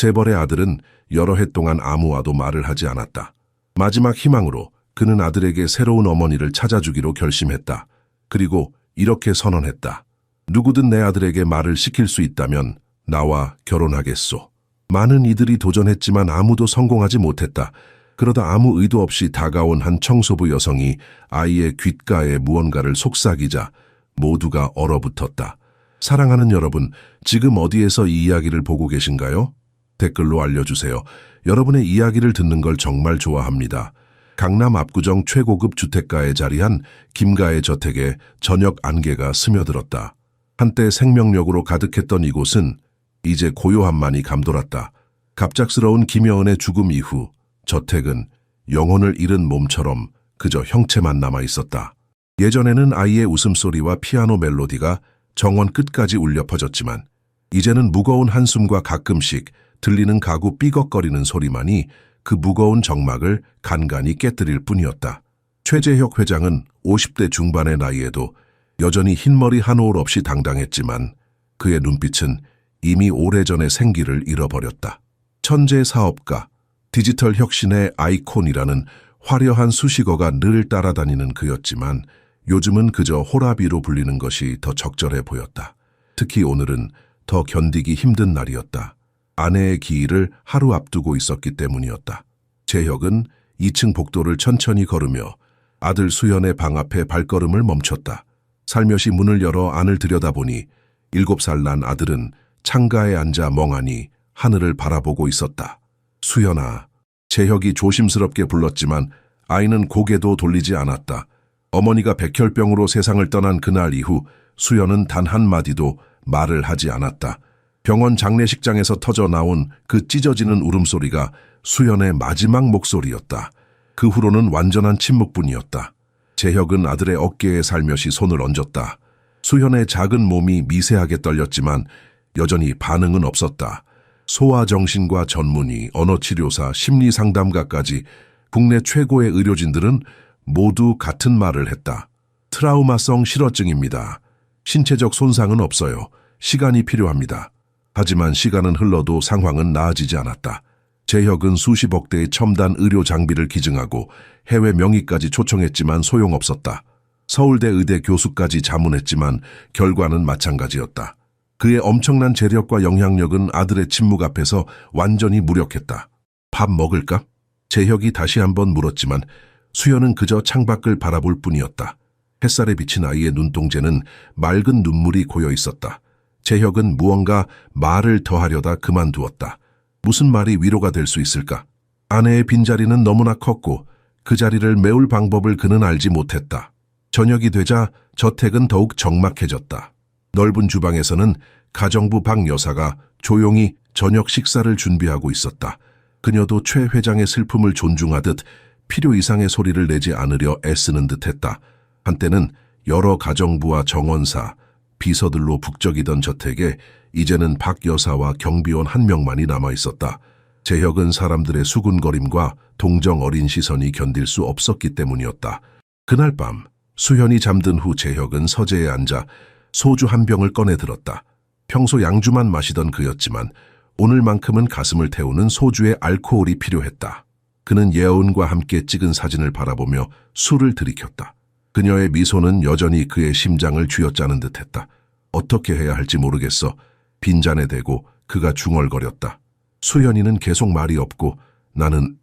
재벌의 아들은 여러 해 동안 아무와도 말을 하지 않았다. 마지막 희망으로 그는 아들에게 새로운 어머니를 찾아주기로 결심했다. 그리고 이렇게 선언했다. 누구든 내 아들에게 말을 시킬 수 있다면 나와 결혼하겠소. 많은 이들이 도전했지만 아무도 성공하지 못했다. 그러다 아무 의도 없이 다가온 한 청소부 여성이 아이의 귓가에 무언가를 속삭이자 모두가 얼어붙었다. 사랑하는 여러분, 지금 어디에서 이 이야기를 보고 계신가요? 댓글로 알려주세요. 여러분의 이야기를 듣는 걸 정말 좋아합니다. 강남 압구정 최고급 주택가에 자리한 김가의 저택에 저녁 안개가 스며들었다. 한때 생명력으로 가득했던 이곳은 이제 고요함만이 감돌았다. 갑작스러운 김여은의 죽음 이후 저택은 영혼을 잃은 몸처럼 그저 형체만 남아 있었다. 예전에는 아이의 웃음소리와 피아노 멜로디가 정원 끝까지 울려 퍼졌지만 이제는 무거운 한숨과 가끔씩 들리는 가구 삐걱거리는 소리만이 그 무거운 정막을 간간히 깨뜨릴 뿐이었다. 최재혁 회장은 50대 중반의 나이에도 여전히 흰머리 한 올 없이 당당했지만 그의 눈빛은 이미 오래전에 생기를 잃어버렸다. 천재 사업가, 디지털 혁신의 아이콘이라는 화려한 수식어가 늘 따라다니는 그였지만 요즘은 그저 호라비로 불리는 것이 더 적절해 보였다. 특히 오늘은 더 견디기 힘든 날이었다. 아내의 기일을 하루 앞두고 있었기 때문이었다. 재혁은 2층 복도를 천천히 걸으며 아들 수연의 방 앞에 발걸음을 멈췄다. 살며시 문을 열어 안을 들여다보니 7살 난 아들은 창가에 앉아 멍하니 하늘을 바라보고 있었다. 수연아, 재혁이 조심스럽게 불렀지만 아이는 고개도 돌리지 않았다. 어머니가 백혈병으로 세상을 떠난 그날 이후 수연은 단 한마디도 말을 하지 않았다. 병원 장례식장에서 터져 나온 그 찢어지는 울음소리가 수연의 마지막 목소리였다. 그 후로는 완전한 침묵뿐이었다. 재혁은 아들의 어깨에 살며시 손을 얹었다. 수연의 작은 몸이 미세하게 떨렸지만 여전히 반응은 없었다. 소아정신과 전문의, 언어치료사, 심리상담가까지 국내 최고의 의료진들은 모두 같은 말을 했다. 트라우마성 실어증입니다. 신체적 손상은 없어요. 시간이 필요합니다. 하지만 시간은 흘러도 상황은 나아지지 않았다. 재혁은 수십억 대의 첨단 의료 장비를 기증하고 해외 명의까지 초청했지만 소용없었다. 서울대 의대 교수까지 자문했지만 결과는 마찬가지였다. 그의 엄청난 재력과 영향력은 아들의 침묵 앞에서 완전히 무력했다. 밥 먹을까? 재혁이 다시 한번 물었지만 수연은 그저 창밖을 바라볼 뿐이었다. 햇살에 비친 아이의 눈동자는 맑은 눈물이 고여 있었다. 재혁은 무언가 말을 더하려다 그만두었다. 무슨 말이 위로가 될 수 있을까? 아내의 빈자리는 너무나 컸고 그 자리를 메울 방법을 그는 알지 못했다. 저녁이 되자 저택은 더욱 적막해졌다. 넓은 주방에서는 가정부 박 여사가 조용히 저녁 식사를 준비하고 있었다. 그녀도 최 회장의 슬픔을 존중하듯 필요 이상의 소리를 내지 않으려 애쓰는 듯했다. 한때는 여러 가정부와 정원사, 비서들로 북적이던 저택에 이제는 박 여사와 경비원 한 명만이 남아있었다. 재혁은 사람들의 수군거림과 동정 어린 시선이 견딜 수 없었기 때문이었다. 그날 밤 수현이 잠든 후 재혁은 서재에 앉아 소주 한 병을 꺼내 들었다. 평소 양주만 마시던 그였지만 오늘만큼은 가슴을 태우는 소주의 알코올이 필요했다. 그는 예언과 함께 찍은 사진을 바라보며 술을 들이켰다. 그녀의 미소는 여전히 그의 심장을 쥐어짜는 듯했다. 어떻게 해야 할지 모르겠어. 빈잔에 대고 그가 중얼거렸다. 수현이는 계속 말이 없고 나는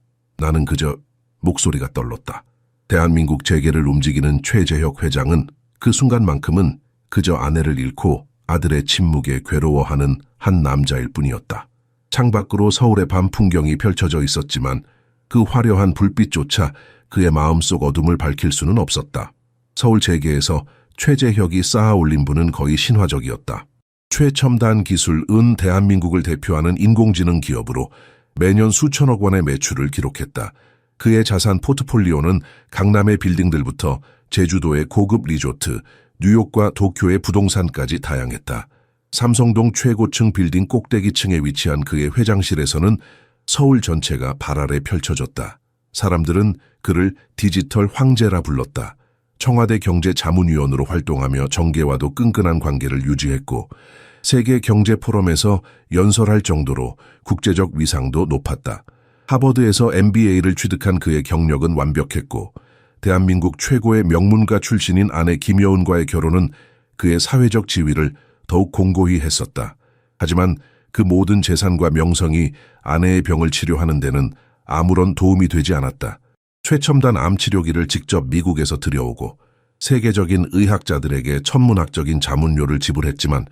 그저 목소리가 떨렸다. 대한민국 재계를 움직이는 최재혁 회장은 그 순간만큼은 그저 아내를 잃고 아들의 침묵에 괴로워하는 한 남자일 뿐이었다. 창밖으로 서울의 밤 풍경이 펼쳐져 있었지만 그 화려한 불빛조차 그의 마음속 어둠을 밝힐 수는 없었다. 서울 재계에서 최재혁이 쌓아 올린 분은 거의 신화적이었다. 최첨단 기술 대한민국을 대표하는 인공지능 기업으로 매년 수천억 원의 매출을 기록했다. 그의 자산 포트폴리오는 강남의 빌딩들부터 제주도의 고급 리조트, 뉴욕과 도쿄의 부동산까지 다양했다. 삼성동 최고층 빌딩 꼭대기층에 위치한 그의 회장실에서는 서울 전체가 발 아래 펼쳐졌다. 사람들은 그를 디지털 황제라 불렀다. 청와대 경제자문위원으로 활동하며 정계와도 끈끈한 관계를 유지했고 세계 경제 포럼에서 연설할 정도로 국제적 위상도 높았다. 하버드에서 MBA를 취득한 그의 경력은 완벽했고 대한민국 최고의 명문가 출신인 아내 김여운과의 결혼은 그의 사회적 지위를 더욱 공고히 했었다. 하지만 그 모든 재산과 명성이 아내의 병을 치료하는 데는 아무런 도움이 되지 않았다. 최첨단 암 치료기를 직접 미국에서 들여오고 세계적인 의학자들에게 천문학적인 자문료를 지불했지만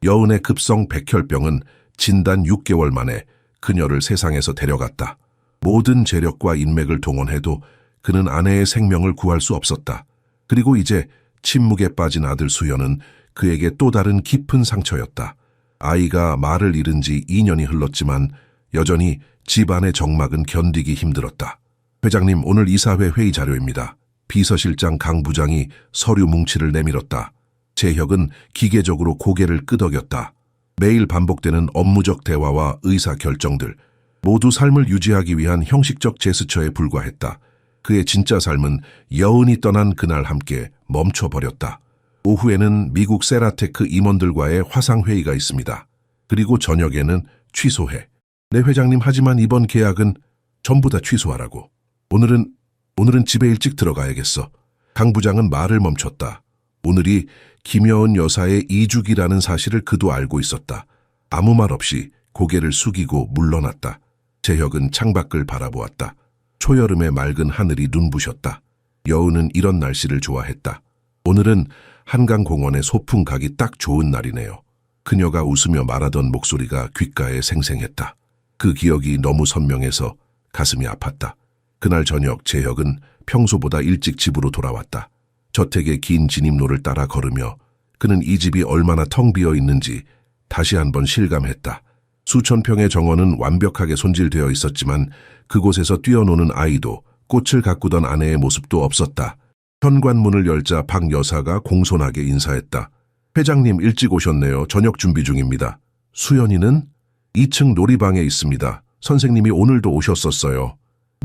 여운의 급성 백혈병은 진단 6개월 만에 그녀를 세상에서 데려갔다. 모든 재력과 인맥을 동원해도 그는 아내의 생명을 구할 수 없었다. 그리고 이제 침묵에 빠진 아들 수연은 그에게 또 다른 깊은 상처였다. 아이가 말을 잃은 지 2년이 흘렀지만 여전히 집안의 정막은 견디기 힘들었다. 회장님, 오늘 이사회 회의 자료입니다. 비서실장 강 부장이 서류 뭉치를 내밀었다. 재혁은 기계적으로 고개를 끄덕였다. 매일 반복되는 업무적 대화와 의사 결정들, 모두 삶을 유지하기 위한 형식적 제스처에 불과했다. 그의 진짜 삶은 여운이 떠난 그날 함께 멈춰버렸다. 오후에는 미국 세라테크 임원들과의 화상회의가 있습니다. 그리고 저녁에는 취소해. 네 회장님, 하지만 이번 계약은 전부 다 취소하라고. 오늘은 집에 일찍 들어가야겠어. 강 부장은 말을 멈췄다. 오늘이 김여운 여사의 이주기라는 사실을 그도 알고 있었다. 아무 말 없이 고개를 숙이고 물러났다. 재혁은 창밖을 바라보았다. 초여름의 맑은 하늘이 눈부셨다. 여운은 이런 날씨를 좋아했다. 오늘은 한강공원에 소풍 가기 딱 좋은 날이네요. 그녀가 웃으며 말하던 목소리가 귓가에 생생했다. 그 기억이 너무 선명해서 가슴이 아팠다. 그날 저녁 재혁은 평소보다 일찍 집으로 돌아왔다. 저택의 긴 진입로를 따라 걸으며 그는 이 집이 얼마나 텅 비어 있는지 다시 한번 실감했다. 수천 평의 정원은 완벽하게 손질되어 있었지만 그곳에서 뛰어노는 아이도 꽃을 가꾸던 아내의 모습도 없었다. 현관문을 열자 박 여사가 공손하게 인사했다. 회장님, 일찍 오셨네요. 저녁 준비 중입니다. 수연이는 2층 놀이방에 있습니다. 선생님이 오늘도 오셨었어요.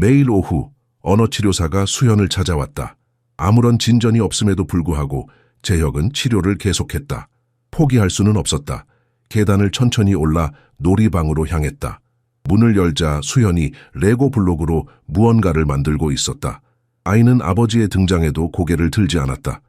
매일 오후 언어치료사가 수연을 찾아왔다. 아무런 진전이 없음에도 불구하고 재혁은 치료를 계속했다. 포기할 수는 없었다. 계단을 천천히 올라 놀이방으로 향했다. 문을 열자 수연이 레고 블록으로 무언가를 만들고 있었다. 아이는 아버지의 등장에도 고개를 들지 않았다.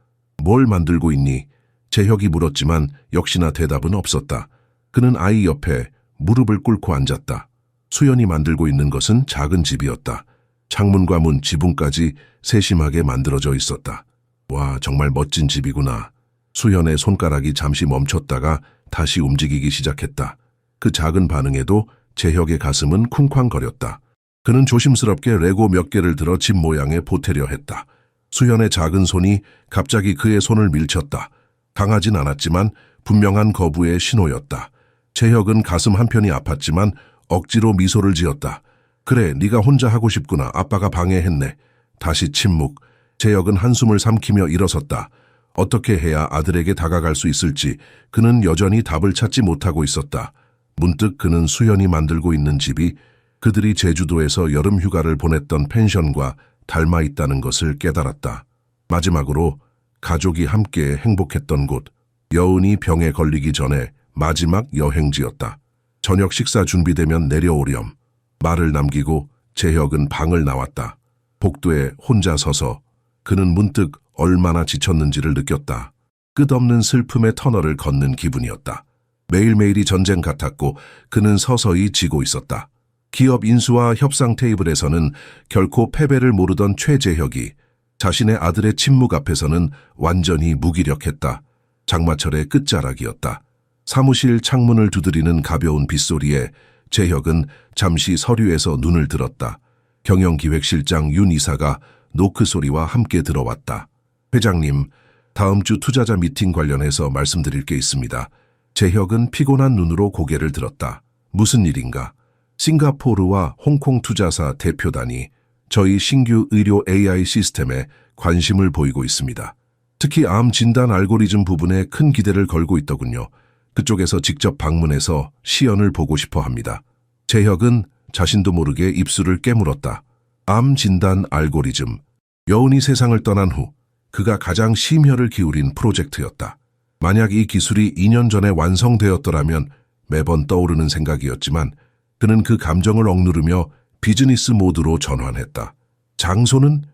뭘 만들고 있니? 재혁이 물었지만 역시나 대답은 없었다. 그는 아이 옆에 무릎을 꿇고 앉았다. 수연이 만들고 있는 것은 작은 집이었다. 창문과 문, 지붕까지 세심하게 만들어져 있었다. 와, 정말 멋진 집이구나. 수연의 손가락이 잠시 멈췄다가 다시 움직이기 시작했다. 그 작은 반응에도 재혁의 가슴은 쿵쾅거렸다. 그는 조심스럽게 레고 몇 개를 들어 집 모양에 보태려 했다. 수연의 작은 손이 갑자기 그의 손을 밀쳤다. 강하진 않았지만 분명한 거부의 신호였다. 재혁은 가슴 한편이 아팠지만 억지로 미소를 지었다. 그래, 네가 혼자 하고 싶구나. 아빠가 방해했네. 다시 침묵. 재혁은 한숨을 삼키며 일어섰다. 어떻게 해야 아들에게 다가갈 수 있을지 그는 여전히 답을 찾지 못하고 있었다. 문득 그는 수연이 만들고 있는 집이 그들이 제주도에서 여름 휴가를 보냈던 펜션과 닮아 있다는 것을 깨달았다. 마지막으로 가족이 함께 행복했던 곳, 여운이 병에 걸리기 전에 마지막 여행지였다. 저녁 식사 준비되면 내려오렴. 말을 남기고 재혁은 방을 나왔다. 복도에 혼자 서서 그는 문득 얼마나 지쳤는지를 느꼈다. 끝없는 슬픔의 터널을 걷는 기분이었다. 매일매일이 전쟁 같았고 그는 서서히 지고 있었다. 기업 인수와 협상 테이블에서는 결코 패배를 모르던 최재혁이 자신의 아들의 침묵 앞에서는 완전히 무기력했다. 장마철의 끝자락이었다. 사무실 창문을 두드리는 가벼운 빗소리에 재혁은 잠시 서류에서 눈을 들었다. 경영기획실장 윤 이사가 노크 소리와 함께 들어왔다. 회장님, 다음 주 투자자 미팅 관련해서 말씀드릴 게 있습니다. 재혁은 피곤한 눈으로 고개를 들었다. 무슨 일인가? 싱가포르와 홍콩 투자사 대표단이 저희 신규 의료 AI 시스템에 관심을 보이고 있습니다. 특히 암 진단 알고리즘 부분에 큰 기대를 걸고 있더군요. 그쪽에서 직접 방문해서 시연을 보고 싶어 합니다. 재혁은 자신도 모르게 입술을 깨물었다. 암 진단 알고리즘. 여운이 세상을 떠난 후 그가 가장 심혈을 기울인 프로젝트였다. 만약 이 기술이 2년 전에 완성되었더라면 매번 떠오르는 생각이었지만 그는 그 감정을 억누르며 비즈니스 모드로 전환했다. 장소는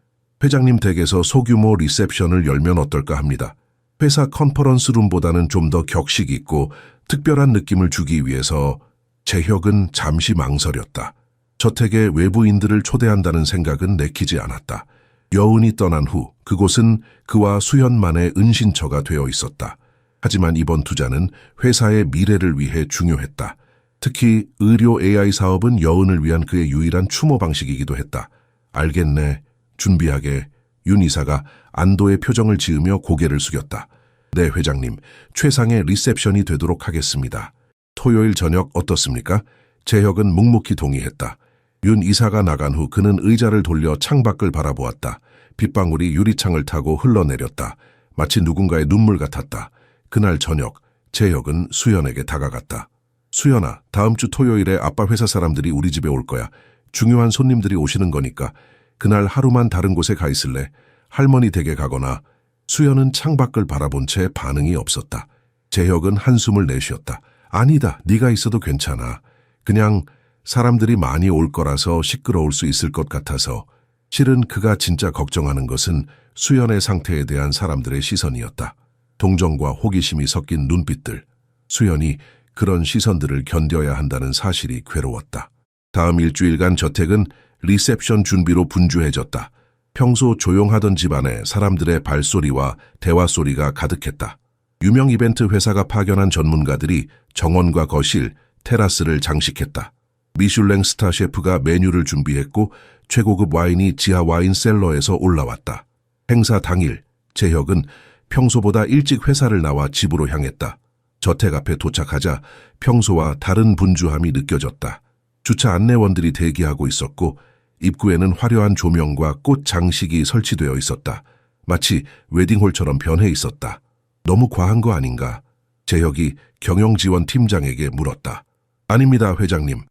회장님 댁에서 소규모 리셉션을 열면 어떨까 합니다. 회사 컨퍼런스룸보다는 좀 더 격식 있고 특별한 느낌을 주기 위해서 재혁은 잠시 망설였다. 저택에 외부인들을 초대한다는 생각은 내키지 않았다. 여운이 떠난 후 그곳은 그와 수현만의 은신처가 되어 있었다. 하지만 이번 투자는 회사의 미래를 위해 중요했다. 특히 의료 AI 사업은 여운을 위한 그의 유일한 추모 방식이기도 했다. 알겠네. 준비하게. 윤 이사가 안도의 표정을 지으며 고개를 숙였다. 네, 회장님. 최상의 리셉션이 되도록 하겠습니다. 토요일 저녁 어떻습니까? 재혁은 묵묵히 동의했다. 윤 이사가 나간 후 그는 의자를 돌려 창밖을 바라보았다. 빗방울이 유리창을 타고 흘러내렸다. 마치 누군가의 눈물 같았다. 그날 저녁, 재혁은 수연에게 다가갔다. 수연아, 다음 주 토요일에 아빠 회사 사람들이 우리 집에 올 거야. 중요한 손님들이 오시는 거니까 그날 하루만 다른 곳에 가 있을래? 할머니 댁에 가거나. 수연은 창밖을 바라본 채 반응이 없었다. 재혁은 한숨을 내쉬었다. 아니다, 네가 있어도 괜찮아. 그냥 사람들이 많이 올 거라서 시끄러울 수 있을 것 같아서. 실은 그가 진짜 걱정하는 것은 수연의 상태에 대한 사람들의 시선이었다. 동정과 호기심이 섞인 눈빛들. 수연이 그런 시선들을 견뎌야 한다는 사실이 괴로웠다. 다음 일주일간 저택은 리셉션 준비로 분주해졌다. 평소 조용하던 집안에 사람들의 발소리와 대화 소리가 가득했다. 유명 이벤트 회사가 파견한 전문가들이 정원과 거실, 테라스를 장식했다. 미슐랭 스타 셰프가 메뉴를 준비했고 최고급 와인이 지하 와인 셀러에서 올라왔다. 행사 당일, 재혁은 평소보다 일찍 회사를 나와 집으로 향했다. 저택 앞에 도착하자 평소와 다른 분주함이 느껴졌다. 주차 안내원들이 대기하고 있었고 입구에는 화려한 조명과 꽃 장식이 설치되어 있었다. 마치 웨딩홀처럼 변해 있었다. 너무 과한 거 아닌가? 재혁이 경영지원 팀장에게 물었다. 아닙니다, 회장님.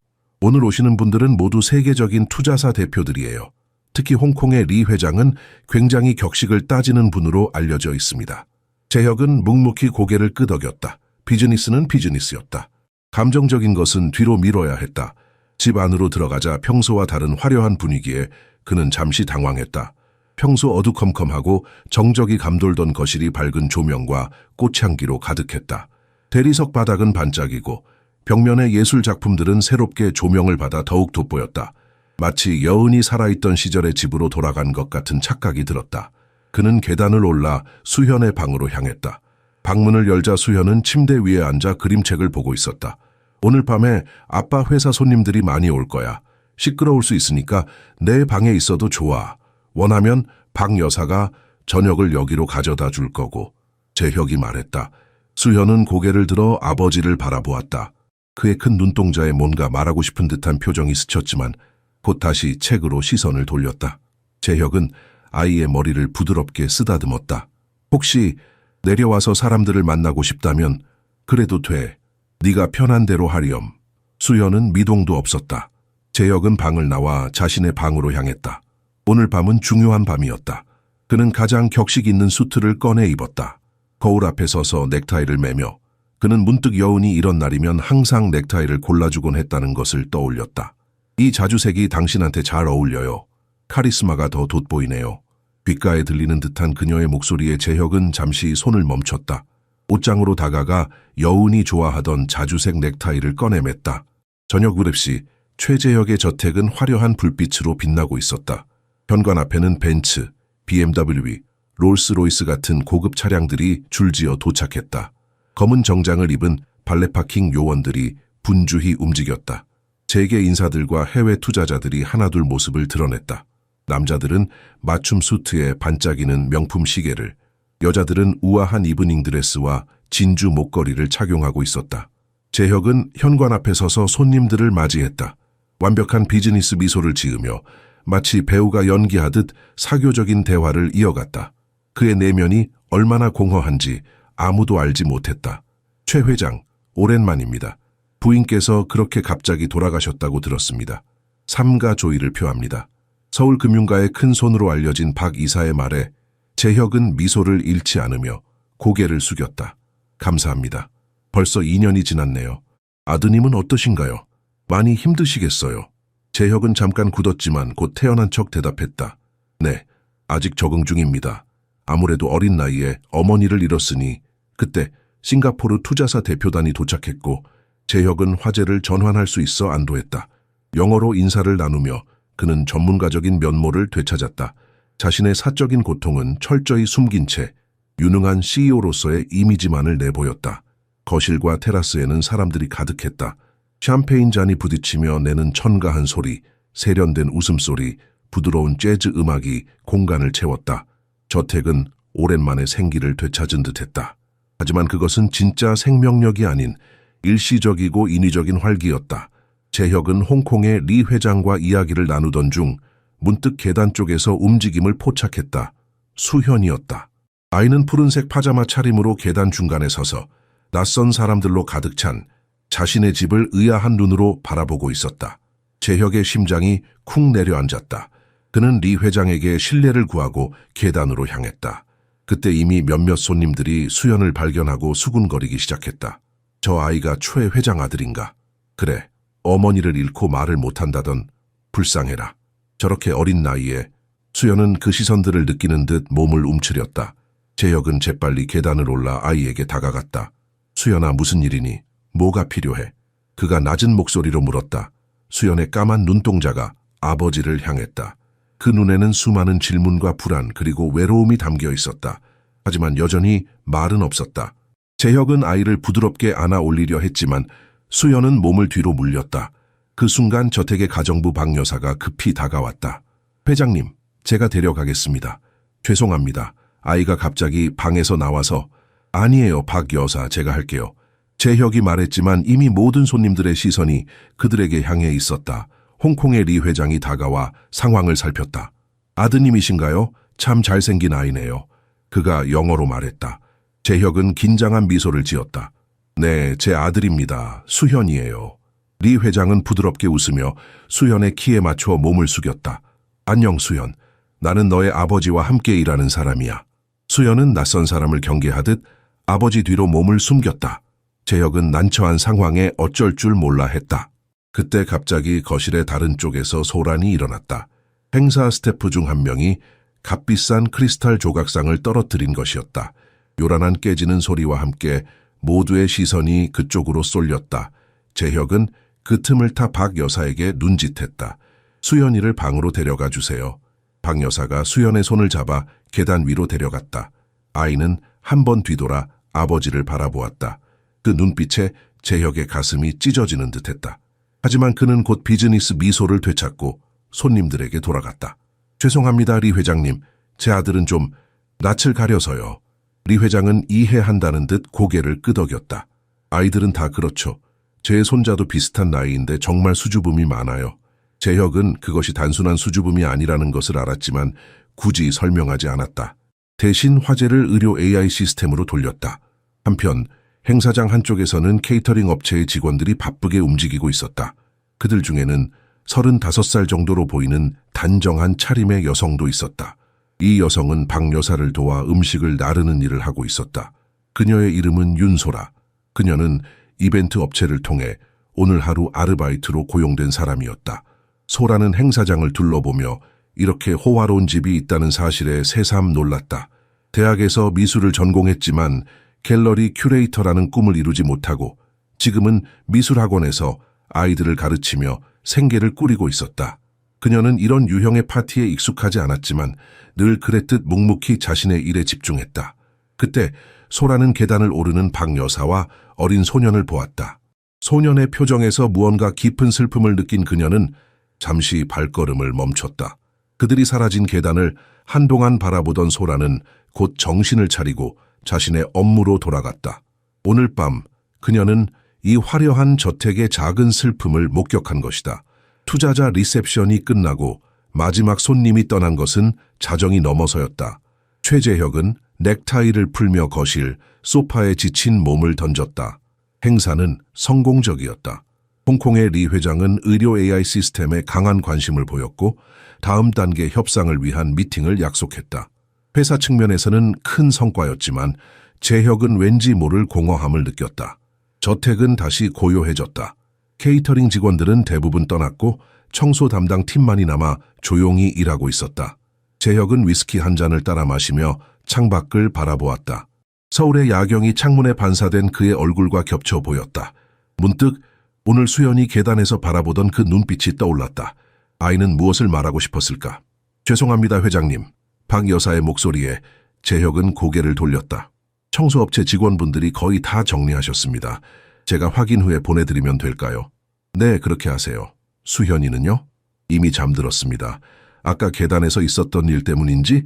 오늘 오시는 분들은 모두 세계적인 투자사 대표들이에요. 특히 홍콩의 리 회장은 굉장히 격식을 따지는 분으로 알려져 있습니다. 재혁은 묵묵히 고개를 끄덕였다. 비즈니스는 비즈니스였다. 감정적인 것은 뒤로 미뤄야 했다. 집 안으로 들어가자 평소와 다른 화려한 분위기에 그는 잠시 당황했다. 평소 어두컴컴하고 정적이 감돌던 거실이 밝은 조명과 꽃향기로 가득했다. 대리석 바닥은 반짝이고 벽면의 예술 작품들은 새롭게 조명을 받아 더욱 돋보였다. 마치 여운이 살아있던 시절의 집으로 돌아간 것 같은 착각이 들었다. 그는 계단을 올라 수현의 방으로 향했다. 방문을 열자 수현은 침대 위에 앉아 그림책을 보고 있었다. 오늘 밤에 아빠 회사 손님들이 많이 올 거야. 시끄러울 수 있으니까 내 방에 있어도 좋아. 원하면 박 여사가 저녁을 여기로 가져다 줄 거고. 재혁이 말했다. 수현은 고개를 들어 아버지를 바라보았다. 그의 큰 눈동자에 뭔가 말하고 싶은 듯한 표정이 스쳤지만 곧 다시 책으로 시선을 돌렸다. 재혁은 아이의 머리를 부드럽게 쓰다듬었다. 혹시 내려와서 사람들을 만나고 싶다면 그래도 돼. 네가 편한 대로 하렴. 수연은 미동도 없었다. 재혁은 방을 나와 자신의 방으로 향했다. 오늘 밤은 중요한 밤이었다. 그는 가장 격식 있는 수트를 꺼내 입었다. 거울 앞에 서서 넥타이를 매며 그는 문득 여운이 이런 날이면 항상 넥타이를 골라주곤 했다는 것을 떠올렸다. 이 자주색이 당신한테 잘 어울려요. 카리스마가 더 돋보이네요. 귓가에 들리는 듯한 그녀의 목소리에 재혁은 잠시 손을 멈췄다. 옷장으로 다가가 여운이 좋아하던 자주색 넥타이를 꺼내 맸다. 저녁 무렵 시 최재혁의 저택은 화려한 불빛으로 빛나고 있었다. 현관 앞에는 벤츠, BMW, 롤스로이스 같은 고급 차량들이 줄지어 도착했다. 검은 정장을 입은 발레파킹 요원들이 분주히 움직였다. 재계 인사들과 해외 투자자들이 하나둘 모습을 드러냈다. 남자들은 맞춤 수트에 반짝이는 명품 시계를, 여자들은 우아한 이브닝 드레스와 진주 목걸이를 착용하고 있었다. 재혁은 현관 앞에 서서 손님들을 맞이했다. 완벽한 비즈니스 미소를 지으며 마치 배우가 연기하듯 사교적인 대화를 이어갔다. 그의 내면이 얼마나 공허한지 아무도 알지 못했다. 최 회장, 오랜만입니다. 부인께서 그렇게 갑자기 돌아가셨다고 들었습니다. 삼가 조의를 표합니다. 서울금융가의 큰 손으로 알려진 박 이사의 말에 재혁은 미소를 잃지 않으며 고개를 숙였다. 감사합니다. 벌써 2년이 지났네요. 아드님은 어떠신가요? 많이 힘드시겠어요? 재혁은 잠깐 굳었지만 곧 태연한 척 대답했다. 네, 아직 적응 중입니다. 아무래도 어린 나이에 어머니를 잃었으니 그때 싱가포르 투자사 대표단이 도착했고 재혁은 화제를 전환할 수 있어 안도했다. 영어로 인사를 나누며 그는 전문가적인 면모를 되찾았다. 자신의 사적인 고통은 철저히 숨긴 채 유능한 CEO로서의 이미지만을 내보였다. 거실과 테라스에는 사람들이 가득했다. 샴페인 잔이 부딪히며 내는 천가한 소리, 세련된 웃음소리, 부드러운 재즈 음악이 공간을 채웠다. 저택은 오랜만에 생기를 되찾은 듯했다. 하지만 그것은 진짜 생명력이 아닌 일시적이고 인위적인 활기였다. 재혁은 홍콩의 리 회장과 이야기를 나누던 중 문득 계단 쪽에서 움직임을 포착했다. 수현이었다. 아이는 푸른색 파자마 차림으로 계단 중간에 서서 낯선 사람들로 가득 찬 자신의 집을 의아한 눈으로 바라보고 있었다. 재혁의 심장이 쿵 내려앉았다. 그는 리 회장에게 신뢰를 구하고 계단으로 향했다. 그때 이미 몇몇 손님들이 수연을 발견하고 수군거리기 시작했다. 저 아이가 최 회장 아들인가? 그래, 어머니를 잃고 말을 못한다던 불쌍해라. 저렇게 어린 나이에 수연은 그 시선들을 느끼는 듯 몸을 움츠렸다. 재혁은 재빨리 계단을 올라 아이에게 다가갔다. 수연아, 무슨 일이니? 뭐가 필요해? 그가 낮은 목소리로 물었다. 수연의 까만 눈동자가 아버지를 향했다. 그 눈에는 수많은 질문과 불안 그리고 외로움이 담겨 있었다. 하지만 여전히 말은 없었다. 재혁은 아이를 부드럽게 안아 올리려 했지만 수연은 몸을 뒤로 물렸다. 그 순간 저택의 가정부 박 여사가 급히 다가왔다. 회장님, 제가 데려가겠습니다. 죄송합니다. 아이가 갑자기 방에서 나와서 아니에요, 박 여사, 제가 할게요. 재혁이 말했지만 이미 모든 손님들의 시선이 그들에게 향해 있었다. 홍콩의 리 회장이 다가와 상황을 살폈다. 아드님이신가요? 참 잘생긴 아이네요. 그가 영어로 말했다. 재혁은 긴장한 미소를 지었다. 네, 제 아들입니다. 수현이에요. 리 회장은 부드럽게 웃으며 수현의 키에 맞춰 몸을 숙였다. 안녕, 수현. 나는 너의 아버지와 함께 일하는 사람이야. 수현은 낯선 사람을 경계하듯 아버지 뒤로 몸을 숨겼다. 재혁은 난처한 상황에 어쩔 줄 몰라 했다. 그때 갑자기 거실의 다른 쪽에서 소란이 일어났다. 행사 스태프 중 한 명이 값비싼 크리스탈 조각상을 떨어뜨린 것이었다. 요란한 깨지는 소리와 함께 모두의 시선이 그쪽으로 쏠렸다. 재혁은 그 틈을 타 박 여사에게 눈짓했다. 수연이를 방으로 데려가 주세요. 박 여사가 수연의 손을 잡아 계단 위로 데려갔다. 아이는 한 번 뒤돌아 아버지를 바라보았다. 그 눈빛에 재혁의 가슴이 찢어지는 듯했다. 하지만 그는 곧 비즈니스 미소를 되찾고 손님들에게 돌아갔다. 죄송합니다, 리 회장님. 제 아들은 좀 낯을 가려서요. 리 회장은 이해한다는 듯 고개를 끄덕였다. 아이들은 다 그렇죠. 제 손자도 비슷한 나이인데 정말 수줍음이 많아요. 재혁은 그것이 단순한 수줍음이 아니라는 것을 알았지만 굳이 설명하지 않았다. 대신 화제를 의료 AI 시스템으로 돌렸다. 한편 행사장 한쪽에서는 케이터링 업체의 직원들이 바쁘게 움직이고 있었다. 그들 중에는 35살 정도로 보이는 단정한 차림의 여성도 있었다. 이 여성은 박 여사를 도와 음식을 나르는 일을 하고 있었다. 그녀의 이름은 윤소라. 그녀는 이벤트 업체를 통해 오늘 하루 아르바이트로 고용된 사람이었다. 소라는 행사장을 둘러보며 이렇게 호화로운 집이 있다는 사실에 새삼 놀랐다. 대학에서 미술을 전공했지만 갤러리 큐레이터라는 꿈을 이루지 못하고 지금은 미술학원에서 아이들을 가르치며 생계를 꾸리고 있었다. 그녀는 이런 유형의 파티에 익숙하지 않았지만 늘 그랬듯 묵묵히 자신의 일에 집중했다. 그때 소라는 계단을 오르는 박 여사와 어린 소년을 보았다. 소년의 표정에서 무언가 깊은 슬픔을 느낀 그녀는 잠시 발걸음을 멈췄다. 그들이 사라진 계단을 한동안 바라보던 소라는 곧 정신을 차리고 자신의 업무로 돌아갔다. 오늘 밤 그녀는 이 화려한 저택의 작은 슬픔을 목격한 것이다. 투자자 리셉션이 끝나고 마지막 손님이 떠난 것은 자정이 넘어서였다. 최재혁은 넥타이를 풀며 거실, 소파에 지친 몸을 던졌다. 행사는 성공적이었다. 홍콩의 리 회장은 의료 AI 시스템에 강한 관심을 보였고 다음 단계 협상을 위한 미팅을 약속했다. 회사 측면에서는 큰 성과였지만 재혁은 왠지 모를 공허함을 느꼈다. 저택은 다시 고요해졌다. 케이터링 직원들은 대부분 떠났고 청소 담당 팀만이 남아 조용히 일하고 있었다. 재혁은 위스키 한 잔을 따라 마시며 창밖을 바라보았다. 서울의 야경이 창문에 반사된 그의 얼굴과 겹쳐 보였다. 문득 오늘 수연이 계단에서 바라보던 그 눈빛이 떠올랐다. 아이는 무엇을 말하고 싶었을까? 죄송합니다, 회장님. 박 여사의 목소리에 재혁은 고개를 돌렸다. 청소업체 직원분들이 거의 다 정리하셨습니다. 제가 확인 후에 보내드리면 될까요? 네, 그렇게 하세요. 수현이는요? 이미 잠들었습니다. 아까 계단에서 있었던 일 때문인지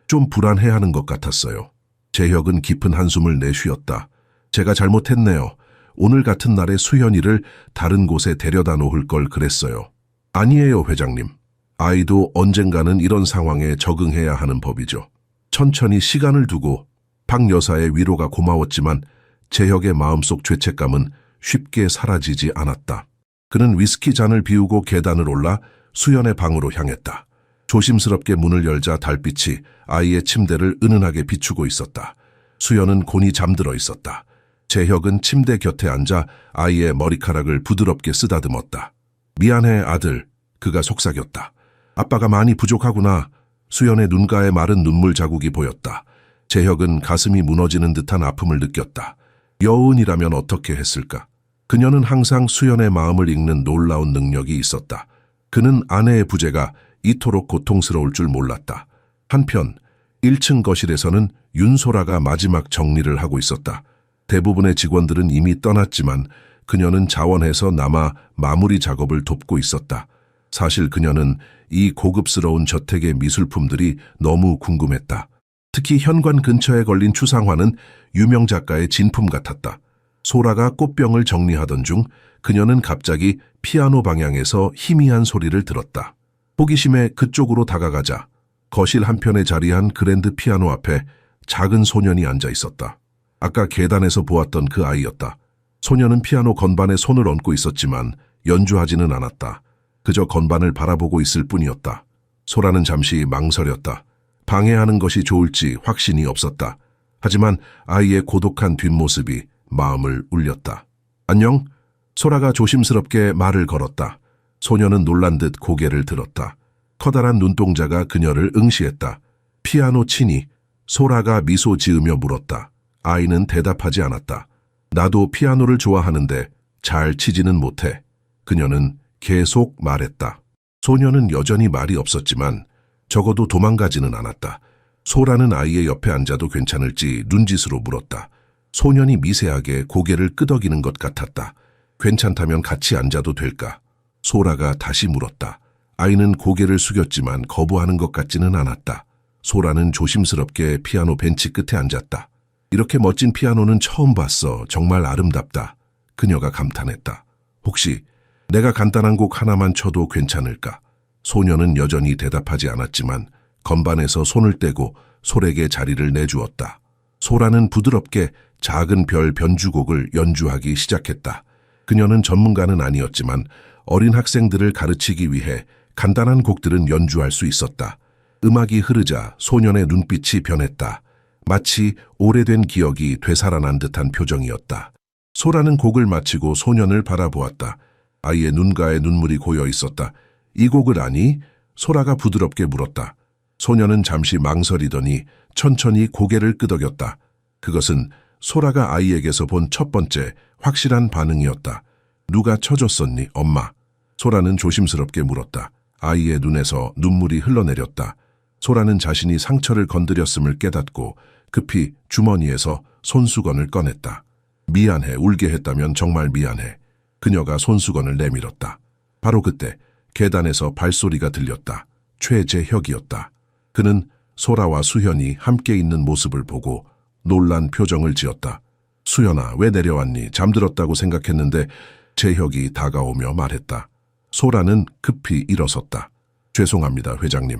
좀 불안해하는 것 같았어요. 재혁은 깊은 한숨을 내쉬었다. 제가 잘못했네요. 오늘 같은 날에 수현이를 다른 곳에 데려다 놓을 걸 그랬어요. 아니에요, 회장님. 아이도 언젠가는 이런 상황에 적응해야 하는 법이죠. 천천히 시간을 두고 박 여사의 위로가 고마웠지만 재혁의 마음속 죄책감은 쉽게 사라지지 않았다. 그는 위스키 잔을 비우고 계단을 올라 수연의 방으로 향했다. 조심스럽게 문을 열자 달빛이 아이의 침대를 은은하게 비추고 있었다. 수연은 곤히 잠들어 있었다. 재혁은 침대 곁에 앉아 아이의 머리카락을 부드럽게 쓰다듬었다. 미안해, 아들. 그가 속삭였다. 아빠가 많이 부족하구나. 수연의 눈가에 마른 눈물 자국이 보였다. 재혁은 가슴이 무너지는 듯한 아픔을 느꼈다. 여운이라면 어떻게 했을까? 그녀는 항상 수연의 마음을 읽는 놀라운 능력이 있었다. 그는 아내의 부재가 이토록 고통스러울 줄 몰랐다. 한편 1층 거실에서는 윤소라가 마지막 정리를 하고 있었다. 대부분의 직원들은 이미 떠났지만 그녀는 자원해서 남아 마무리 작업을 돕고 있었다. 사실 그녀는 이 고급스러운 저택의 미술품들이 너무 궁금했다. 특히 현관 근처에 걸린 추상화는 유명 작가의 진품 같았다. 소라가 꽃병을 정리하던 중 그녀는 갑자기 피아노 방향에서 희미한 소리를 들었다. 호기심에 그쪽으로 다가가자 거실 한편에 자리한 그랜드 피아노 앞에 작은 소년이 앉아 있었다. 아까 계단에서 보았던 그 아이였다. 소년은 피아노 건반에 손을 얹고 있었지만 연주하지는 않았다. 그저 건반을 바라보고 있을 뿐이었다. 소라는 잠시 망설였다. 방해하는 것이 좋을지 확신이 없었다. 하지만 아이의 고독한 뒷모습이 마음을 울렸다. 안녕? 소라가 조심스럽게 말을 걸었다. 소녀는 놀란 듯 고개를 들었다. 커다란 눈동자가 그녀를 응시했다. 피아노 치니? 소라가 미소 지으며 물었다. 아이는 대답하지 않았다. 나도 피아노를 좋아하는데 잘 치지는 못해. 그녀는 계속 말했다. 소녀는 여전히 말이 없었지만 적어도 도망가지는 않았다. 소라는 아이의 옆에 앉아도 괜찮을지 눈짓으로 물었다. 소년이 미세하게 고개를 끄덕이는 것 같았다. 괜찮다면 같이 앉아도 될까? 소라가 다시 물었다. 아이는 고개를 숙였지만 거부하는 것 같지는 않았다. 소라는 조심스럽게 피아노 벤치 끝에 앉았다. 이렇게 멋진 피아노는 처음 봤어. 정말 아름답다. 그녀가 감탄했다. 혹시 내가 간단한 곡 하나만 쳐도 괜찮을까? 소녀는 여전히 대답하지 않았지만 건반에서 손을 떼고 솔에게 자리를 내주었다. 소라는 부드럽게 작은 별 변주곡을 연주하기 시작했다. 그녀는 전문가는 아니었지만 어린 학생들을 가르치기 위해 간단한 곡들은 연주할 수 있었다. 음악이 흐르자 소년의 눈빛이 변했다. 마치 오래된 기억이 되살아난 듯한 표정이었다. 소라는 곡을 마치고 소년을 바라보았다. 아이의 눈가에 눈물이 고여 있었다. 이 곡을 아니? 소라가 부드럽게 물었다. 소년은 잠시 망설이더니 천천히 고개를 끄덕였다. 그것은 소라가 아이에게서 본 첫 번째 확실한 반응이었다. 누가 쳐줬었니, 엄마? 소라는 조심스럽게 물었다. 아이의 눈에서 눈물이 흘러내렸다. 소라는 자신이 상처를 건드렸음을 깨닫고 급히 주머니에서 손수건을 꺼냈다. 미안해, 울게 했다면 정말 미안해. 그녀가 손수건을 내밀었다. 바로 그때 계단에서 발소리가 들렸다. 최재혁이었다. 그는 소라와 수현이 함께 있는 모습을 보고 놀란 표정을 지었다. 수연아, 왜 내려왔니? 잠들었다고 생각했는데. 재혁이 다가오며 말했다. 소라는 급히 일어섰다. 죄송합니다, 회장님.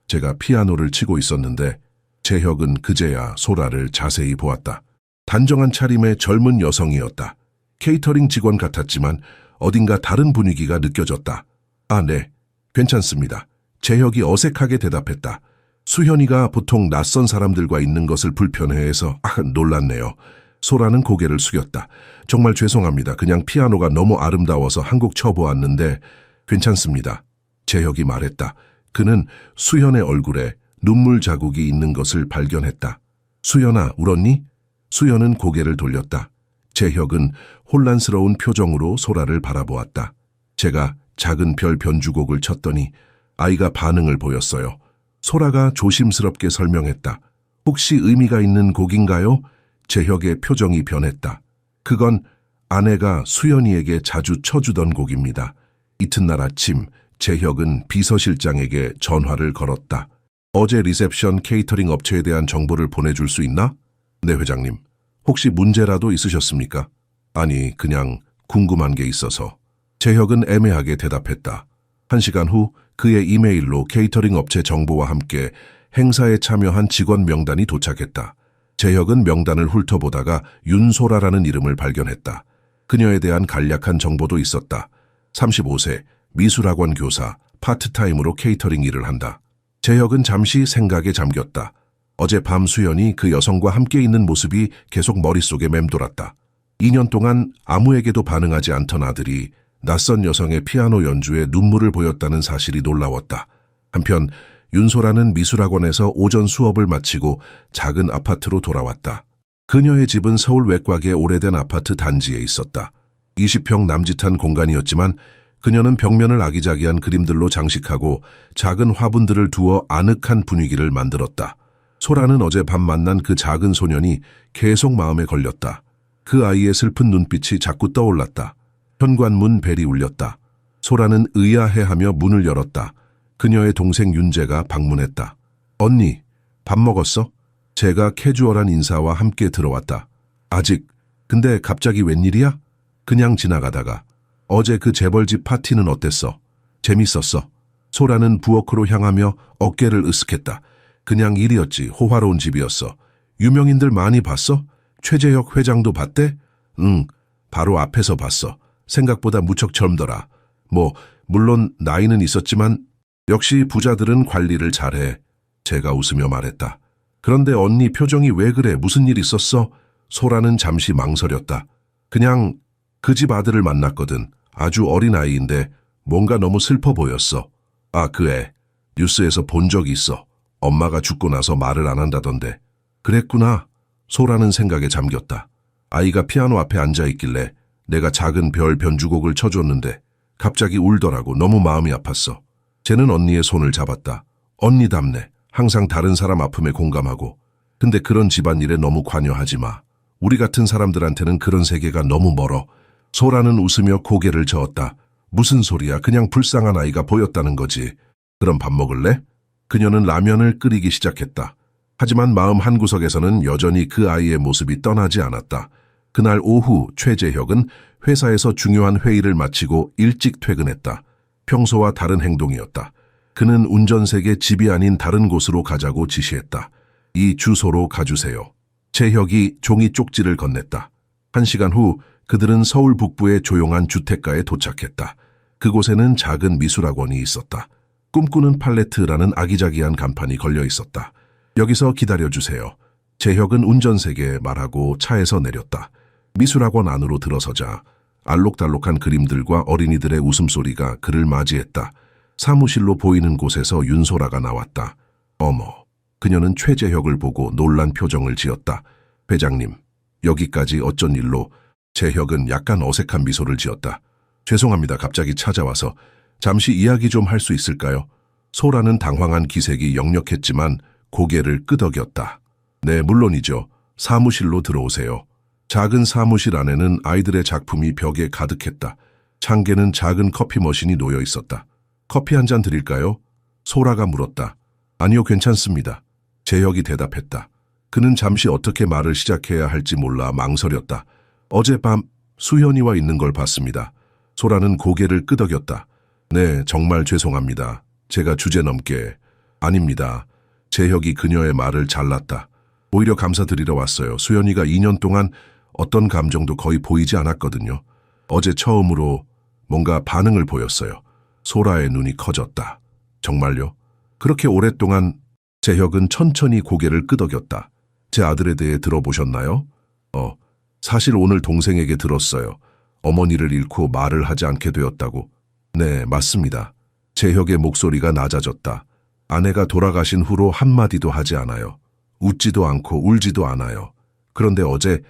제가 피아노를 치고 있었는데. 재혁은 그제야 소라를 자세히 보았다. 단정한 차림의 젊은 여성이었다. 케이터링 직원 같았지만 어딘가 다른 분위기가 느껴졌다. 아, 네. 괜찮습니다. 재혁이 어색하게 대답했다. 수현이가 보통 낯선 사람들과 있는 것을 불편해해서 놀랐네요. 소라는 고개를 숙였다. 정말 죄송합니다. 그냥 피아노가 너무 아름다워서 한 곡 쳐보았는데 괜찮습니다. 재혁이 말했다. 그는 수현의 얼굴에 눈물 자국이 있는 것을 발견했다. 수현아, 울었니? 수현은 고개를 돌렸다. 재혁은 혼란스러운 표정으로 소라를 바라보았다. 제가 작은 별 변주곡을 쳤더니 아이가 반응을 보였어요. 소라가 조심스럽게 설명했다. 혹시 의미가 있는 곡인가요? 재혁의 표정이 변했다. 그건 아내가 수연이에게 자주 쳐주던 곡입니다. 이튿날 아침 재혁은 비서실장에게 전화를 걸었다. 어제 리셉션 케이터링 업체에 대한 정보를 보내줄 수 있나? 네, 회장님. 혹시 문제라도 있으셨습니까? 아니, 그냥 궁금한 게 있어서. 재혁은 애매하게 대답했다. 1시간 후 그의 이메일로 케이터링 업체 정보와 함께 행사에 참여한 직원 명단이 도착했다. 재혁은 명단을 훑어보다가 윤소라라는 이름을 발견했다. 그녀에 대한 간략한 정보도 있었다. 35세, 미술학원 교사, 파트타임으로 케이터링 일을 한다. 재혁은 잠시 생각에 잠겼다. 어젯밤 수연이 그 여성과 함께 있는 모습이 계속 머릿속에 맴돌았다. 2년 동안 아무에게도 반응하지 않던 아들이 낯선 여성의 피아노 연주에 눈물을 보였다는 사실이 놀라웠다. 한편 윤소라는 미술학원에서 오전 수업을 마치고 작은 아파트로 돌아왔다. 그녀의 집은 서울 외곽의 오래된 아파트 단지에 있었다. 20평 남짓한 공간이었지만 그녀는 벽면을 아기자기한 그림들로 장식하고 작은 화분들을 두어 아늑한 분위기를 만들었다. 소라는 어젯밤 만난 그 작은 소년이 계속 마음에 걸렸다. 그 아이의 슬픈 눈빛이 자꾸 떠올랐다. 현관문 벨이 울렸다. 소라는 의아해하며 문을 열었다. 그녀의 동생 윤재가 방문했다. 언니, 밥 먹었어? 제가 캐주얼한 인사와 함께 들어왔다. 아직. 근데 갑자기 웬일이야? 그냥 지나가다가. 어제 그 재벌집 파티는 어땠어? 재밌었어. 소라는 부엌으로 향하며 어깨를 으쓱했다. 그냥 일이었지. 호화로운 집이었어. 유명인들 많이 봤어? 최재혁 회장도 봤대? 응, 바로 앞에서 봤어. 생각보다 무척 젊더라. 물론 나이는 있었지만 역시 부자들은 관리를 잘해. 제가 웃으며 말했다. 그런데 언니 표정이 왜 그래? 무슨 일 있었어? 소라는 잠시 망설였다. 그냥 그 집 아들을 만났거든. 아주 어린 아이인데 뭔가 너무 슬퍼 보였어. 아, 그 애. 뉴스에서 본 적이 있어. 엄마가 죽고 나서 말을 안 한다던데. 그랬구나. 소라는 생각에 잠겼다. 아이가 피아노 앞에 앉아있길래 내가 작은 별 변주곡을 쳐줬는데 갑자기 울더라고. 너무 마음이 아팠어. 쟤는 언니의 손을 잡았다. 언니답네. 항상 다른 사람 아픔에 공감하고. 근데 그런 집안일에 너무 관여하지 마. 우리 같은 사람들한테는 그런 세계가 너무 멀어. 소라는 웃으며 고개를 저었다. 무슨 소리야. 그냥 불쌍한 아이가 보였다는 거지. 그럼 밥 먹을래? 그녀는 라면을 끓이기 시작했다. 하지만 마음 한구석에서는 여전히 그 아이의 모습이 떠나지 않았다. 그날 오후 최재혁은 회사에서 중요한 회의를 마치고 일찍 퇴근했다. 평소와 다른 행동이었다. 그는 운전색의 집이 아닌 다른 곳으로 가자고 지시했다. 이 주소로 가주세요. 재혁이 종이 쪽지를 건넸다. 1시간 후 그들은 서울 북부의 조용한 주택가에 도착했다. 그곳에는 작은 미술학원이 있었다. 꿈꾸는 팔레트라는 아기자기한 간판이 걸려 있었다. 여기서 기다려주세요. 재혁은 운전색에 말하고 차에서 내렸다. 미술학원 안으로 들어서자 알록달록한 그림들과 어린이들의 웃음소리가 그를 맞이했다. 사무실로 보이는 곳에서 윤소라가 나왔다. 어머, 그녀는 최재혁을 보고 놀란 표정을 지었다. 회장님, 여기까지 어쩐 일로? 재혁은 약간 어색한 미소를 지었다. 죄송합니다. 갑자기 찾아와서. 잠시 이야기 좀 할 수 있을까요? 소라는 당황한 기색이 역력했지만 고개를 끄덕였다. 네, 물론이죠. 사무실로 들어오세요. 작은 사무실 안에는 아이들의 작품이 벽에 가득했다. 창계는 작은 커피 머신이 놓여 있었다. 커피 한 잔 드릴까요? 소라가 물었다. 아니요, 괜찮습니다. 재혁이 대답했다. 그는 잠시 어떻게 말을 시작해야 할지 몰라 망설였다. 어젯밤 수현이와 있는 걸 봤습니다. 소라는 고개를 끄덕였다. 네, 정말 죄송합니다. 제가 주제넘게. 아닙니다. 재혁이 그녀의 말을 잘랐다. 오히려 감사드리러 왔어요. 수현이가 2년 동안 어떤 감정도 거의 보이지 않았거든요. 어제 처음으로 뭔가 반응을 보였어요. 소라의 눈이 커졌다. 정말요? 그렇게 오랫동안 재혁은 천천히 고개를 끄덕였다. 제 아들에 대해 들어보셨나요? 사실 오늘 동생에게 들었어요. 어머니를 잃고 말을 하지 않게 되었다고. 네, 맞습니다. 재혁의 목소리가 낮아졌다. 아내가 돌아가신 후로 한마디도 하지 않아요. 웃지도 않고 울지도 않아요. 그런데 어제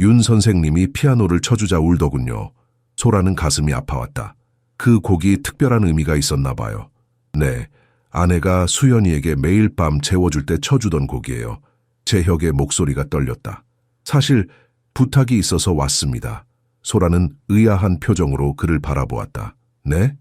윤 선생님이 피아노를 쳐주자 울더군요. 소라는 가슴이 아파왔다. 그 곡이 특별한 의미가 있었나 봐요. 네, 아내가 수연이에게 매일 밤 재워줄 때 쳐주던 곡이에요. 재혁의 목소리가 떨렸다. 사실 부탁이 있어서 왔습니다. 소라는 의아한 표정으로 그를 바라보았다. 네?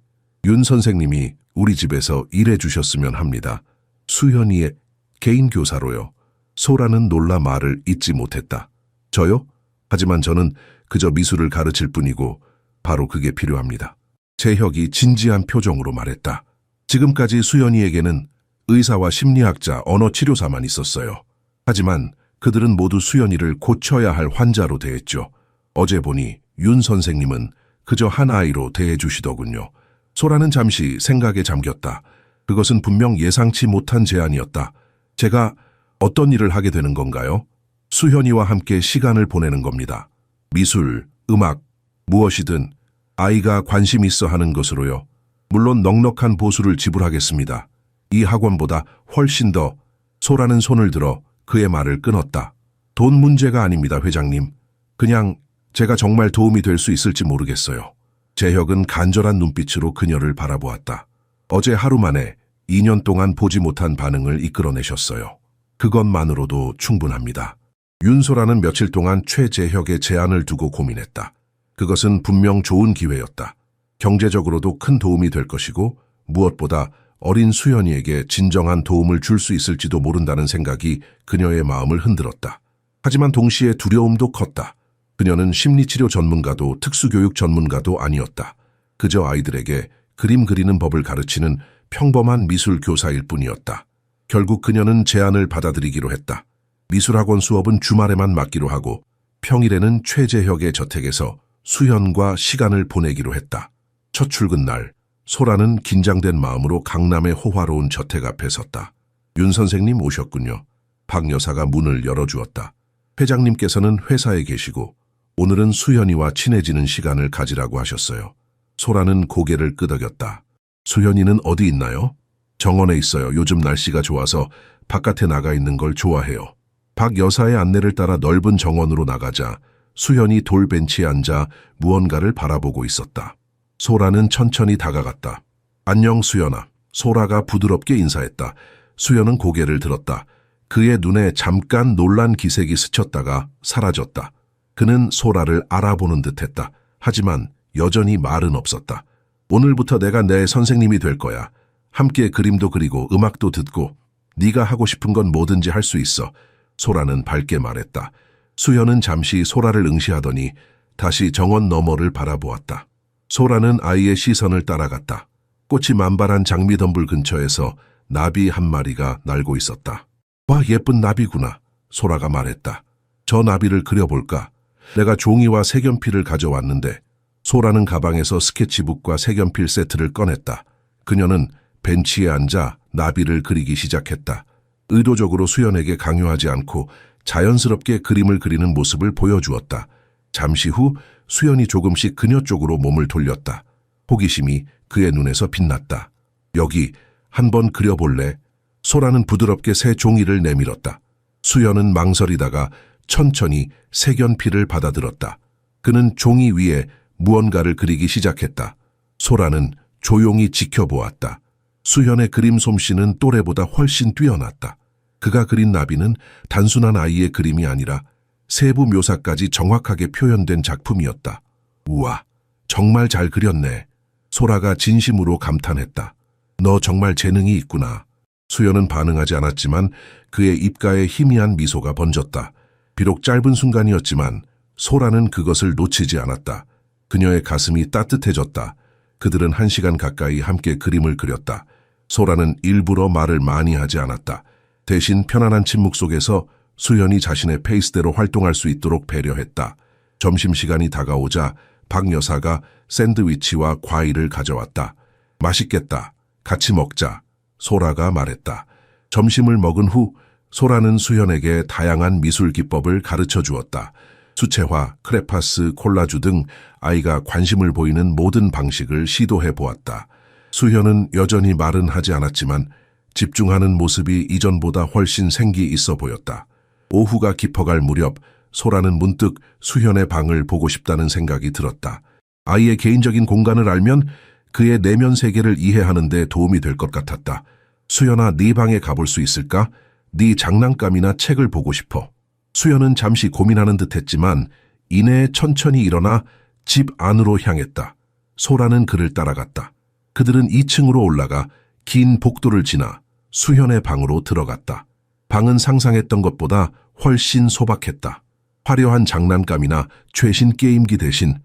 윤 선생님이 우리 집에서 일해 주셨으면 합니다. 수연이의 개인 교사로요. 소라는 놀라 말을 잇지 못했다. 저요? 하지만 저는 그저 미술을 가르칠 뿐이고 바로 그게 필요합니다. 재혁이 진지한 표정으로 말했다. 지금까지 수연이에게는 의사와 심리학자, 언어치료사만 있었어요. 하지만 그들은 모두 수연이를 고쳐야 할 환자로 대했죠. 어제 보니 윤 선생님은 그저 한 아이로 대해주시더군요. 소라는 잠시 생각에 잠겼다. 그것은 분명 예상치 못한 제안이었다. 제가 어떤 일을 하게 되는 건가요? 수현이와 함께 시간을 보내는 겁니다. 미술, 음악, 무엇이든 아이가 관심 있어 하는 것으로요. 물론 넉넉한 보수를 지불하겠습니다. 이 학원보다 훨씬 더. 소라는 손을 들어 그의 말을 끊었다. 돈 문제가 아닙니다, 회장님. 그냥 제가 정말 도움이 될 수 있을지 모르겠어요. 재혁은 간절한 눈빛으로 그녀를 바라보았다. 어제 하루 만에 2년 동안 보지 못한 반응을 이끌어내셨어요. 그것만으로도 충분합니다. 윤소라는 며칠 동안 최재혁의 제안을 두고 고민했다. 그것은 분명 좋은 기회였다. 경제적으로도 큰 도움이 될 것이고 무엇보다 어린 수연이에게 진정한 도움을 줄 수 있을지도 모른다는 생각이 그녀의 마음을 흔들었다. 하지만 동시에 두려움도 컸다. 그녀는 심리치료 전문가도 특수교육 전문가도 아니었다. 그저 아이들에게 그림 그리는 법을 가르치는 평범한 미술 교사일 뿐이었다. 결국 그녀는 제안을 받아들이기로 했다. 미술학원 수업은 주말에만 맡기로 하고 평일에는 최재혁의 저택에서 수연과 시간을 보내기로 했다. 첫 출근 날, 소라는 긴장된 마음으로 강남의 호화로운 저택 앞에 섰다. 윤 선생님 오셨군요. 박 여사가 문을 열어주었다. 회장님께서는 회사에 계시고 오늘은 수연이와 친해지는 시간을 가지라고 하셨어요. 소라는 고개를 끄덕였다. 수연이는 어디 있나요? 정원에 있어요. 요즘 날씨가 좋아서 바깥에 나가 있는 걸 좋아해요. 박 여사의 안내를 따라 넓은 정원으로 나가자 수연이 돌벤치에 앉아 무언가를 바라보고 있었다. 소라는 천천히 다가갔다. 안녕 수연아. 소라가 부드럽게 인사했다. 수연은 고개를 들었다. 그의 눈에 잠깐 놀란 기색이 스쳤다가 사라졌다. 그는 소라를 알아보는 듯했다. 하지만 여전히 말은 없었다. 오늘부터 내가 내 선생님이 될 거야. 함께 그림도 그리고 음악도 듣고 네가 하고 싶은 건 뭐든지 할 수 있어. 소라는 밝게 말했다. 수연은 잠시 소라를 응시하더니 다시 정원 너머를 바라보았다. 소라는 아이의 시선을 따라갔다. 꽃이 만발한 장미덤불 근처에서 나비 한 마리가 날고 있었다. 와, 예쁜 나비구나. 소라가 말했다. 저 나비를 그려볼까? 내가 종이와 색연필을 가져왔는데. 소라는 가방에서 스케치북과 색연필 세트를 꺼냈다. 그녀는 벤치에 앉아 나비를 그리기 시작했다. 의도적으로 수연에게 강요하지 않고 자연스럽게 그림을 그리는 모습을 보여주었다. 잠시 후 수연이 조금씩 그녀 쪽으로 몸을 돌렸다. 호기심이 그의 눈에서 빛났다. 여기 한번 그려볼래? 소라는 부드럽게 새 종이를 내밀었다. 수연은 망설이다가 천천히 색연필을 받아들었다. 그는 종이 위에 무언가를 그리기 시작했다. 소라는 조용히 지켜보았다. 수연의 그림 솜씨는 또래보다 훨씬 뛰어났다. 그가 그린 나비는 단순한 아이의 그림이 아니라 세부 묘사까지 정확하게 표현된 작품이었다. 우와, 정말 잘 그렸네. 소라가 진심으로 감탄했다. 너 정말 재능이 있구나. 수연은 반응하지 않았지만 그의 입가에 희미한 미소가 번졌다. 비록 짧은 순간이었지만 소라는 그것을 놓치지 않았다. 그녀의 가슴이 따뜻해졌다. 그들은 1시간 가까이 함께 그림을 그렸다. 소라는 일부러 말을 많이 하지 않았다. 대신 편안한 침묵 속에서 수연이 자신의 페이스대로 활동할 수 있도록 배려했다. 점심시간이 다가오자 박 여사가 샌드위치와 과일을 가져왔다. 맛있겠다. 같이 먹자. 소라가 말했다. 점심을 먹은 후 소라는 수현에게 다양한 미술 기법을 가르쳐 주었다. 수채화, 크레파스, 콜라주 등 아이가 관심을 보이는 모든 방식을 시도해 보았다. 수현은 여전히 말은 하지 않았지만 집중하는 모습이 이전보다 훨씬 생기 있어 보였다. 오후가 깊어갈 무렵 소라는 문득 수현의 방을 보고 싶다는 생각이 들었다. 아이의 개인적인 공간을 알면 그의 내면 세계를 이해하는 데 도움이 될 것 같았다. 수현아, 네 방에 가볼 수 있을까? 네 장난감이나 책을 보고 싶어. 수현은 잠시 고민하는 듯 했지만 이내에 천천히 일어나 집 안으로 향했다. 소라는 그를 따라갔다. 그들은 2층으로 올라가 긴 복도를 지나 수현의 방으로 들어갔다. 방은 상상했던 것보다 훨씬 소박했다. 화려한 장난감이나 최신 게임기 대신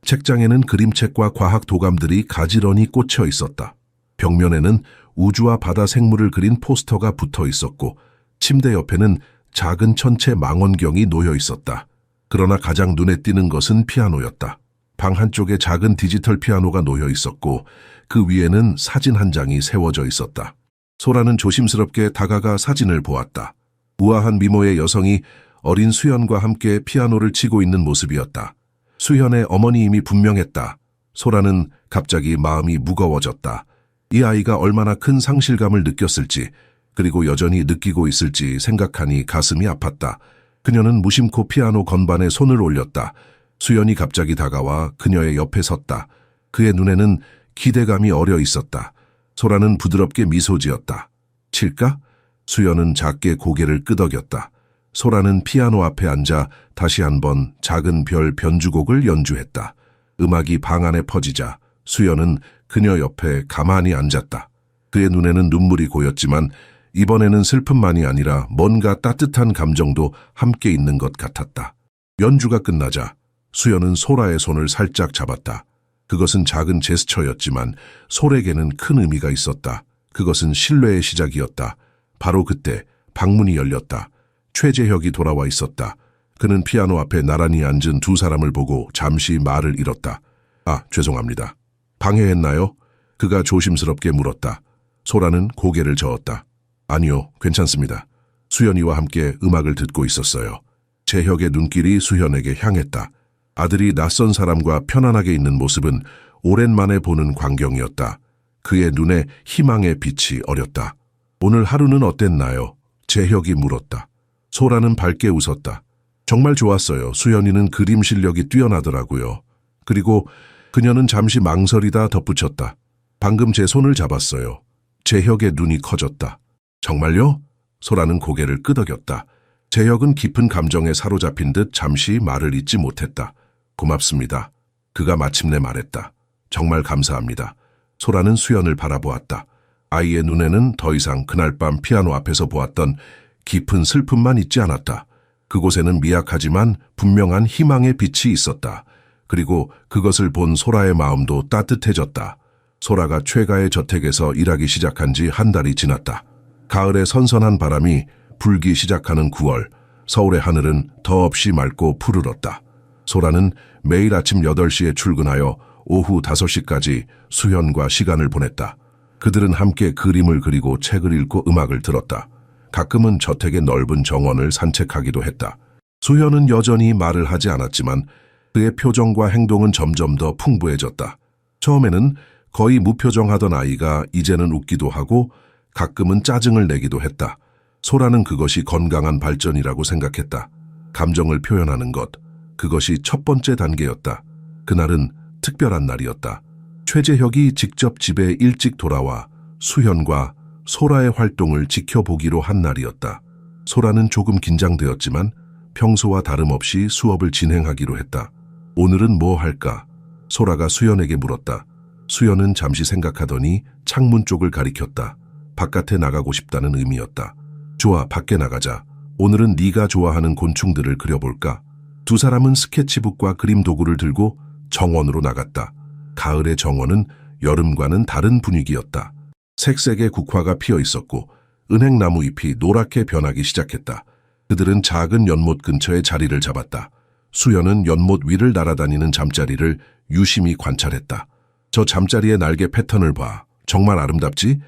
책장에는 그림책과 과학 도감들이 가지런히 꽂혀 있었다. 벽면에는 우주와 바다 생물을 그린 포스터가 붙어 있었고 침대 옆에는 작은 천체 망원경이 놓여 있었다. 그러나 가장 눈에 띄는 것은 피아노였다. 방 한쪽에 작은 디지털 피아노가 놓여 있었고 그 위에는 사진 한 장이 세워져 있었다. 소라는 조심스럽게 다가가 사진을 보았다. 우아한 미모의 여성이 어린 수현과 함께 피아노를 치고 있는 모습이었다. 수현의 어머니임이 분명했다. 소라는 갑자기 마음이 무거워졌다. 이 아이가 얼마나 큰 상실감을 느꼈을지, 그리고 여전히 느끼고 있을지 생각하니 가슴이 아팠다. 그녀는 무심코 피아노 건반에 손을 올렸다. 수현이 갑자기 다가와 그녀의 옆에 섰다. 그의 눈에는 기대감이 어려 있었다. 소라는 부드럽게 미소 지었다. 칠까? 수현은 작게 고개를 끄덕였다. 소라는 피아노 앞에 앉아 다시 한번 작은 별 변주곡을 연주했다. 음악이 방 안에 퍼지자 수현은 그녀 옆에 가만히 앉았다. 그의 눈에는 눈물이 고였지만 이번에는 슬픔만이 아니라 뭔가 따뜻한 감정도 함께 있는 것 같았다. 연주가 끝나자 수현은 소라의 손을 살짝 잡았다. 그것은 작은 제스처였지만 솔에게는 큰 의미가 있었다. 그것은 신뢰의 시작이었다. 바로 그때 방문이 열렸다. 최재혁이 돌아와 있었다. 그는 피아노 앞에 나란히 앉은 두 사람을 보고 잠시 말을 잃었다. 아, 죄송합니다. 방해했나요? 그가 조심스럽게 물었다. 소라는 고개를 저었다. 아니요, 괜찮습니다. 수현이와 함께 음악을 듣고 있었어요. 재혁의 눈길이 수현에게 향했다. 아들이 낯선 사람과 편안하게 있는 모습은 오랜만에 보는 광경이었다. 그의 눈에 희망의 빛이 어렸다. 오늘 하루는 어땠나요? 재혁이 물었다. 소라는 밝게 웃었다. 정말 좋았어요. 수현이는 그림 실력이 뛰어나더라고요. 그리고 그녀는 잠시 망설이다 덧붙였다. 방금 제 손을 잡았어요. 재혁의 눈이 커졌다. 정말요? 소라는 고개를 끄덕였다. 재혁은 깊은 감정에 사로잡힌 듯 잠시 말을 잇지 못했다. 고맙습니다. 그가 마침내 말했다. 정말 감사합니다. 소라는 수연을 바라보았다. 아이의 눈에는 더 이상 그날 밤 피아노 앞에서 보았던 깊은 슬픔만 있지 않았다. 그곳에는 미약하지만 분명한 희망의 빛이 있었다. 그리고 그것을 본 소라의 마음도 따뜻해졌다. 소라가 최가의 저택에서 일하기 시작한 지 한 달이 지났다. 가을의 선선한 바람이 불기 시작하는 9월, 서울의 하늘은 더없이 맑고 푸르렀다. 소라는 매일 아침 8시에 출근하여 오후 5시까지 수현과 시간을 보냈다. 그들은 함께 그림을 그리고 책을 읽고 음악을 들었다. 가끔은 저택의 넓은 정원을 산책하기도 했다. 수현은 여전히 말을 하지 않았지만 그의 표정과 행동은 점점 더 풍부해졌다. 처음에는 거의 무표정하던 아이가 이제는 웃기도 하고 가끔은 짜증을 내기도 했다. 소라는 그것이 건강한 발전이라고 생각했다. 감정을 표현하는 것, 그것이 첫 번째 단계였다. 그날은 특별한 날이었다. 최재혁이 직접 집에 일찍 돌아와 수현과 소라의 활동을 지켜보기로 한 날이었다. 소라는 조금 긴장되었지만 평소와 다름없이 수업을 진행하기로 했다. 오늘은 뭐 할까? 소라가 수현에게 물었다. 수현은 잠시 생각하더니 창문 쪽을 가리켰다. 바깥에 나가고 싶다는 의미였다. 좋아, 밖에 나가자. 오늘은 네가 좋아하는 곤충들을 그려볼까? 두 사람은 스케치북과 그림 도구를 들고 정원으로 나갔다. 가을의 정원은 여름과는 다른 분위기였다. 색색의 국화가 피어 있었고 은행나무 잎이 노랗게 변하기 시작했다. 그들은 작은 연못 근처에 자리를 잡았다. 수연은 연못 위를 날아다니는 잠자리를 유심히 관찰했다. 저 잠자리의 날개 패턴을 봐. 정말 아름답지?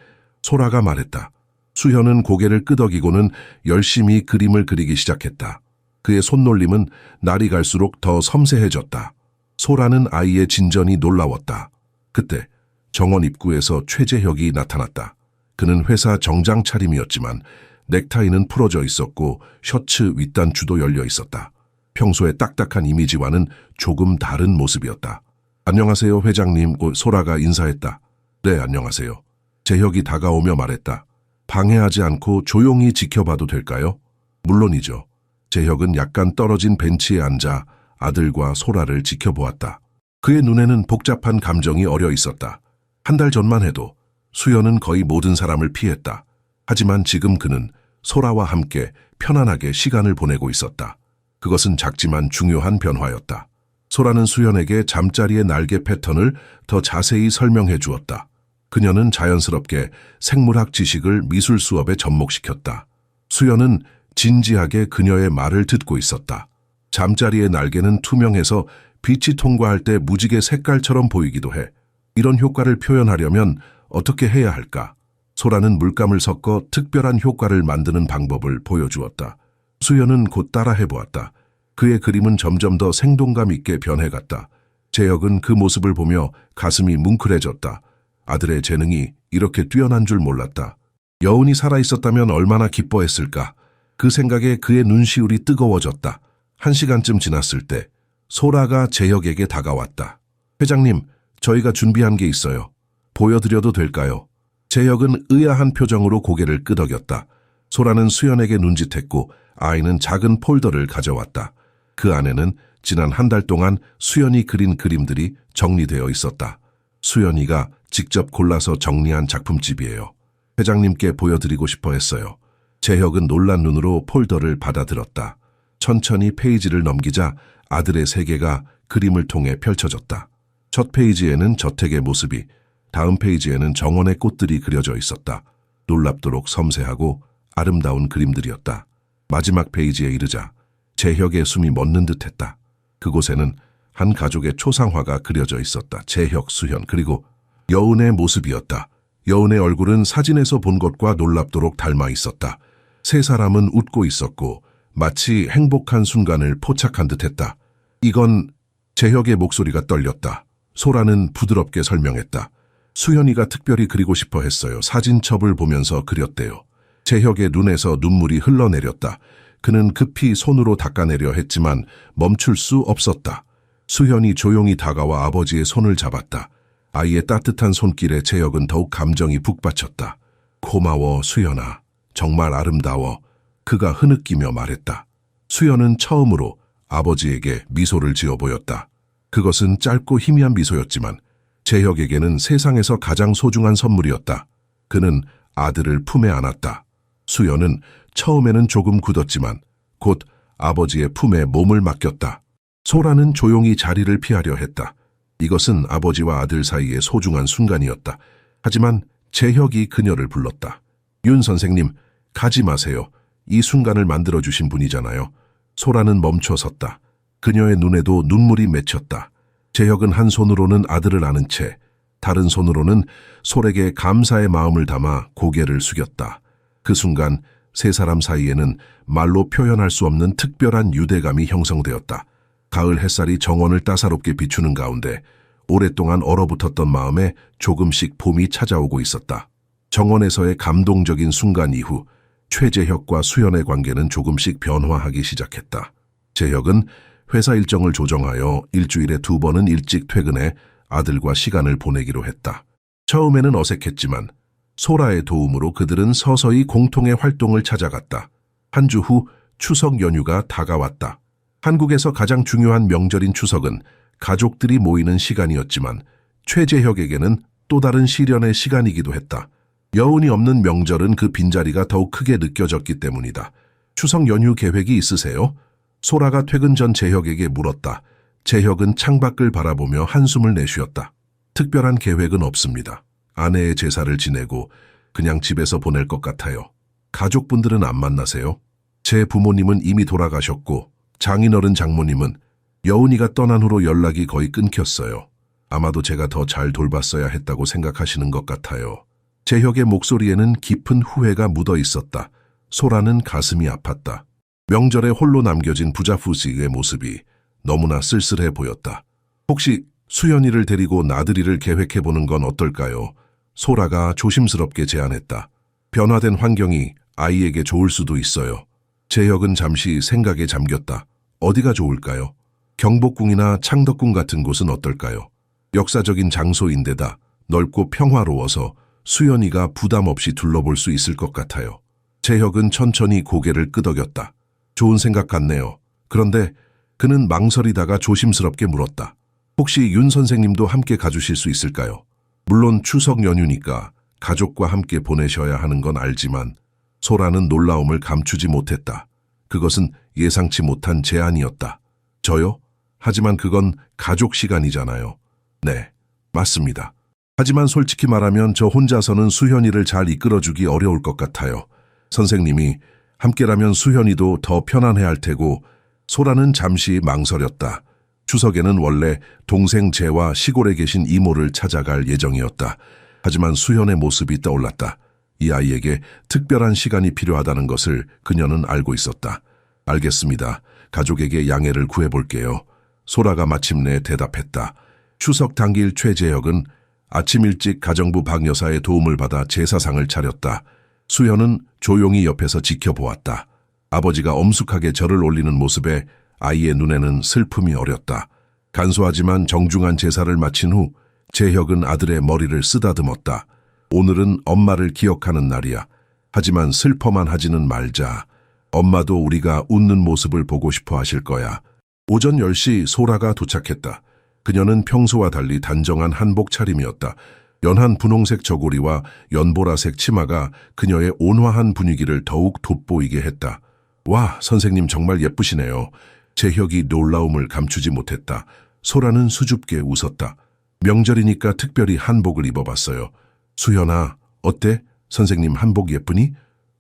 소라가 말했다. 수현은 고개를 끄덕이고는 열심히 그림을 그리기 시작했다. 그의 손놀림은 날이 갈수록 더 섬세해졌다. 소라는 아이의 진전이 놀라웠다. 그때 정원 입구에서 최재혁이 나타났다. 그는 회사 정장 차림이었지만 넥타이는 풀어져 있었고 셔츠 윗단추도 열려 있었다. 평소의 딱딱한 이미지와는 조금 다른 모습이었다. 안녕하세요, 회장님. 소라가 인사했다. 네, 안녕하세요. 재혁이 다가오며 말했다. 방해하지 않고 조용히 지켜봐도 될까요? 물론이죠. 재혁은 약간 떨어진 벤치에 앉아 아들과 소라를 지켜보았다. 그의 눈에는 복잡한 감정이 어려 있었다. 한 달 전만 해도 수연은 거의 모든 사람을 피했다. 하지만 지금 그는 소라와 함께 편안하게 시간을 보내고 있었다. 그것은 작지만 중요한 변화였다. 소라는 수연에게 잠자리의 날개 패턴을 더 자세히 설명해 주었다. 그녀는 자연스럽게 생물학 지식을 미술 수업에 접목시켰다. 수연은 진지하게 그녀의 말을 듣고 있었다. 잠자리의 날개는 투명해서 빛이 통과할 때 무지개 색깔처럼 보이기도 해. 이런 효과를 표현하려면 어떻게 해야 할까? 소라는 물감을 섞어 특별한 효과를 만드는 방법을 보여주었다. 수연은 곧 따라 해보았다. 그의 그림은 점점 더 생동감 있게 변해갔다. 재혁은 그 모습을 보며 가슴이 뭉클해졌다. 아들의 재능이 이렇게 뛰어난 줄 몰랐다. 여운이 살아있었다면 얼마나 기뻐했을까. 그 생각에 그의 눈시울이 뜨거워졌다. 1시간쯤 지났을 때 소라가 재혁에게 다가왔다. 회장님, 저희가 준비한 게 있어요. 보여드려도 될까요? 재혁은 의아한 표정으로 고개를 끄덕였다. 소라는 수연에게 눈짓했고 아이는 작은 폴더를 가져왔다. 그 안에는 지난 한 달 동안 수연이 그린 그림들이 정리되어 있었다. 수연이가 직접 골라서 정리한 작품집이에요. 회장님께 보여드리고 싶어 했어요. 재혁은 놀란 눈으로 폴더를 받아들었다. 천천히 페이지를 넘기자 아들의 세계가 그림을 통해 펼쳐졌다. 첫 페이지에는 저택의 모습이, 다음 페이지에는 정원의 꽃들이 그려져 있었다. 놀랍도록 섬세하고 아름다운 그림들이었다. 마지막 페이지에 이르자 재혁의 숨이 멎는 듯했다. 그곳에는 한 가족의 초상화가 그려져 있었다. 재혁, 수현, 그리고 여운의 모습이었다. 여운의 얼굴은 사진에서 본 것과 놀랍도록 닮아 있었다. 세 사람은 웃고 있었고 마치 행복한 순간을 포착한 듯했다. 이건 재혁의 목소리가 떨렸다. 소라는 부드럽게 설명했다. 수현이가 특별히 그리고 싶어 했어요. 사진첩을 보면서 그렸대요. 재혁의 눈에서 눈물이 흘러내렸다. 그는 급히 손으로 닦아내려 했지만 멈출 수 없었다. 수현이 조용히 다가와 아버지의 손을 잡았다. 아이의 따뜻한 손길에 재혁은 더욱 감정이 북받쳤다. 고마워, 수연아. 정말 아름다워. 그가 흐느끼며 말했다. 수연은 처음으로 아버지에게 미소를 지어 보였다. 그것은 짧고 희미한 미소였지만 재혁에게는 세상에서 가장 소중한 선물이었다. 그는 아들을 품에 안았다. 수연은 처음에는 조금 굳었지만 곧 아버지의 품에 몸을 맡겼다. 소라는 조용히 자리를 피하려 했다. 이것은 아버지와 아들 사이의 소중한 순간이었다. 하지만 재혁이 그녀를 불렀다. 윤 선생님, 가지 마세요. 이 순간을 만들어주신 분이잖아요. 소라는 멈춰 섰다. 그녀의 눈에도 눈물이 맺혔다. 재혁은 한 손으로는 아들을 안은 채 다른 손으로는 솔에게 감사의 마음을 담아 고개를 숙였다. 그 순간 세 사람 사이에는 말로 표현할 수 없는 특별한 유대감이 형성되었다. 가을 햇살이 정원을 따사롭게 비추는 가운데 오랫동안 얼어붙었던 마음에 조금씩 봄이 찾아오고 있었다. 정원에서의 감동적인 순간 이후 최재혁과 수연의 관계는 조금씩 변화하기 시작했다. 재혁은 회사 일정을 조정하여 일주일에 2번은 일찍 퇴근해 아들과 시간을 보내기로 했다. 처음에는 어색했지만 소라의 도움으로 그들은 서서히 공통의 활동을 찾아갔다. 한 주 후 추석 연휴가 다가왔다. 한국에서 가장 중요한 명절인 추석은 가족들이 모이는 시간이었지만 최재혁에게는 또 다른 시련의 시간이기도 했다. 여운이 없는 명절은 그 빈자리가 더욱 크게 느껴졌기 때문이다. 추석 연휴 계획이 있으세요? 소라가 퇴근 전 재혁에게 물었다. 재혁은 창밖을 바라보며 한숨을 내쉬었다. 특별한 계획은 없습니다. 아내의 제사를 지내고 그냥 집에서 보낼 것 같아요. 가족분들은 안 만나세요? 제 부모님은 이미 돌아가셨고 장인어른 장모님은 여운이가 떠난 후로 연락이 거의 끊겼어요. 아마도 제가 더 잘 돌봤어야 했다고 생각하시는 것 같아요. 재혁의 목소리에는 깊은 후회가 묻어 있었다. 소라는 가슴이 아팠다. 명절에 홀로 남겨진 부자후지의 모습이 너무나 쓸쓸해 보였다. 혹시 수연이를 데리고 나들이를 계획해보는 건 어떨까요? 소라가 조심스럽게 제안했다. 변화된 환경이 아이에게 좋을 수도 있어요. 재혁은 잠시 생각에 잠겼다. 어디가 좋을까요? 경복궁이나 창덕궁 같은 곳은 어떨까요? 역사적인 장소인데다 넓고 평화로워서 수연이가 부담 없이 둘러볼 수 있을 것 같아요. 재혁은 천천히 고개를 끄덕였다. 좋은 생각 같네요. 그런데 그는 망설이다가 조심스럽게 물었다. 혹시 윤 선생님도 함께 가주실 수 있을까요? 물론 추석 연휴니까 가족과 함께 보내셔야 하는 건 알지만 소라는 놀라움을 감추지 못했다. 그것은 예상치 못한 제안이었다. 저요? 하지만 그건 가족 시간이잖아요. 네, 맞습니다. 하지만 솔직히 말하면 저 혼자서는 수현이를 잘 이끌어주기 어려울 것 같아요. 선생님이 함께라면 수현이도 더 편안해할 테고. 소라는 잠시 망설였다. 추석에는 원래 동생 재와 시골에 계신 이모를 찾아갈 예정이었다. 하지만 수현의 모습이 떠올랐다. 이 아이에게 특별한 시간이 필요하다는 것을 그녀는 알고 있었다. 알겠습니다. 가족에게 양해를 구해볼게요. 소라가 마침내 대답했다. 추석 당일 최재혁은 아침 일찍 가정부 박 여사의 도움을 받아 제사상을 차렸다. 수현은 조용히 옆에서 지켜보았다. 아버지가 엄숙하게 절을 올리는 모습에 아이의 눈에는 슬픔이 어렸다. 간소하지만 정중한 제사를 마친 후 재혁은 아들의 머리를 쓰다듬었다. 오늘은 엄마를 기억하는 날이야. 하지만 슬퍼만 하지는 말자. 엄마도 우리가 웃는 모습을 보고 싶어 하실 거야. 오전 10시 소라가 도착했다. 그녀는 평소와 달리 단정한 한복 차림이었다. 연한 분홍색 저고리와 연보라색 치마가 그녀의 온화한 분위기를 더욱 돋보이게 했다. 와, 선생님 정말 예쁘시네요. 재혁이 놀라움을 감추지 못했다. 소라는 수줍게 웃었다. 명절이니까 특별히 한복을 입어봤어요. 수현아, 어때? 선생님 한복 예쁘니?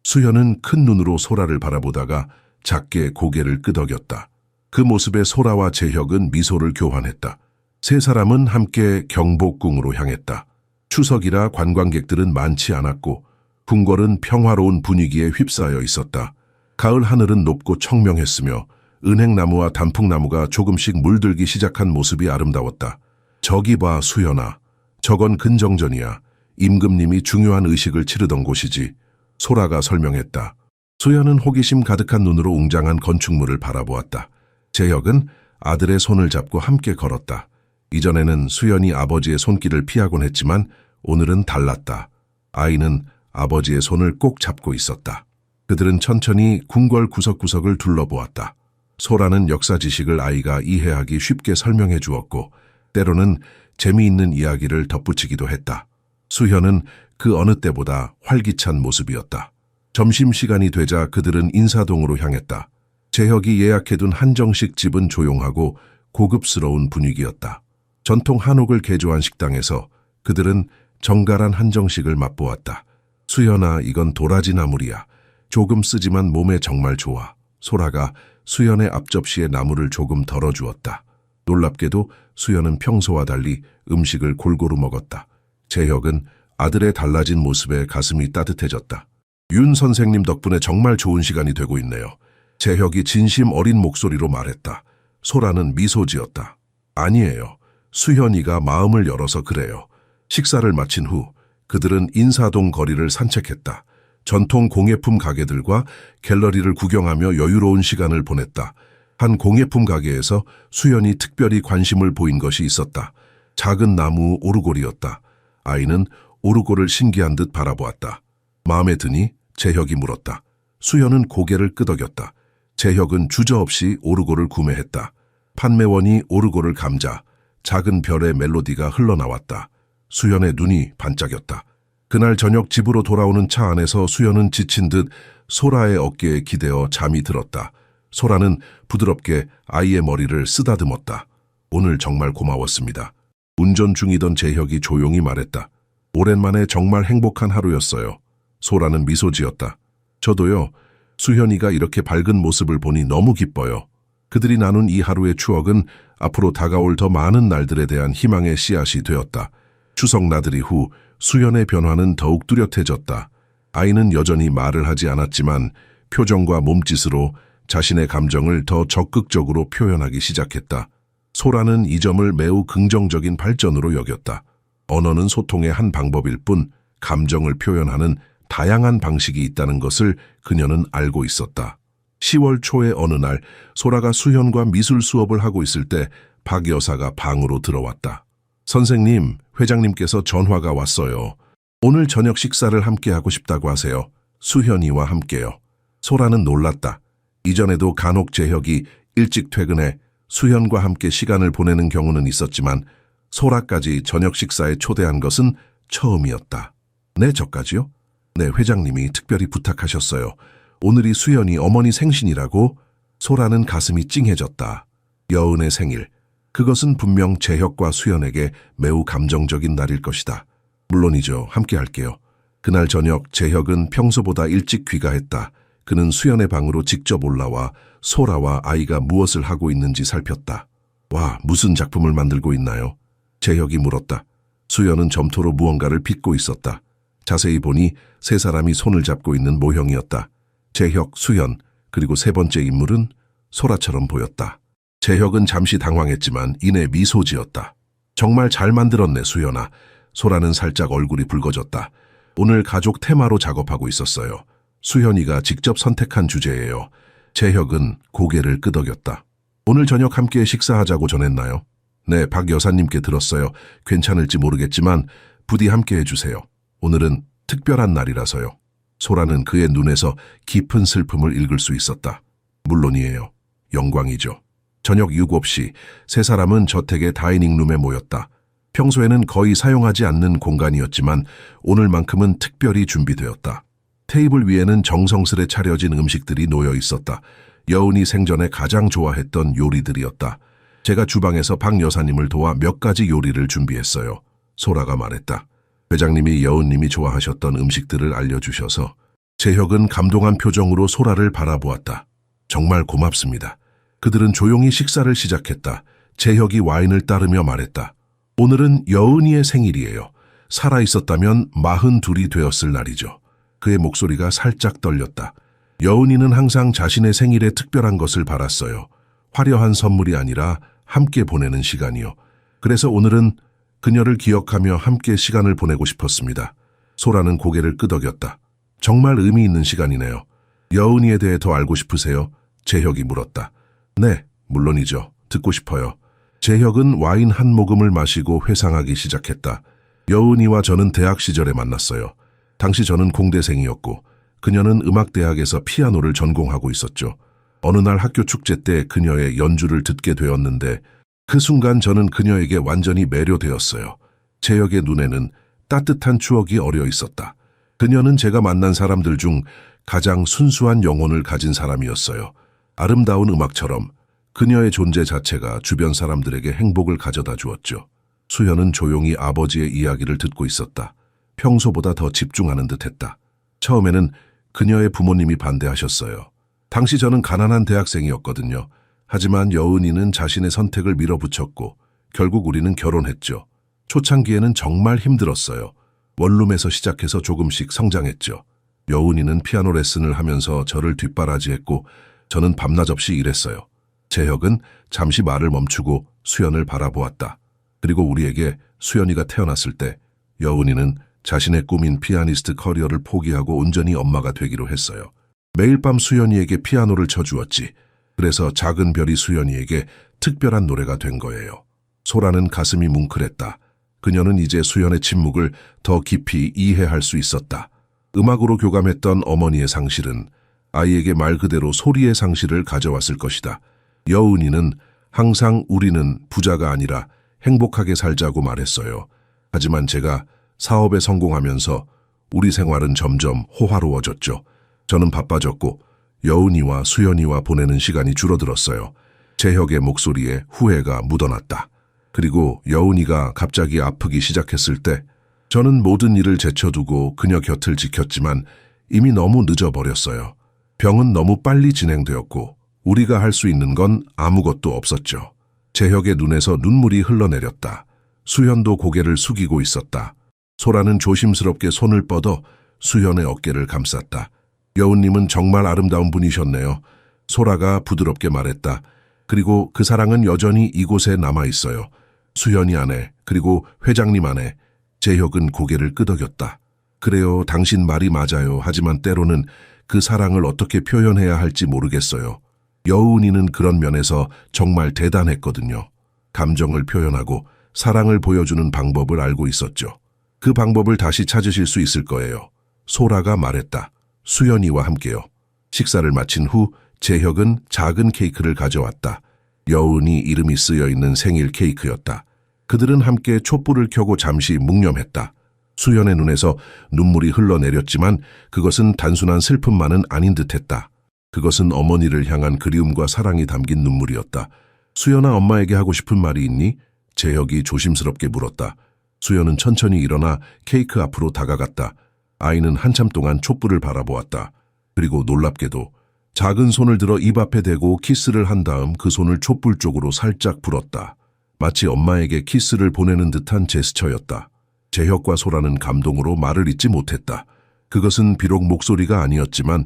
수현은 큰 눈으로 소라를 바라보다가 작게 고개를 끄덕였다. 그 모습에 소라와 재혁은 미소를 교환했다. 세 사람은 함께 경복궁으로 향했다. 추석이라 관광객들은 많지 않았고 궁궐은 평화로운 분위기에 휩싸여 있었다. 가을 하늘은 높고 청명했으며 은행나무와 단풍나무가 조금씩 물들기 시작한 모습이 아름다웠다. 저기 봐, 수연아. 저건 근정전이야. 임금님이 중요한 의식을 치르던 곳이지. 소라가 설명했다. 수연은 호기심 가득한 눈으로 웅장한 건축물을 바라보았다. 재혁은 아들의 손을 잡고 함께 걸었다. 이전에는 수연이 아버지의 손길을 피하곤 했지만 오늘은 달랐다. 아이는 아버지의 손을 꼭 잡고 있었다. 그들은 천천히 궁궐 구석구석을 둘러보았다. 소라는 역사 지식을 아이가 이해하기 쉽게 설명해 주었고 때로는 재미있는 이야기를 덧붙이기도 했다. 수현은 그 어느 때보다 활기찬 모습이었다. 점심시간이 되자 그들은 인사동으로 향했다. 재혁이 예약해둔 한정식 집은 조용하고 고급스러운 분위기였다. 전통 한옥을 개조한 식당에서 그들은 정갈한 한정식을 맛보았다. 수연아, 이건 도라지 나물이야. 조금 쓰지만 몸에 정말 좋아. 소라가 수연의 앞접시에 나물을 조금 덜어주었다. 놀랍게도 수연은 평소와 달리 음식을 골고루 먹었다. 재혁은 아들의 달라진 모습에 가슴이 따뜻해졌다. 윤 선생님 덕분에 정말 좋은 시간이 되고 있네요. 재혁이 진심 어린 목소리로 말했다. 소라는 미소 지었다. 아니에요. 수현이가 마음을 열어서 그래요. 식사를 마친 후 그들은 인사동 거리를 산책했다. 전통 공예품 가게들과 갤러리를 구경하며 여유로운 시간을 보냈다. 한 공예품 가게에서 수연이 특별히 관심을 보인 것이 있었다. 작은 나무 오르골이었다. 아이는 오르골을 신기한 듯 바라보았다. 마음에 드니? 재혁이 물었다. 수연은 고개를 끄덕였다. 재혁은 주저없이 오르골을 구매했다. 판매원이 오르골을 감자 작은 별의 멜로디가 흘러나왔다. 수연의 눈이 반짝였다. 그날 저녁 집으로 돌아오는 차 안에서 수연은 지친 듯 소라의 어깨에 기대어 잠이 들었다. 소라는 부드럽게 아이의 머리를 쓰다듬었다. 오늘 정말 고마웠습니다. 운전 중이던 재혁이 조용히 말했다. 오랜만에 정말 행복한 하루였어요. 소라는 미소 지었다. 저도요. 수현이가 이렇게 밝은 모습을 보니 너무 기뻐요. 그들이 나눈 이 하루의 추억은 앞으로 다가올 더 많은 날들에 대한 희망의 씨앗이 되었다. 추석 나들이 후 수연의 변화는 더욱 뚜렷해졌다. 아이는 여전히 말을 하지 않았지만 표정과 몸짓으로 자신의 감정을 더 적극적으로 표현하기 시작했다. 소라는 이 점을 매우 긍정적인 발전으로 여겼다. 언어는 소통의 한 방법일 뿐 감정을 표현하는 다양한 방식이 있다는 것을 그녀는 알고 있었다. 10월 초의 어느 날 소라가 수현과 미술 수업을 하고 있을 때 박 여사가 방으로 들어왔다. 선생님, 회장님께서 전화가 왔어요. 오늘 저녁 식사를 함께 하고 싶다고 하세요. 수현이와 함께요. 소라는 놀랐다. 이전에도 간혹 재혁이 일찍 퇴근해 수현과 함께 시간을 보내는 경우는 있었지만 소라까지 저녁 식사에 초대한 것은 처음이었다. 네, 저까지요? 네, 회장님이 특별히 부탁하셨어요. 오늘이 수현이 어머니 생신이라고? 소라는 가슴이 찡해졌다. 여은의 생일. 그것은 분명 재혁과 수현에게 매우 감정적인 날일 것이다. 물론이죠. 함께 할게요. 그날 저녁 재혁은 평소보다 일찍 귀가했다. 그는 수현의 방으로 직접 올라와 소라와 아이가 무엇을 하고 있는지 살폈다. 와, 무슨 작품을 만들고 있나요? 재혁이 물었다. 수현은 점토로 무언가를 빚고 있었다. 자세히 보니 세 사람이 손을 잡고 있는 모형이었다. 재혁, 수현, 그리고 세 번째 인물은 소라처럼 보였다. 재혁은 잠시 당황했지만 이내 미소 지었다. 정말 잘 만들었네, 수현아. 소라는 살짝 얼굴이 붉어졌다. 오늘 가족 테마로 작업하고 있었어요. 수현이가 직접 선택한 주제예요. 재혁은 고개를 끄덕였다. 오늘 저녁 함께 식사하자고 전했나요? 네, 박 여사님께 들었어요. 괜찮을지 모르겠지만 부디 함께 해주세요. 오늘은 특별한 날이라서요. 소라는 그의 눈에서 깊은 슬픔을 읽을 수 있었다. 물론이에요. 영광이죠. 저녁 7시 세 사람은 저택의 다이닝룸에 모였다. 평소에는 거의 사용하지 않는 공간이었지만 오늘만큼은 특별히 준비되었다. 테이블 위에는 정성스레 차려진 음식들이 놓여 있었다. 여은이 생전에 가장 좋아했던 요리들이었다. 제가 주방에서 박 여사님을 도와 몇 가지 요리를 준비했어요. 소라가 말했다. 회장님이 여은님이 좋아하셨던 음식들을 알려주셔서. 재혁은 감동한 표정으로 소라를 바라보았다. 정말 고맙습니다. 그들은 조용히 식사를 시작했다. 재혁이 와인을 따르며 말했다. 오늘은 여은이의 생일이에요. 살아있었다면 42이 되었을 날이죠. 그의 목소리가 살짝 떨렸다. 여은이는 항상 자신의 생일에 특별한 것을 바랐어요. 화려한 선물이 아니라 함께 보내는 시간이요. 그래서 오늘은 그녀를 기억하며 함께 시간을 보내고 싶었습니다. 소라는 고개를 끄덕였다. 정말 의미 있는 시간이네요. 여은이에 대해 더 알고 싶으세요? 재혁이 물었다. 네, 물론이죠. 듣고 싶어요. 재혁은 와인 한 모금을 마시고 회상하기 시작했다. 여은이와 저는 대학 시절에 만났어요. 당시 저는 공대생이었고 그녀는 음악대학에서 피아노를 전공하고 있었죠. 어느 날 학교 축제 때 그녀의 연주를 듣게 되었는데 그 순간 저는 그녀에게 완전히 매료되었어요. 재혁의 눈에는 따뜻한 추억이 어려 있었다. 그녀는 제가 만난 사람들 중 가장 순수한 영혼을 가진 사람이었어요. 아름다운 음악처럼 그녀의 존재 자체가 주변 사람들에게 행복을 가져다 주었죠. 수현은 조용히 아버지의 이야기를 듣고 있었다. 평소보다 더 집중하는 듯했다. 처음에는 그녀의 부모님이 반대하셨어요. 당시 저는 가난한 대학생이었거든요. 하지만 여은이는 자신의 선택을 밀어붙였고 결국 우리는 결혼했죠. 초창기에는 정말 힘들었어요. 원룸에서 시작해서 조금씩 성장했죠. 여은이는 피아노 레슨을 하면서 저를 뒷바라지했고 저는 밤낮 없이 일했어요. 재혁은 잠시 말을 멈추고 수연을 바라보았다. 그리고 우리에게 수연이가 태어났을 때 여은이는 자신의 꿈인 피아니스트 커리어를 포기하고 온전히 엄마가 되기로 했어요. 매일 밤 수연이에게 피아노를 쳐주었지. 그래서 작은 별이 수연이에게 특별한 노래가 된 거예요. 소라는 가슴이 뭉클했다. 그녀는 이제 수연의 침묵을 더 깊이 이해할 수 있었다. 음악으로 교감했던 어머니의 상실은 아이에게 말 그대로 소리의 상실을 가져왔을 것이다. 여은이는 항상 우리는 부자가 아니라 행복하게 살자고 말했어요. 하지만 제가 사업에 성공하면서 우리 생활은 점점 호화로워졌죠. 저는 바빠졌고 여은이와 수연이와 보내는 시간이 줄어들었어요. 재혁의 목소리에 후회가 묻어났다. 그리고 여은이가 갑자기 아프기 시작했을 때 저는 모든 일을 제쳐두고 그녀 곁을 지켰지만 이미 너무 늦어버렸어요. 병은 너무 빨리 진행되었고 우리가 할 수 있는 건 아무것도 없었죠. 재혁의 눈에서 눈물이 흘러내렸다. 수현도 고개를 숙이고 있었다. 소라는 조심스럽게 손을 뻗어 수연의 어깨를 감쌌다. 여운님은 정말 아름다운 분이셨네요. 소라가 부드럽게 말했다. 그리고 그 사랑은 여전히 이곳에 남아있어요. 수연이 안에, 그리고 회장님 안에. 재혁은 고개를 끄덕였다. 그래요, 당신 말이 맞아요. 하지만 때로는 그 사랑을 어떻게 표현해야 할지 모르겠어요. 여운이는 그런 면에서 정말 대단했거든요. 감정을 표현하고 사랑을 보여주는 방법을 알고 있었죠. 그 방법을 다시 찾으실 수 있을 거예요. 소라가 말했다. 수연이와 함께요. 식사를 마친 후 재혁은 작은 케이크를 가져왔다. 여운이 이름이 쓰여 있는 생일 케이크였다. 그들은 함께 촛불을 켜고 잠시 묵념했다. 수연의 눈에서 눈물이 흘러내렸지만 그것은 단순한 슬픔만은 아닌 듯했다. 그것은 어머니를 향한 그리움과 사랑이 담긴 눈물이었다. 수연아, 엄마에게 하고 싶은 말이 있니? 재혁이 조심스럽게 물었다. 수연은 천천히 일어나 케이크 앞으로 다가갔다. 아이는 한참 동안 촛불을 바라보았다. 그리고 놀랍게도 작은 손을 들어 입 앞에 대고 키스를 한 다음 그 손을 촛불 쪽으로 살짝 불었다. 마치 엄마에게 키스를 보내는 듯한 제스처였다. 재혁과 소라는 감동으로 말을 잇지 못했다. 그것은 비록 목소리가 아니었지만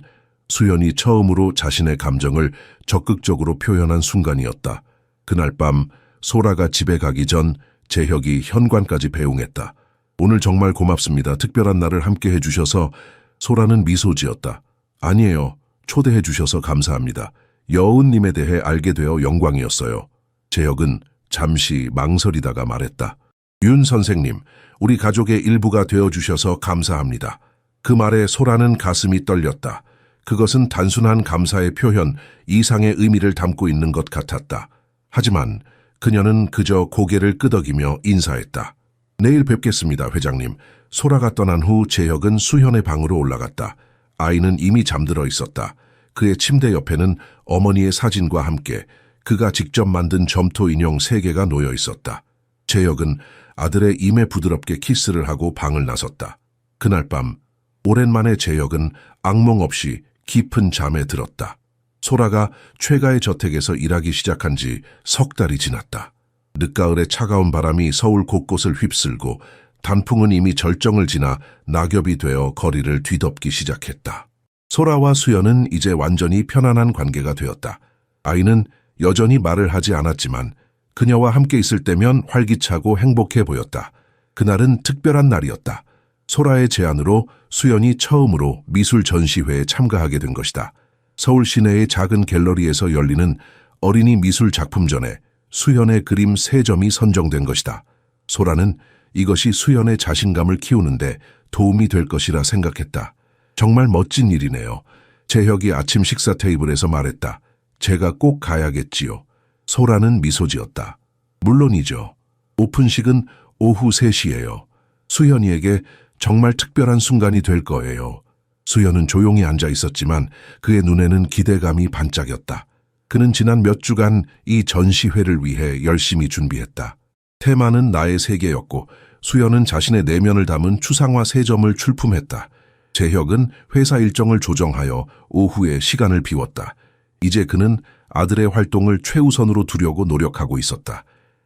수연이 처음으로 자신의 감정을 적극적으로 표현한 순간이었다. 그날 밤 소라가 집에 가기 전 재혁이 현관까지 배웅했다. 오늘 정말 고맙습니다. 특별한 날을 함께 해주셔서. 소라는 미소 지었다. 아니에요. 초대해 주셔서 감사합니다. 여운님에 대해 알게 되어 영광이었어요. 재혁은 잠시 망설이다가 말했다. 윤 선생님, 우리 가족의 일부가 되어주셔서 감사합니다. 그 말에 소라는 가슴이 떨렸다. 그것은 단순한 감사의 표현 이상의 의미를 담고 있는 것 같았다. 하지만 그녀는 그저 고개를 끄덕이며 인사했다. 내일 뵙겠습니다, 회장님. 소라가 떠난 후 재혁은 수현의 방으로 올라갔다. 아이는 이미 잠들어 있었다. 그의 침대 옆에는 어머니의 사진과 함께 그가 직접 만든 점토 인형 3개가 놓여 있었다. 재혁은 아들의 임에 부드럽게 키스를 하고 방을 나섰다. 그날 밤 오랜만에 재혁은 악몽 없이 깊은 잠에 들었다. 소라가 최가의 저택에서 일하기 시작한 지 석 달이 지났다. 늦가을의 차가운 바람이 서울 곳곳을 휩쓸고 단풍은 이미 절정을 지나 낙엽이 되어 거리를 뒤덮기 시작했다. 소라와 수연은 이제 완전히 편안한 관계가 되었다. 아이는 여전히 말을 하지 않았지만 그녀와 함께 있을 때면 활기차고 행복해 보였다. 그날은 특별한 날이었다. 소라의 제안으로 수연이 처음으로 미술 전시회에 참가하게 된 것이다. 서울 시내의 작은 갤러리에서 열리는 어린이 미술 작품전에 수연의 그림 3점이 선정된 것이다. 소라는 이것이 수연의 자신감을 키우는데 도움이 될 것이라 생각했다. 정말 멋진 일이네요. 재혁이 아침 식사 테이블에서 말했다. 제가 꼭 가야겠지요. 소라는 미소 지었다. 물론이죠. 오픈식은 오후 3시예요. 수연이에게 정말 특별한 순간이 될 거예요. 수연은 조용히 앉아 있었지만 그의 눈에는 기대감이 반짝였다. 그는 지난 몇 주간 이 전시회를 위해 열심히 준비했다. 테마는 나의 세계였고 수연은 자신의 내면을 담은 추상화 3점을 출품했다. 재혁은 회사 일정을 조정하여 오후에 시간을 비웠다. 이제 그는 아들의 활동을 최우선으로 두려고 노력하고 있었다.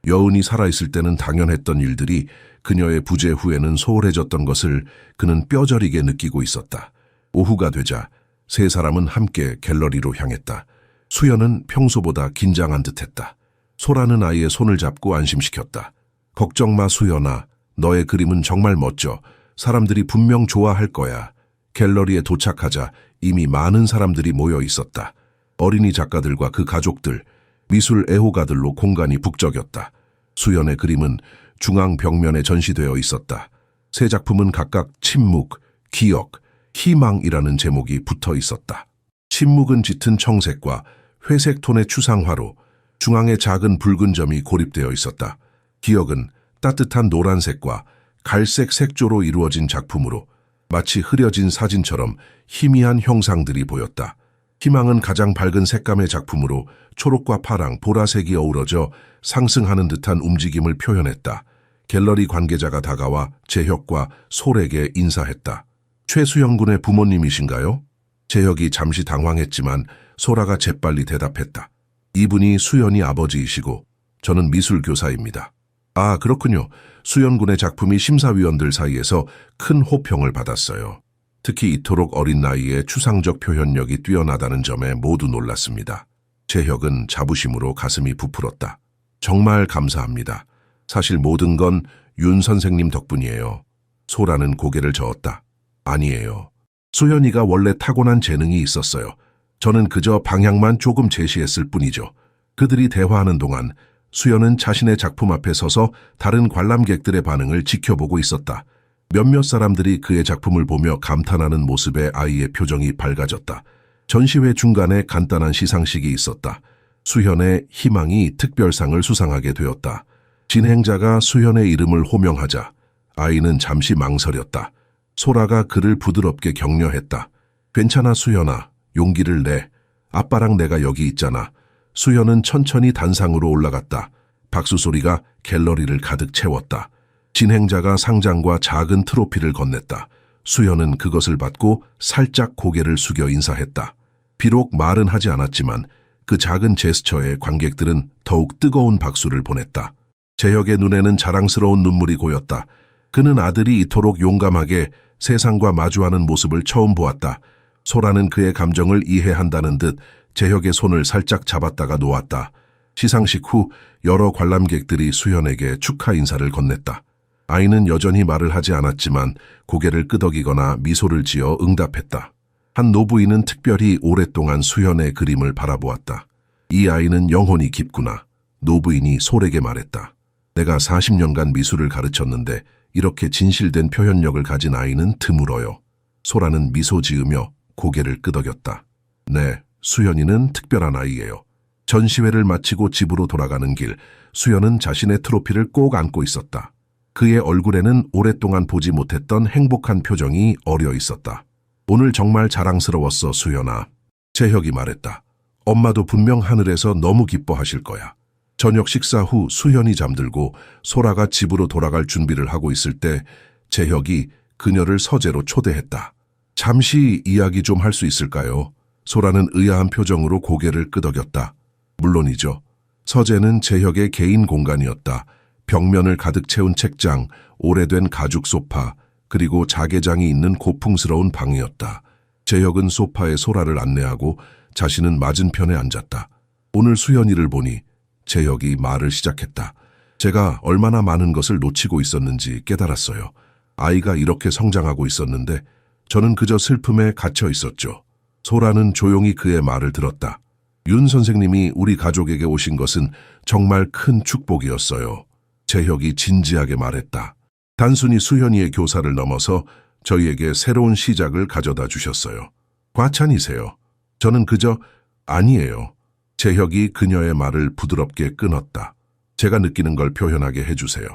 여운이 살아있을 때는 당연했던 일들이 그녀의 부재 후에는 소홀해졌던 것을 그는 뼈저리게 느끼고 있었다. 오후가 되자 3사람은 함께 갤러리로 향했다. 수연은 평소보다 긴장한 듯했다. 소라는 아이의 손을 잡고 안심시켰다. 걱정 마, 수연아. 너의 그림은 정말 멋져. 사람들이 분명 좋아할 거야. 갤러리에 도착하자 이미 많은 사람들이 모여 있었다. 어린이 작가들과 그 가족들, 미술 애호가들로 공간이 북적였다. 수연의 그림은 중앙 벽면에 전시되어 있었다. 3작품은 각각 침묵, 기억, 희망이라는 제목이 붙어 있었다. 침묵은 짙은 청색과 회색 톤의 추상화로 중앙에 작은 붉은 점이 고립되어 있었다. 기억은 따뜻한 노란색과 갈색 색조로 이루어진 작품으로 마치 흐려진 사진처럼 희미한 형상들이 보였다. 희망은 가장 밝은 색감의 작품으로 초록과 파랑, 보라색이 어우러져 상승하는 듯한 움직임을 표현했다. 갤러리 관계자가 다가와 재혁과 솔에게 인사했다. 최수영 군의 부모님이신가요? 재혁이 잠시 당황했지만 소라가 재빨리 대답했다. 이분이 수연이 아버지이시고 저는 미술교사입니다. 아, 그렇군요. 수연군의 작품이 심사위원들 사이에서 큰 호평을 받았어요. 특히 이토록 어린 나이에 추상적 표현력이 뛰어나다는 점에 모두 놀랐습니다. 재혁은 자부심으로 가슴이 부풀었다. 정말 감사합니다. 사실 모든 건 윤 선생님 덕분이에요. 소라는 고개를 저었다. 아니에요. 수연이가 원래 타고난 재능이 있었어요. 저는 그저 방향만 조금 제시했을 뿐이죠. 그들이 대화하는 동안 수연은 자신의 작품 앞에 서서 다른 관람객들의 반응을 지켜보고 있었다. 몇몇 사람들이 그의 작품을 보며 감탄하는 모습에 아이의 표정이 밝아졌다. 전시회 중간에 간단한 시상식이 있었다. 수현의 희망이 특별상을 수상하게 되었다. 진행자가 수현의 이름을 호명하자 아이는 잠시 망설였다. 소라가 그를 부드럽게 격려했다. 괜찮아 수현아, 용기를 내. 아빠랑 내가 여기 있잖아. 수현은 천천히 단상으로 올라갔다. 박수 소리가 갤러리를 가득 채웠다. 진행자가 상장과 작은 트로피를 건넸다. 수현은 그것을 받고 살짝 고개를 숙여 인사했다. 비록 말은 하지 않았지만 그 작은 제스처에 관객들은 더욱 뜨거운 박수를 보냈다. 재혁의 눈에는 자랑스러운 눈물이 고였다. 그는 아들이 이토록 용감하게 세상과 마주하는 모습을 처음 보았다. 소라는 그의 감정을 이해한다는 듯 재혁의 손을 살짝 잡았다가 놓았다. 시상식 후 여러 관람객들이 수현에게 축하 인사를 건넸다. 아이는 여전히 말을 하지 않았지만 고개를 끄덕이거나 미소를 지어 응답했다. 한 노부인은 특별히 오랫동안 수현의 그림을 바라보았다. 이 아이는 영혼이 깊구나. 노부인이 솔에게 말했다. 내가 40년간 미술을 가르쳤는데 이렇게 진실된 표현력을 가진 아이는 드물어요. 소라는 미소 지으며 고개를 끄덕였다. 네, 수현이는 특별한 아이예요. 전시회를 마치고 집으로 돌아가는 길, 수현은 자신의 트로피를 꼭 안고 있었다. 그의 얼굴에는 오랫동안 보지 못했던 행복한 표정이 어려 있었다. 오늘 정말 자랑스러웠어, 수현아. 재혁이 말했다. 엄마도 분명 하늘에서 너무 기뻐하실 거야. 저녁 식사 후 수현이 잠들고 소라가 집으로 돌아갈 준비를 하고 있을 때 재혁이 그녀를 서재로 초대했다. 잠시 이야기 좀 할 수 있을까요? 소라는 의아한 표정으로 고개를 끄덕였다. 물론이죠. 서재는 재혁의 개인 공간이었다. 벽면을 가득 채운 책장, 오래된 가죽 소파, 그리고 자개장이 있는 고풍스러운 방이었다. 재혁은 소파에 소라를 안내하고 자신은 맞은편에 앉았다. 오늘 수현이를 보니 재혁이 말을 시작했다. 제가 얼마나 많은 것을 놓치고 있었는지 깨달았어요. 아이가 이렇게 성장하고 있었는데 저는 그저 슬픔에 갇혀 있었죠. 소라는 조용히 그의 말을 들었다. 윤 선생님이 우리 가족에게 오신 것은 정말 큰 축복이었어요. 재혁이 진지하게 말했다. 단순히 수현이의 교사를 넘어서 저희에게 새로운 시작을 가져다 주셨어요. 과찬이세요. 저는 그저 아니에요. 재혁이 그녀의 말을 부드럽게 끊었다. 제가 느끼는 걸 표현하게 해주세요.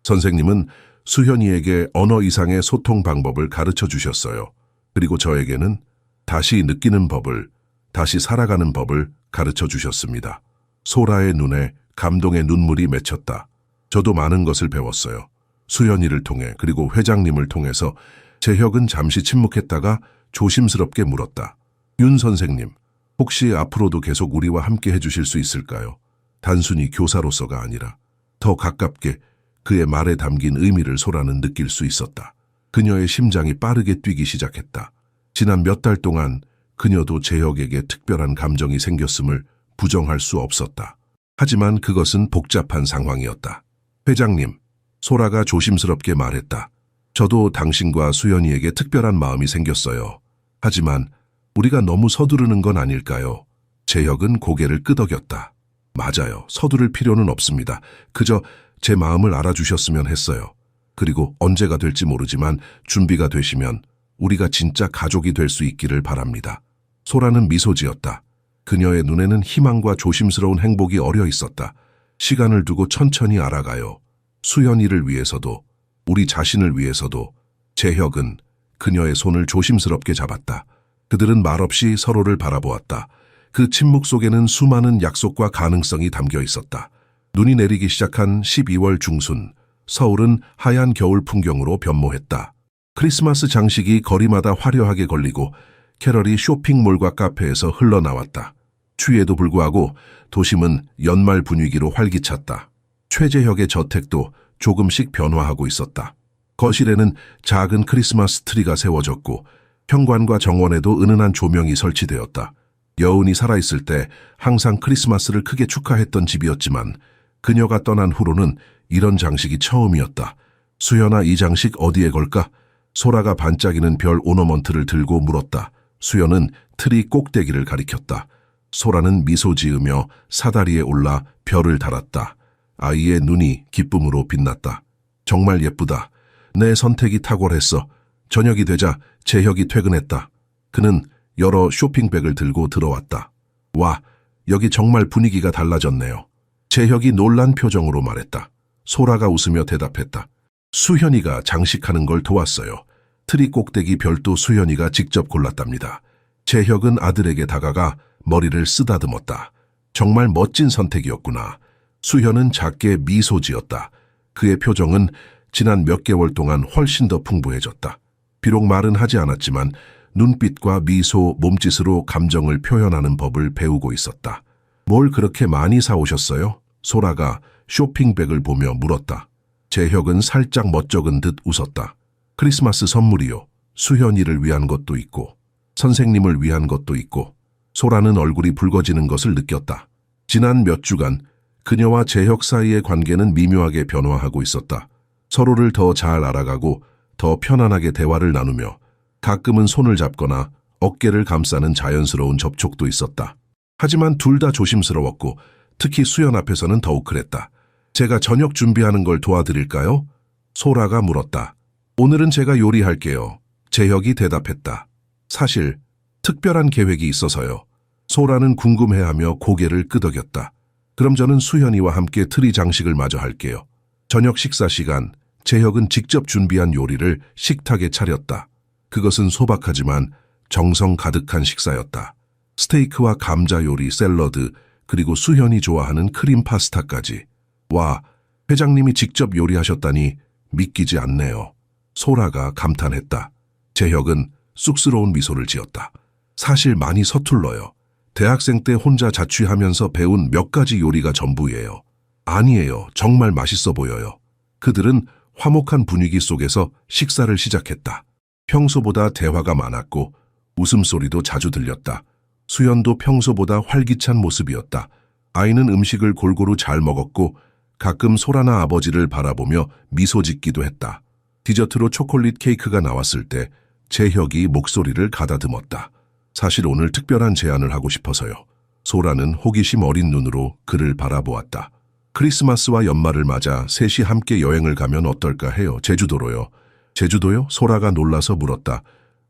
선생님은 수현이에게 언어 이상의 소통 방법을 가르쳐 주셨어요. 그리고 저에게는 다시 느끼는 법을, 다시 살아가는 법을 가르쳐 주셨습니다. 소라의 눈에 감동의 눈물이 맺혔다. 저도 많은 것을 배웠어요. 수현이를 통해 그리고 회장님을 통해서. 재혁은 잠시 침묵했다가 조심스럽게 물었다. 윤 선생님, 혹시 앞으로도 계속 우리와 함께 해주실 수 있을까요? 단순히 교사로서가 아니라 더 가깝게. 그의 말에 담긴 의미를 소라는 느낄 수 있었다. 그녀의 심장이 빠르게 뛰기 시작했다. 지난 몇 달 동안 그녀도 재혁에게 특별한 감정이 생겼음을 부정할 수 없었다. 하지만 그것은 복잡한 상황이었다. 회장님, 소라가 조심스럽게 말했다. 저도 당신과 수연이에게 특별한 마음이 생겼어요. 하지만 우리가 너무 서두르는 건 아닐까요? 재혁은 고개를 끄덕였다. 맞아요. 서두를 필요는 없습니다. 그저 제 마음을 알아주셨으면 했어요. 그리고 언제가 될지 모르지만 준비가 되시면 우리가 진짜 가족이 될 수 있기를 바랍니다. 소라는 미소 지었다. 그녀의 눈에는 희망과 조심스러운 행복이 어려 있었다. 시간을 두고 천천히 알아가요. 수연이를 위해서도, 우리 자신을 위해서도. 재혁은 그녀의 손을 조심스럽게 잡았다. 그들은 말없이 서로를 바라보았다. 그 침묵 속에는 수많은 약속과 가능성이 담겨 있었다. 눈이 내리기 시작한 12월 중순, 서울은 하얀 겨울 풍경으로 변모했다. 크리스마스 장식이 거리마다 화려하게 걸리고 캐럴이 쇼핑몰과 카페에서 흘러나왔다. 추위에도 불구하고 도심은 연말 분위기로 활기찼다. 최재혁의 저택도 조금씩 변화하고 있었다. 거실에는 작은 크리스마스 트리가 세워졌고 현관과 정원에도 은은한 조명이 설치되었다. 여운이 살아있을 때 항상 크리스마스를 크게 축하했던 집이었지만 그녀가 떠난 후로는 이런 장식이 처음이었다. 수연아, 이 장식 어디에 걸까? 소라가 반짝이는 별 오너먼트를 들고 물었다. 수연은 트리 꼭대기를 가리켰다. 소라는 미소 지으며 사다리에 올라 별을 달았다. 아이의 눈이 기쁨으로 빛났다. 정말 예쁘다. 내 선택이 탁월했어. 저녁이 되자 재혁이 퇴근했다. 그는 여러 쇼핑백을 들고 들어왔다. 와, 여기 정말 분위기가 달라졌네요. 재혁이 놀란 표정으로 말했다. 소라가 웃으며 대답했다. 수현이가 장식하는 걸 도왔어요. 트리 꼭대기 별도 수현이가 직접 골랐답니다. 재혁은 아들에게 다가가 머리를 쓰다듬었다. 정말 멋진 선택이었구나. 수현은 작게 미소 지었다. 그의 표정은 지난 몇 개월 동안 훨씬 더 풍부해졌다. 비록 말은 하지 않았지만 눈빛과 미소, 몸짓으로 감정을 표현하는 법을 배우고 있었다. 뭘 그렇게 많이 사오셨어요? 소라가 쇼핑백을 보며 물었다. 재혁은 살짝 멋쩍은 듯 웃었다. 크리스마스 선물이요. 수현이를 위한 것도 있고 선생님을 위한 것도 있고. 소라는 얼굴이 붉어지는 것을 느꼈다. 지난 몇 주간 그녀와 재혁 사이의 관계는 미묘하게 변화하고 있었다. 서로를 더 잘 알아가고 더 편안하게 대화를 나누며 가끔은 손을 잡거나 어깨를 감싸는 자연스러운 접촉도 있었다. 하지만 둘 다 조심스러웠고 특히 수연 앞에서는 더욱 그랬다. 제가 저녁 준비하는 걸 도와드릴까요? 소라가 물었다. 오늘은 제가 요리할게요. 재혁이 대답했다. 사실 특별한 계획이 있어서요. 소라는 궁금해하며 고개를 끄덕였다. 그럼 저는 수현이와 함께 트리 장식을 마저 할게요. 저녁 식사 시간, 재혁은 직접 준비한 요리를 식탁에 차렸다. 그것은 소박하지만 정성 가득한 식사였다. 스테이크와 감자 요리, 샐러드, 그리고 수현이 좋아하는 크림 파스타까지. 와, 회장님이 직접 요리하셨다니 믿기지 않네요. 소라가 감탄했다. 재혁은 쑥스러운 미소를 지었다. 사실 많이 서툴러요. 대학생 때 혼자 자취하면서 배운 몇 가지 요리가 전부예요. 아니에요. 정말 맛있어 보여요. 그들은 화목한 분위기 속에서 식사를 시작했다. 평소보다 대화가 많았고 웃음소리도 자주 들렸다. 수연도 평소보다 활기찬 모습이었다. 아이는 음식을 골고루 잘 먹었고 가끔 소라나 아버지를 바라보며 미소 짓기도 했다. 디저트로 초콜릿 케이크가 나왔을 때 재혁이 목소리를 가다듬었다. 사실 오늘 특별한 제안을 하고 싶어서요. 소라는 호기심 어린 눈으로 그를 바라보았다. 크리스마스와 연말을 맞아 셋이 함께 여행을 가면 어떨까 해요. 제주도로요. 제주도요? 소라가 놀라서 물었다.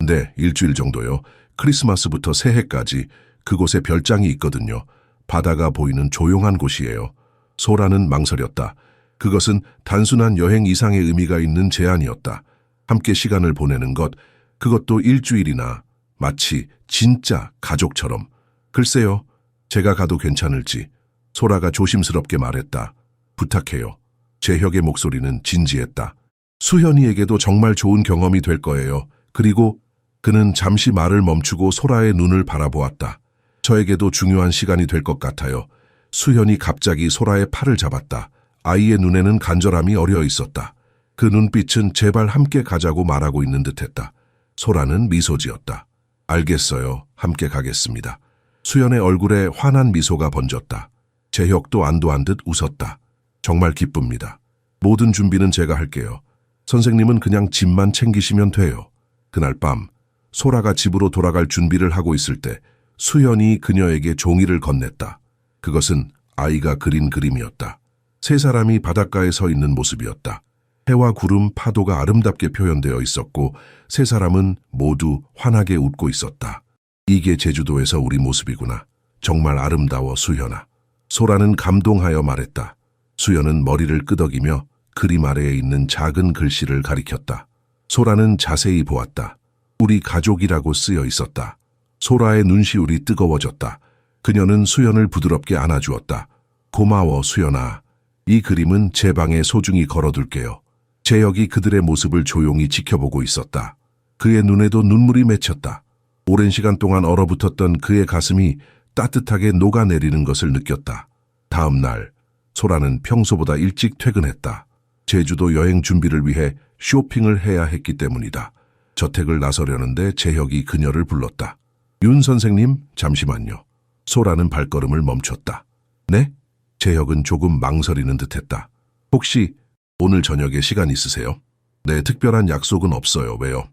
네, 일주일 정도요. 크리스마스부터 새해까지 그곳에 별장이 있거든요. 바다가 보이는 조용한 곳이에요. 소라는 망설였다. 그것은 단순한 여행 이상의 의미가 있는 제안이었다. 함께 시간을 보내는 것, 그것도 일주일이나 마치 진짜 가족처럼. 글쎄요, 제가 가도 괜찮을지. 소라가 조심스럽게 말했다. 부탁해요. 재혁의 목소리는 진지했다. 수현이에게도 정말 좋은 경험이 될 거예요. 그리고 그는 잠시 말을 멈추고 소라의 눈을 바라보았다. 저에게도 중요한 시간이 될 것 같아요. 수현이 갑자기 소라의 팔을 잡았다. 아이의 눈에는 간절함이 어려 있었다. 그 눈빛은 제발 함께 가자고 말하고 있는 듯했다. 소라는 미소 지었다. 알겠어요. 함께 가겠습니다. 수연의 얼굴에 환한 미소가 번졌다. 재혁도 안도한 듯 웃었다. 정말 기쁩니다. 모든 준비는 제가 할게요. 선생님은 그냥 짐만 챙기시면 돼요. 그날 밤 소라가 집으로 돌아갈 준비를 하고 있을 때 수연이 그녀에게 종이를 건넸다. 그것은 아이가 그린 그림이었다. 세 사람이 바닷가에 서 있는 모습이었다. 해와 구름, 파도가 아름답게 표현되어 있었고 세 사람은 모두 환하게 웃고 있었다. 이게 제주도에서 우리 모습이구나. 정말 아름다워, 수연아. 소라는 감동하여 말했다. 수연은 머리를 끄덕이며 그림 아래에 있는 작은 글씨를 가리켰다. 소라는 자세히 보았다. 우리 가족이라고 쓰여 있었다. 소라의 눈시울이 뜨거워졌다. 그녀는 수연을 부드럽게 안아주었다. 고마워, 수연아. 이 그림은 제 방에 소중히 걸어둘게요. 재혁이 그들의 모습을 조용히 지켜보고 있었다. 그의 눈에도 눈물이 맺혔다. 오랜 시간 동안 얼어붙었던 그의 가슴이 따뜻하게 녹아내리는 것을 느꼈다. 다음 날 소라는 평소보다 일찍 퇴근했다. 제주도 여행 준비를 위해 쇼핑을 해야 했기 때문이다. 저택을 나서려는데 재혁이 그녀를 불렀다. 윤 선생님, 잠시만요. 소라는 발걸음을 멈췄다. 네? 재혁은 조금 망설이는 듯했다. 혹시 오늘 저녁에 시간 있으세요? 네, 특별한 약속은 없어요. 왜요?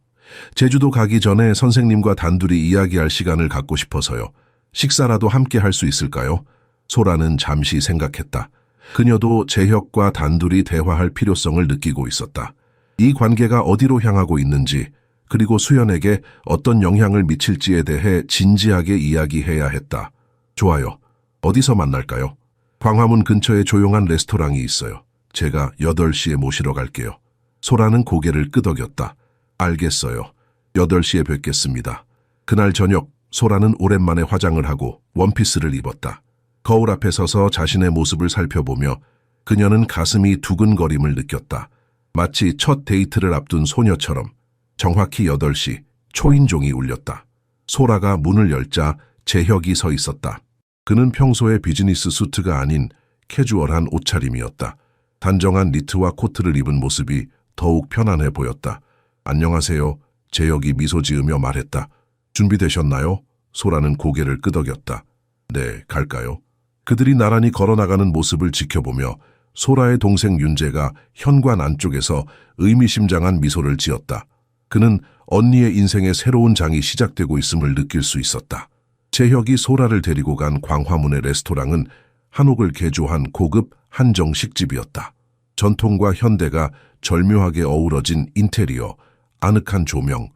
제주도 가기 전에 선생님과 단둘이 이야기할 시간을 갖고 싶어서요. 식사라도 함께 할 수 있을까요? 소라는 잠시 생각했다. 그녀도 재혁과 단둘이 대화할 필요성을 느끼고 있었다. 이 관계가 어디로 향하고 있는지, 그리고 수연에게 어떤 영향을 미칠지에 대해 진지하게 이야기해야 했다. 좋아요. 어디서 만날까요? 광화문 근처에 조용한 레스토랑이 있어요. 제가 8시에 모시러 갈게요. 소라는 고개를 끄덕였다. 알겠어요. 8시에 뵙겠습니다. 그날 저녁, 소라는 오랜만에 화장을 하고 원피스를 입었다. 거울 앞에 서서 자신의 모습을 살펴보며 그녀는 가슴이 두근거림을 느꼈다. 마치 첫 데이트를 앞둔 소녀처럼. 정확히 8시, 초인종이 울렸다. 소라가 문을 열자 재혁이 서 있었다. 그는 평소의 비즈니스 수트가 아닌 캐주얼한 옷차림이었다. 단정한 니트와 코트를 입은 모습이 더욱 편안해 보였다. 안녕하세요. 재혁이 미소 지으며 말했다. 준비되셨나요? 소라는 고개를 끄덕였다. 네, 갈까요? 그들이 나란히 걸어나가는 모습을 지켜보며 소라의 동생 윤재가 현관 안쪽에서 의미심장한 미소를 지었다. 그는 언니의 인생의 새로운 장이 시작되고 있음을 느낄 수 있었다. 재혁이 소라를 데리고 간 광화문의 레스토랑은 한옥을 개조한 고급 한정식집이었다. 전통과 현대가 절묘하게 어우러진 인테리어, 아늑한 조명,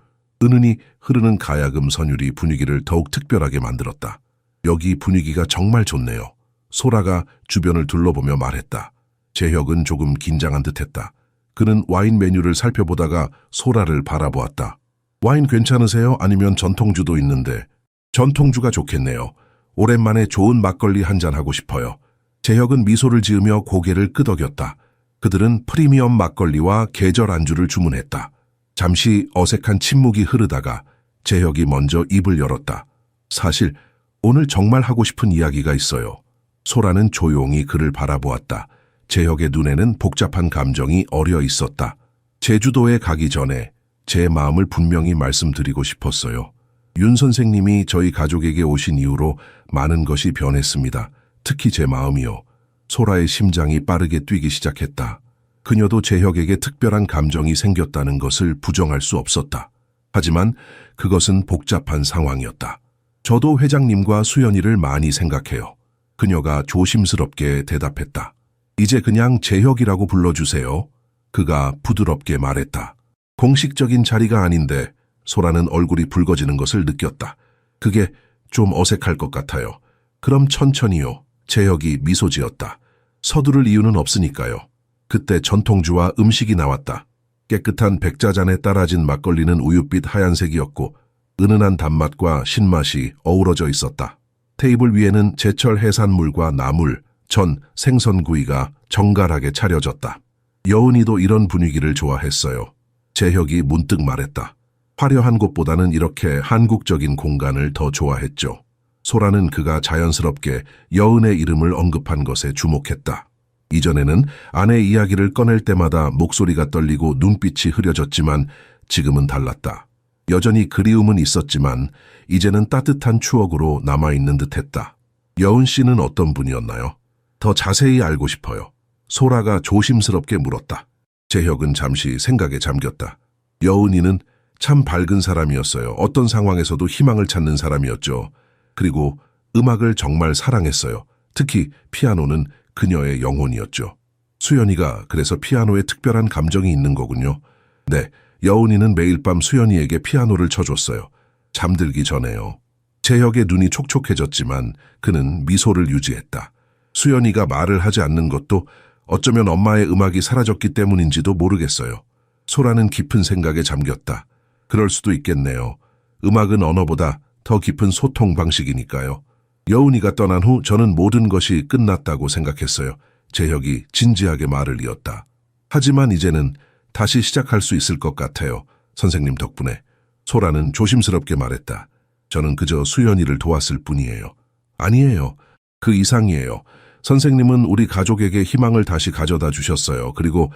은은히 흐르는 가야금 선율이 분위기를 더욱 특별하게 만들었다. 여기 분위기가 정말 좋네요. 소라가 주변을 둘러보며 말했다. 재혁은 조금 긴장한 듯했다. 그는 와인 메뉴를 살펴보다가 소라를 바라보았다. 와인 괜찮으세요? 아니면 전통주도 있는데. 전통주가 좋겠네요. 오랜만에 좋은 막걸리 한잔 하고 싶어요. 재혁은 미소를 지으며 고개를 끄덕였다. 그들은 프리미엄 막걸리와 계절 안주를 주문했다. 잠시 어색한 침묵이 흐르다가 재혁이 먼저 입을 열었다. 사실 오늘 정말 하고 싶은 이야기가 있어요. 소라는 조용히 그를 바라보았다. 재혁의 눈에는 복잡한 감정이 어려 있었다. 제주도에 가기 전에 제 마음을 분명히 말씀드리고 싶었어요. 윤 선생님이 저희 가족에게 오신 이후로 많은 것이 변했습니다. 특히 제 마음이요. 소라의 심장이 빠르게 뛰기 시작했다. 그녀도 재혁에게 특별한 감정이 생겼다는 것을 부정할 수 없었다. 하지만 그것은 복잡한 상황이었다. 저도 회장님과 수연이를 많이 생각해요. 그녀가 조심스럽게 대답했다. 이제 그냥 재혁이라고 불러주세요. 그가 부드럽게 말했다. 공식적인 자리가 아닌데 소라는 얼굴이 붉어지는 것을 느꼈다. 그게 좀 어색할 것 같아요. 그럼 천천히요. 재혁이 미소 지었다. 서두를 이유는 없으니까요. 그때 전통주와 음식이 나왔다. 깨끗한 백자잔에 따라진 막걸리는 우윳빛 하얀색이었고 은은한 단맛과 신맛이 어우러져 있었다. 테이블 위에는 제철 해산물과 나물, 전, 생선구이가 정갈하게 차려졌다. 여은이도 이런 분위기를 좋아했어요. 재혁이 문득 말했다. 화려한 곳보다는 이렇게 한국적인 공간을 더 좋아했죠. 소라는 그가 자연스럽게 여은의 이름을 언급한 것에 주목했다. 이전에는 아내 이야기를 꺼낼 때마다 목소리가 떨리고 눈빛이 흐려졌지만 지금은 달랐다. 여전히 그리움은 있었지만 이제는 따뜻한 추억으로 남아있는 듯했다. 여은 씨는 어떤 분이었나요? 더 자세히 알고 싶어요. 소라가 조심스럽게 물었다. 재혁은 잠시 생각에 잠겼다. 여은이는 참 밝은 사람이었어요. 어떤 상황에서도 희망을 찾는 사람이었죠. 그리고 음악을 정말 사랑했어요. 특히 피아노는 그녀의 영혼이었죠. 수연이가 그래서 피아노에 특별한 감정이 있는 거군요. 네, 여은이는 매일 밤 수연이에게 피아노를 쳐줬어요. 잠들기 전에요. 재혁의 눈이 촉촉해졌지만 그는 미소를 유지했다. 수연이가 말을 하지 않는 것도 어쩌면 엄마의 음악이 사라졌기 때문인지도 모르겠어요. 소라는 깊은 생각에 잠겼다. 그럴 수도 있겠네요. 음악은 언어보다 더 깊은 소통 방식이니까요. 여운이가 떠난 후 저는 모든 것이 끝났다고 생각했어요. 재혁이 진지하게 말을 이었다. 하지만 이제는 다시 시작할 수 있을 것 같아요. 선생님 덕분에. 소라는 조심스럽게 말했다. 저는 그저 수연이를 도왔을 뿐이에요. 아니에요. 그 이상이에요. 선생님은 우리 가족에게 희망을 다시 가져다 주셨어요. 그리고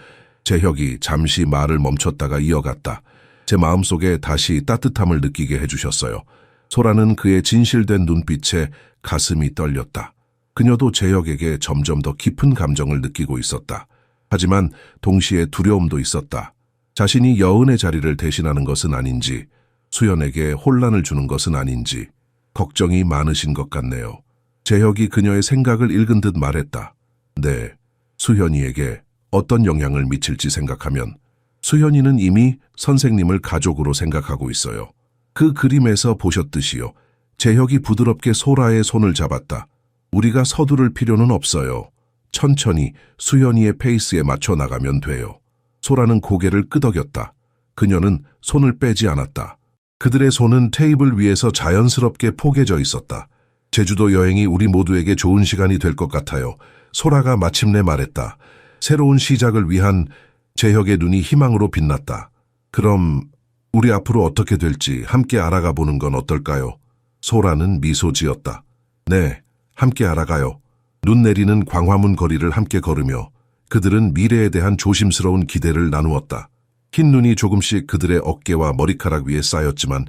재혁이 잠시 말을 멈췄다가 이어갔다. 제 마음속에 다시 따뜻함을 느끼게 해주셨어요. 소라는 그의 진실된 눈빛에 가슴이 떨렸다. 그녀도 재혁에게 점점 더 깊은 감정을 느끼고 있었다. 하지만 동시에 두려움도 있었다. 자신이 여은의 자리를 대신하는 것은 아닌지, 수연에게 혼란을 주는 것은 아닌지 걱정이 많으신 것 같네요. 재혁이 그녀의 생각을 읽은 듯 말했다. 네, 수현이에게 어떤 영향을 미칠지 생각하면 수현이는 이미 선생님을 가족으로 생각하고 있어요. 그 그림에서 보셨듯이요. 재혁이 부드럽게 소라의 손을 잡았다. 우리가 서두를 필요는 없어요. 천천히 수현이의 페이스에 맞춰 나가면 돼요. 소라는 고개를 끄덕였다. 그녀는 손을 빼지 않았다. 그들의 손은 테이블 위에서 자연스럽게 포개져 있었다. 제주도 여행이 우리 모두에게 좋은 시간이 될 것 같아요. 소라가 마침내 말했다. 새로운 시작을 위한 재혁의 눈이 희망으로 빛났다. 그럼 우리 앞으로 어떻게 될지 함께 알아가 보는 건 어떨까요? 소라는 미소 지었다. 네, 함께 알아가요. 눈 내리는 광화문 거리를 함께 걸으며 그들은 미래에 대한 조심스러운 기대를 나누었다. 흰 눈이 조금씩 그들의 어깨와 머리카락 위에 쌓였지만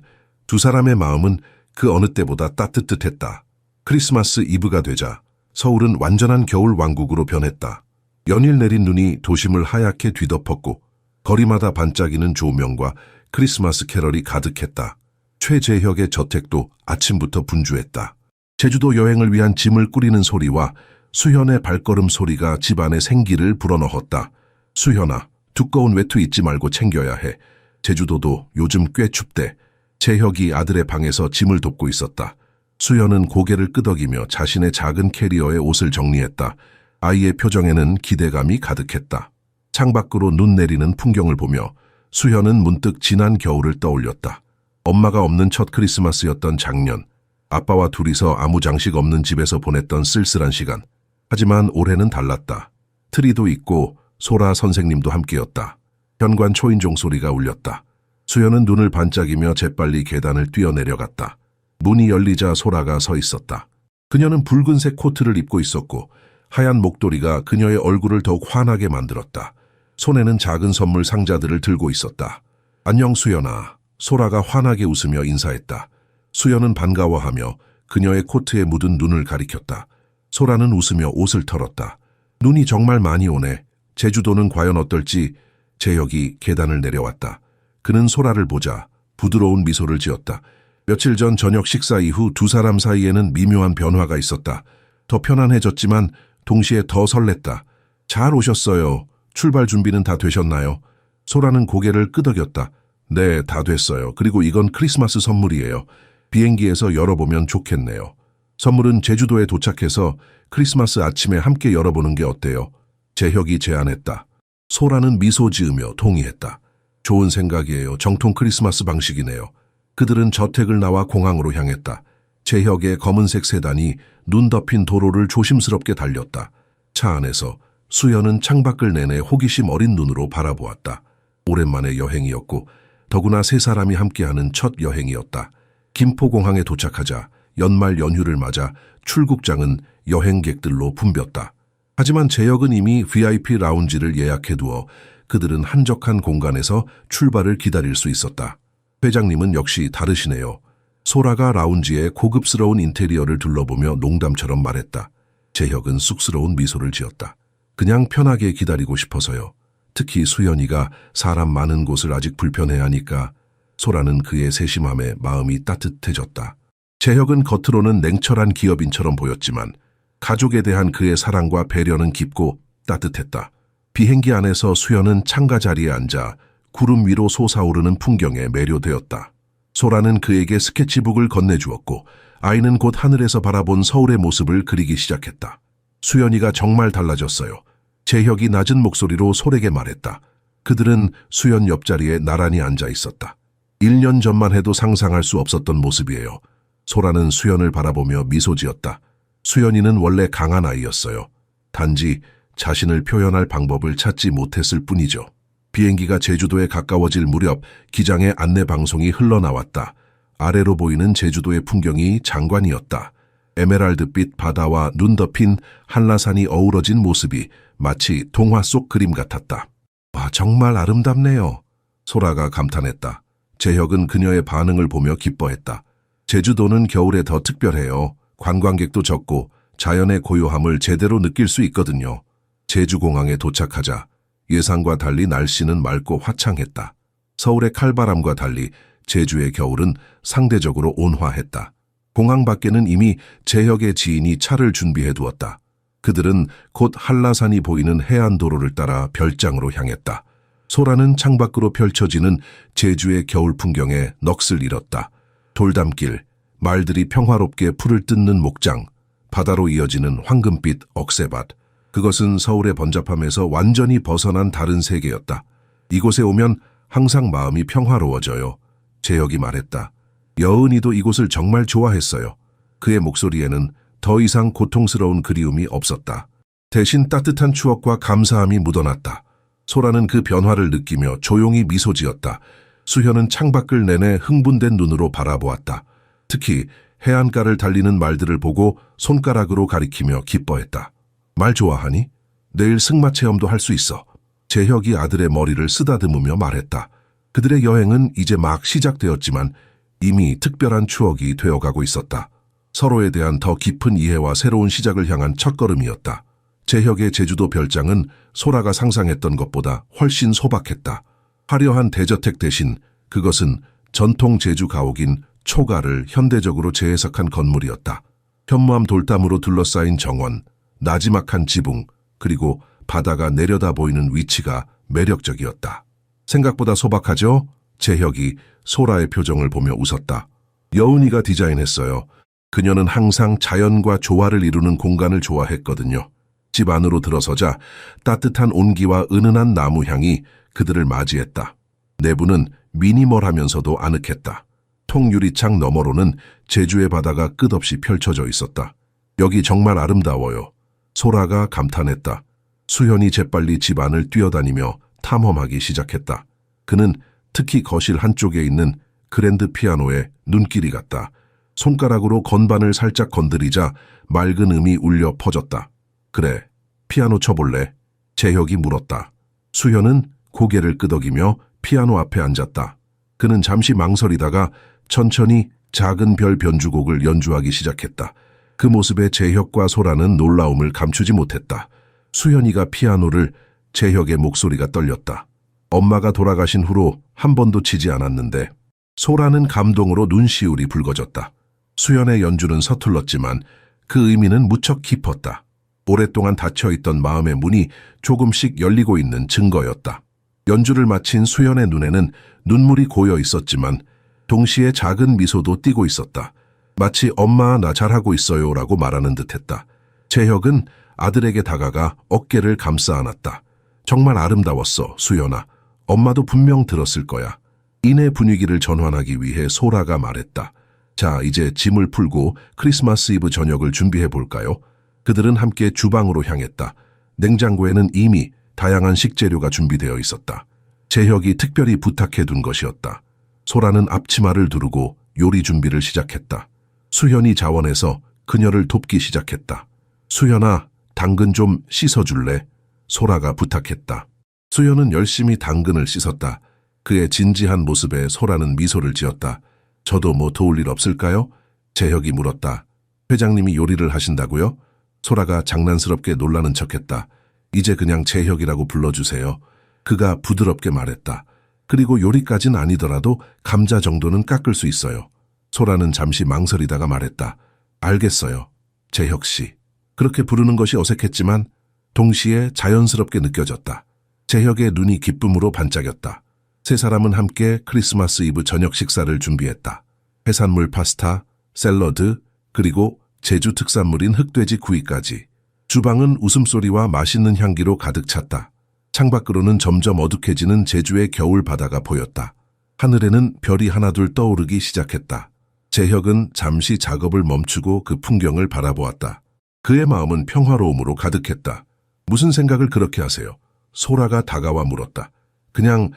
두 사람의 마음은 그 어느 때보다 따뜻했다. 크리스마스 이브가 되자 서울은 완전한 겨울 왕국으로 변했다. 연일 내린 눈이 도심을 하얗게 뒤덮었고 거리마다 반짝이는 조명과 크리스마스 캐럴이 가득했다. 최재혁의 저택도 아침부터 분주했다. 제주도 여행을 위한 짐을 꾸리는 소리와 수현의 발걸음 소리가 집안에 생기를 불어넣었다. 수현아, 두꺼운 외투 잊지 말고 챙겨야 해. 제주도도 요즘 꽤 춥대. 재혁이 아들의 방에서 짐을 돕고 있었다. 수현은 고개를 끄덕이며 자신의 작은 캐리어에 옷을 정리했다. 아이의 표정에는 기대감이 가득했다. 창밖으로 눈 내리는 풍경을 보며 수현은 문득 지난 겨울을 떠올렸다. 엄마가 없는 첫 크리스마스였던 작년. 아빠와 둘이서 아무 장식 없는 집에서 보냈던 쓸쓸한 시간. 하지만 올해는 달랐다. 트리도 있고 소라 선생님도 함께였다. 현관 초인종 소리가 울렸다. 수현은 눈을 반짝이며 재빨리 계단을 뛰어내려갔다. 문이 열리자 소라가 서 있었다. 그녀는 붉은색 코트를 입고 있었고 하얀 목도리가 그녀의 얼굴을 더욱 환하게 만들었다. 손에는 작은 선물 상자들을 들고 있었다. 안녕 수연아. 소라가 환하게 웃으며 인사했다. 수연은 반가워하며 그녀의 코트에 묻은 눈을 가리켰다. 소라는 웃으며 옷을 털었다. 눈이 정말 많이 오네. 제주도는 과연 어떨지. 재혁이 계단을 내려왔다. 그는 소라를 보자 부드러운 미소를 지었다. 며칠 전 저녁 식사 이후 두 사람 사이에는 미묘한 변화가 있었다. 더 편안해졌지만 동시에 더 설렜다. 잘 오셨어요. 출발 준비는 다 되셨나요? 소라는 고개를 끄덕였다. 네, 다 됐어요. 그리고 이건 크리스마스 선물이에요. 비행기에서 열어보면 좋겠네요. 선물은 제주도에 도착해서 크리스마스 아침에 함께 열어보는 게 어때요? 재혁이 제안했다. 소라는 미소 지으며 동의했다. 좋은 생각이에요. 정통 크리스마스 방식이네요. 그들은 저택을 나와 공항으로 향했다. 재혁의 검은색 세단이 눈 덮인 도로를 조심스럽게 달렸다. 차 안에서 수연은 창밖을 내내 호기심 어린 눈으로 바라보았다. 오랜만의 여행이었고 더구나 세 사람이 함께하는 첫 여행이었다. 김포공항에 도착하자 연말 연휴를 맞아 출국장은 여행객들로 붐볐다. 하지만 재혁은 이미 VIP 라운지를 예약해두어 그들은 한적한 공간에서 출발을 기다릴 수 있었다. 회장님은 역시 다르시네요. 소라가 라운지의 고급스러운 인테리어를 둘러보며 농담처럼 말했다. 재혁은 쑥스러운 미소를 지었다. 그냥 편하게 기다리고 싶어서요. 특히 수연이가 사람 많은 곳을 아직 불편해하니까. 소라는 그의 세심함에 마음이 따뜻해졌다. 재혁은 겉으로는 냉철한 기업인처럼 보였지만 가족에 대한 그의 사랑과 배려는 깊고 따뜻했다. 비행기 안에서 수연은 창가 자리에 앉아 구름 위로 솟아오르는 풍경에 매료되었다. 소라는 그에게 스케치북을 건네주었고 아이는 곧 하늘에서 바라본 서울의 모습을 그리기 시작했다. 수연이가 정말 달라졌어요. 재혁이 낮은 목소리로 솔에게 말했다. 그들은 수연 옆자리에 나란히 앉아 있었다. 1년 전만 해도 상상할 수 없었던 모습이에요. 소라는 수연을 바라보며 미소 지었다. 수연이는 원래 강한 아이였어요. 단지 자신을 표현할 방법을 찾지 못했을 뿐이죠. 비행기가 제주도에 가까워질 무렵 기장의 안내 방송이 흘러나왔다. 아래로 보이는 제주도의 풍경이 장관이었다. 에메랄드빛 바다와 눈 덮인 한라산이 어우러진 모습이 마치 동화 속 그림 같았다. 와, 정말 아름답네요. 소라가 감탄했다. 재혁은 그녀의 반응을 보며 기뻐했다. 제주도는 겨울에 더 특별해요. 관광객도 적고 자연의 고요함을 제대로 느낄 수 있거든요. 제주공항에 도착하자 예상과 달리 날씨는 맑고 화창했다. 서울의 칼바람과 달리 제주의 겨울은 상대적으로 온화했다. 공항 밖에는 이미 재혁의 지인이 차를 준비해 두었다. 그들은 곧 한라산이 보이는 해안도로를 따라 별장으로 향했다. 소라는 창밖으로 펼쳐지는 제주의 겨울 풍경에 넋을 잃었다. 돌담길, 말들이 평화롭게 풀을 뜯는 목장, 바다로 이어지는 황금빛 억새밭. 그것은 서울의 번잡함에서 완전히 벗어난 다른 세계였다. 이곳에 오면 항상 마음이 평화로워져요. 재혁이 말했다. 여은이도 이곳을 정말 좋아했어요. 그의 목소리에는 더 이상 고통스러운 그리움이 없었다. 대신 따뜻한 추억과 감사함이 묻어났다. 소라는 그 변화를 느끼며 조용히 미소 지었다. 수현은 창밖을 내내 흥분된 눈으로 바라보았다. 특히 해안가를 달리는 말들을 보고 손가락으로 가리키며 기뻐했다. 말 좋아하니? 내일 승마 체험도 할 수 있어. 재혁이 아들의 머리를 쓰다듬으며 말했다. 그들의 여행은 이제 막 시작되었지만 이미 특별한 추억이 되어가고 있었다. 서로에 대한 더 깊은 이해와 새로운 시작을 향한 첫걸음이었다. 재혁의 제주도 별장은 소라가 상상했던 것보다 훨씬 소박했다. 화려한 대저택 대신 그것은 전통 제주 가옥인 초가를 현대적으로 재해석한 건물이었다. 현무암 돌담으로 둘러싸인 정원, 나지막한 지붕, 그리고 바다가 내려다 보이는 위치가 매력적이었다. 생각보다 소박하죠? 재혁이 소라의 표정을 보며 웃었다. 여운이가 디자인했어요. 그녀는 항상 자연과 조화를 이루는 공간을 좋아했거든요. 집 안으로 들어서자 따뜻한 온기와 은은한 나무 향이 그들을 맞이했다. 내부는 미니멀하면서도 아늑했다. 통유리창 너머로는 제주의 바다가 끝없이 펼쳐져 있었다. 여기 정말 아름다워요. 소라가 감탄했다. 수현이 재빨리 집 안을 뛰어다니며 탐험하기 시작했다. 그는 특히 거실 한쪽에 있는 그랜드 피아노에 눈길이 갔다. 손가락으로 건반을 살짝 건드리자 맑은 음이 울려 퍼졌다. 그래, 피아노 쳐볼래? 재혁이 물었다. 수현은 고개를 끄덕이며 피아노 앞에 앉았다. 그는 잠시 망설이다가 천천히 작은 별 변주곡을 연주하기 시작했다. 그 모습에 재혁과 소라는 놀라움을 감추지 못했다. 수현이가 피아노를 재혁의 목소리가 떨렸다. 엄마가 돌아가신 후로 한 번도 치지 않았는데 소라는 감동으로 눈시울이 붉어졌다. 수현의 연주는 서툴렀지만 그 의미는 무척 깊었다. 오랫동안 닫혀있던 마음의 문이 조금씩 열리고 있는 증거였다. 연주를 마친 수현의 눈에는 눈물이 고여 있었지만 동시에 작은 미소도 띠고 있었다. 마치 엄마 나 잘하고 있어요 라고 말하는 듯했다. 재혁은 아들에게 다가가 어깨를 감싸 안았다. 정말 아름다웠어, 수연아. 엄마도 분명 들었을 거야. 이내 분위기를 전환하기 위해 소라가 말했다. 자, 이제 짐을 풀고 크리스마스 이브 저녁을 준비해 볼까요? 그들은 함께 주방으로 향했다. 냉장고에는 이미 다양한 식재료가 준비되어 있었다. 재혁이 특별히 부탁해 둔 것이었다. 소라는 앞치마를 두르고 요리 준비를 시작했다. 수현이 자원해서 그녀를 돕기 시작했다. 수현아, 당근 좀 씻어줄래? 소라가 부탁했다. 수현은 열심히 당근을 씻었다. 그의 진지한 모습에 소라는 미소를 지었다. 저도 뭐 도울 일 없을까요? 재혁이 물었다. 회장님이 요리를 하신다고요? 소라가 장난스럽게 놀라는 척했다. 이제 그냥 재혁이라고 불러주세요. 그가 부드럽게 말했다. 그리고 요리까진 아니더라도 감자 정도는 깎을 수 있어요. 소라는 잠시 망설이다가 말했다. 알겠어요. 재혁 씨. 그렇게 부르는 것이 어색했지만 동시에 자연스럽게 느껴졌다. 재혁의 눈이 기쁨으로 반짝였다. 세 사람은 함께 크리스마스 이브 저녁 식사를 준비했다. 해산물 파스타, 샐러드, 그리고 제주 특산물인 흑돼지 구이까지. 주방은 웃음소리와 맛있는 향기로 가득 찼다. 창밖으로는 점점 어둑해지는 제주의 겨울 바다가 보였다. 하늘에는 별이 하나둘 떠오르기 시작했다. 재혁은 잠시 작업을 멈추고 그 풍경을 바라보았다. 그의 마음은 평화로움으로 가득했다. 무슨 생각을 그렇게 하세요? 소라가 다가와 물었다. 그냥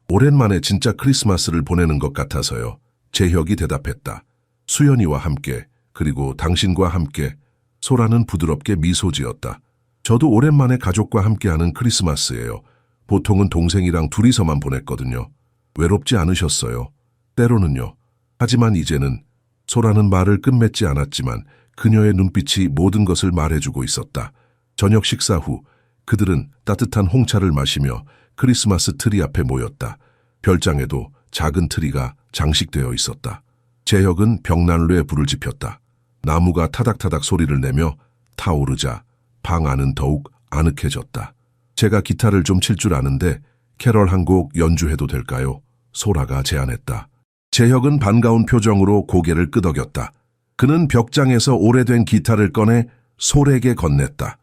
오랜만에 진짜 크리스마스를 보내는 것 같아서요. 재혁이 대답했다. 수연이와 함께, 그리고 당신과 함께. 소라는 부드럽게 미소 지었다. 저도 오랜만에 가족과 함께하는 크리스마스예요. 보통은 동생이랑 둘이서만 보냈거든요. 외롭지 않으셨어요? 때로는요. 하지만 이제는. 소라는 말을 끝맺지 않았지만 그녀의 눈빛이 모든 것을 말해주고 있었다. 저녁 식사 후 그들은 따뜻한 홍차를 마시며 크리스마스 트리 앞에 모였다. 별장에도 작은 트리가 장식되어 있었다. 재혁은 벽난로에 불을 지폈다. 나무가 타닥타닥 소리를 내며 타오르자 방 안은 더욱 아늑해졌다. 제가 기타를 좀 칠 줄 아는데 캐럴 한 곡 연주해도 될까요? 소라가 제안했다. 재혁은 반가운 표정으로 고개를 끄덕였다. 그는 벽장에서 오래된 기타를 꺼내 솔에게 건넸다.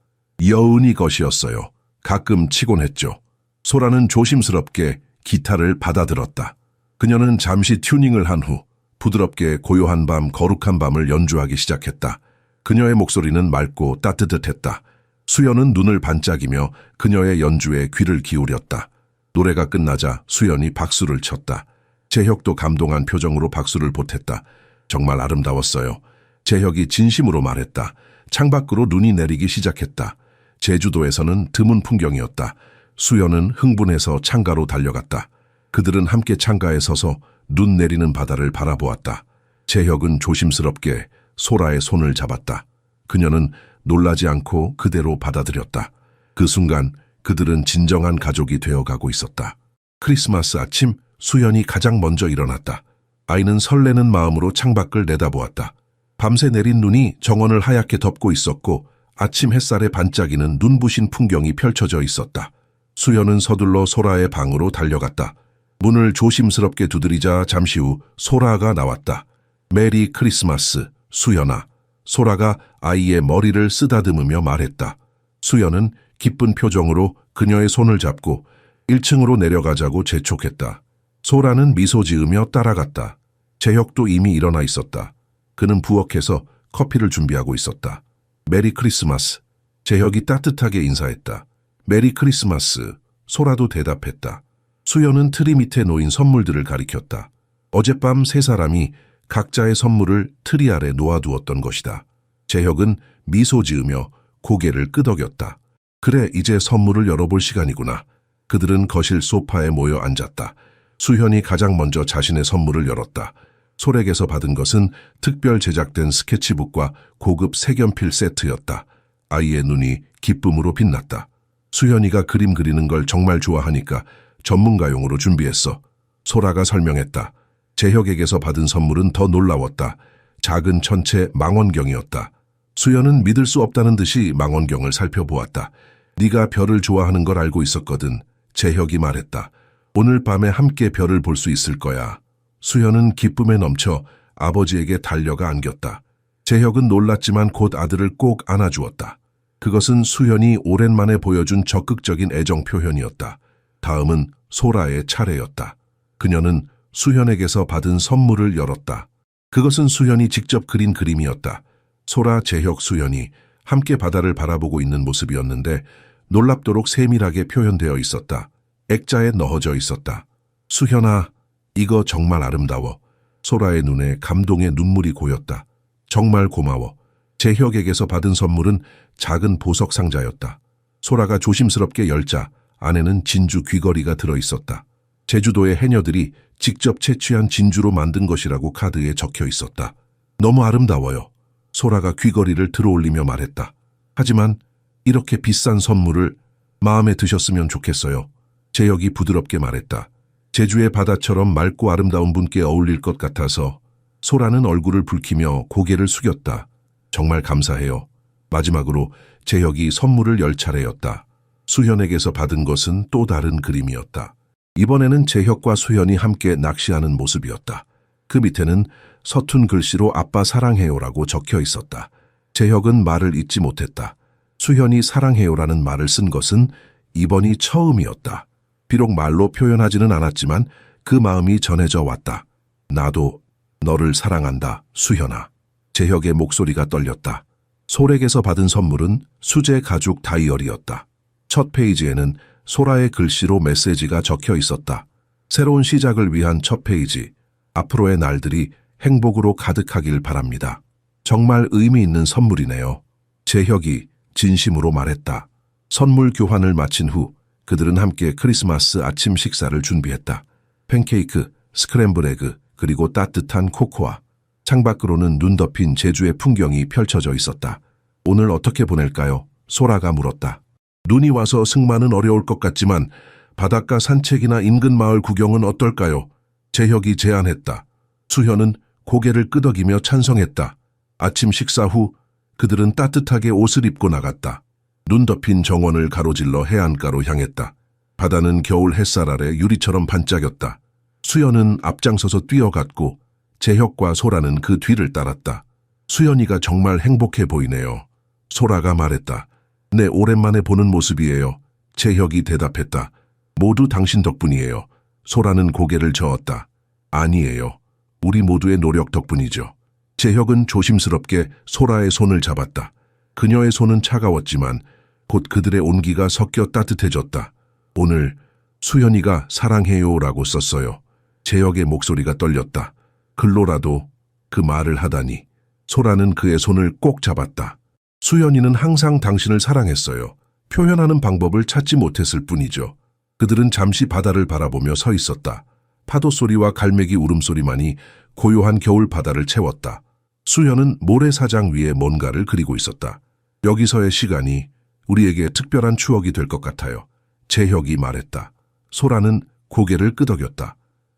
여운이 것이었어요. 가끔 치곤 했죠. 소라는 조심스럽게 기타를 받아들었다. 그녀는 잠시 튜닝을 한 후 부드럽게 고요한 밤, 거룩한 밤을 연주하기 시작했다. 그녀의 목소리는 맑고 따뜻했다. 수연은 눈을 반짝이며 그녀의 연주에 귀를 기울였다. 노래가 끝나자 수연이 박수를 쳤다. 재혁도 감동한 표정으로 박수를 보탰다. 정말 아름다웠어요. 재혁이 진심으로 말했다. 창밖으로 눈이 내리기 시작했다. 제주도에서는 드문 풍경이었다. 수연은 흥분해서 창가로 달려갔다. 그들은 함께 창가에 서서 눈 내리는 바다를 바라보았다. 재혁은 조심스럽게 소라의 손을 잡았다. 그녀는 놀라지 않고 그대로 받아들였다. 그 순간 그들은 진정한 가족이 되어가고 있었다. 크리스마스 아침 수연이 가장 먼저 일어났다. 아이는 설레는 마음으로 창밖을 내다보았다. 밤새 내린 눈이 정원을 하얗게 덮고 있었고 아침 햇살에 반짝이는 눈부신 풍경이 펼쳐져 있었다. 수연은 서둘러 소라의 방으로 달려갔다. 문을 조심스럽게 두드리자 잠시 후 소라가 나왔다. 메리 크리스마스, 수연아. 소라가 아이의 머리를 쓰다듬으며 말했다. 수연은 기쁜 표정으로 그녀의 손을 잡고 1층으로 내려가자고 재촉했다. 소라는 미소 지으며 따라갔다. 재혁도 이미 일어나 있었다. 그는 부엌에서 커피를 준비하고 있었다. 메리 크리스마스. 재혁이 따뜻하게 인사했다. 메리 크리스마스. 소라도 대답했다. 수연은 트리 밑에 놓인 선물들을 가리켰다. 어젯밤 세 사람이 각자의 선물을 트리 아래 놓아두었던 것이다. 재혁은 미소 지으며 고개를 끄덕였다. 그래, 이제 선물을 열어볼 시간이구나. 그들은 거실 소파에 모여 앉았다. 수현이 가장 먼저 자신의 선물을 열었다. 솔에게서 받은 것은 특별 제작된 스케치북과 고급 색연필 세트였다. 아이의 눈이 기쁨으로 빛났다. 수현이가 그림 그리는 걸 정말 좋아하니까 전문가용으로 준비했어. 소라가 설명했다. 재혁에게서 받은 선물은 더 놀라웠다. 작은 천체 망원경이었다. 수연은 믿을 수 없다는 듯이 망원경을 살펴보았다. 네가 별을 좋아하는 걸 알고 있었거든. 재혁이 말했다. 오늘 밤에 함께 별을 볼 수 있을 거야. 수연은 기쁨에 넘쳐 아버지에게 달려가 안겼다. 재혁은 놀랐지만 곧 아들을 꼭 안아주었다. 그것은 수연이 오랜만에 보여준 적극적인 애정 표현이었다. 다음은 소라의 차례였다. 그녀는 수현에게서 받은 선물을 열었다. 그것은 수현이 직접 그린 그림이었다. 소라, 재혁, 수현이 함께 바다를 바라보고 있는 모습이었는데 놀랍도록 세밀하게 표현되어 있었다. 액자에 넣어져 있었다. 수현아, 이거 정말 아름다워. 소라의 눈에 감동의 눈물이 고였다. 정말 고마워. 재혁에게서 받은 선물은 작은 보석 상자였다. 소라가 조심스럽게 열자 안에는 진주 귀걸이가 들어있었다. 제주도의 해녀들이 직접 채취한 진주로 만든 것이라고 카드에 적혀 있었다. 너무 아름다워요. 소라가 귀걸이를 들어올리며 말했다. 하지만 이렇게 비싼 선물을 마음에 드셨으면 좋겠어요. 재혁이 부드럽게 말했다. 제주의 바다처럼 맑고 아름다운 분께 어울릴 것 같아서. 소라는 얼굴을 붉히며 고개를 숙였다. 정말 감사해요. 마지막으로 재혁이 선물을 열 차례였다. 수현에게서 받은 것은 또 다른 그림이었다. 이번에는 재혁과 수현이 함께 낚시하는 모습이었다. 그 밑에는 서툰 글씨로 아빠 사랑해요라고 적혀 있었다. 재혁은 말을 잇지 못했다. 수현이 사랑해요라는 말을 쓴 것은 이번이 처음이었다. 비록 말로 표현하지는 않았지만 그 마음이 전해져 왔다. 나도 너를 사랑한다, 수현아. 재혁의 목소리가 떨렸다. 솔에게서 받은 선물은 수제 가죽 다이어리였다. 첫 페이지에는 소라의 글씨로 메시지가 적혀 있었다. 새로운 시작을 위한 첫 페이지. 앞으로의 날들이 행복으로 가득하길 바랍니다. 정말 의미 있는 선물이네요. 재혁이 진심으로 말했다. 선물 교환을 마친 후 그들은 함께 크리스마스 아침 식사를 준비했다. 팬케이크, 스크램블 에그, 그리고 따뜻한 코코아. 창밖으로는 눈 덮인 제주의 풍경이 펼쳐져 있었다. 오늘 어떻게 보낼까요? 소라가 물었다. 눈이 와서 승마는 어려울 것 같지만 바닷가 산책이나 인근 마을 구경은 어떨까요? 재혁이 제안했다. 수현은 고개를 끄덕이며 찬성했다. 아침 식사 후 그들은 따뜻하게 옷을 입고 나갔다. 눈 덮인 정원을 가로질러 해안가로 향했다. 바다는 겨울 햇살 아래 유리처럼 반짝였다. 수연은 앞장서서 뛰어갔고 재혁과 소라는 그 뒤를 따랐다. 수연이가 정말 행복해 보이네요. 소라가 말했다. 네, 오랜만에 보는 모습이에요. 재혁이 대답했다. 모두 당신 덕분이에요. 소라는 고개를 저었다. 아니에요. 우리 모두의 노력 덕분이죠. 재혁은 조심스럽게 소라의 손을 잡았다. 그녀의 손은 차가웠지만 곧 그들의 온기가 섞여 따뜻해졌다. 오늘 수연이가 사랑해요라고 썼어요. 재혁의 목소리가 떨렸다. 글로라도 그 말을 하다니. 소라는 그의 손을 꼭 잡았다. 수연이는 항상 당신을 사랑했어요. 표현하는 방법을 찾지 못했을 뿐이죠. 그들은 잠시 바다를 바라보며 서 있었다. 파도 소리와 갈매기 울음소리만이 고요한 겨울 바다를 채웠다. 수연은 모래사장 위에 뭔가를 그리고 있었다. 여기서의 시간이 우리에게 특별한 추억이 될 것 같아요. 재혁이 말했다. 소라는 고개를 끄덕였다.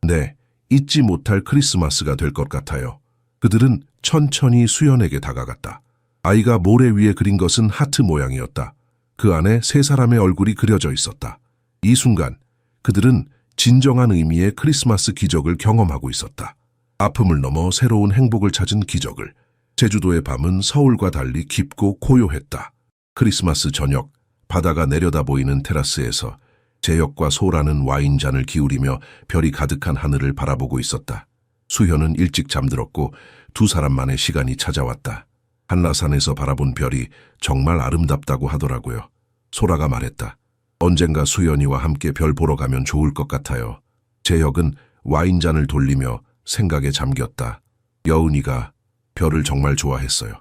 네, 잊지 못할 크리스마스가 될 것 같아요. 그들은 천천히 수연에게 다가갔다. 아이가 모래 위에 그린 것은 하트 모양이었다. 그 안에 세 사람의 얼굴이 그려져 있었다. 이 순간 그들은 진정한 의미의 크리스마스 기적을 경험하고 있었다. 아픔을 넘어 새로운 행복을 찾은 기적을. 제주도의 밤은 서울과 달리 깊고 고요했다. 크리스마스 저녁, 바다가 내려다 보이는 테라스에서 재혁과 소라는 와인잔을 기울이며 별이 가득한 하늘을 바라보고 있었다. 수현은 일찍 잠들었고 두 사람만의 시간이 찾아왔다. 한라산에서 바라본 별이 정말 아름답다고 하더라고요. 소라가 말했다. 언젠가 수연이와 함께 별 보러 가면 좋을 것 같아요. 재혁은 와인잔을 돌리며 생각에 잠겼다. 여운이가 별을 정말 좋아했어요.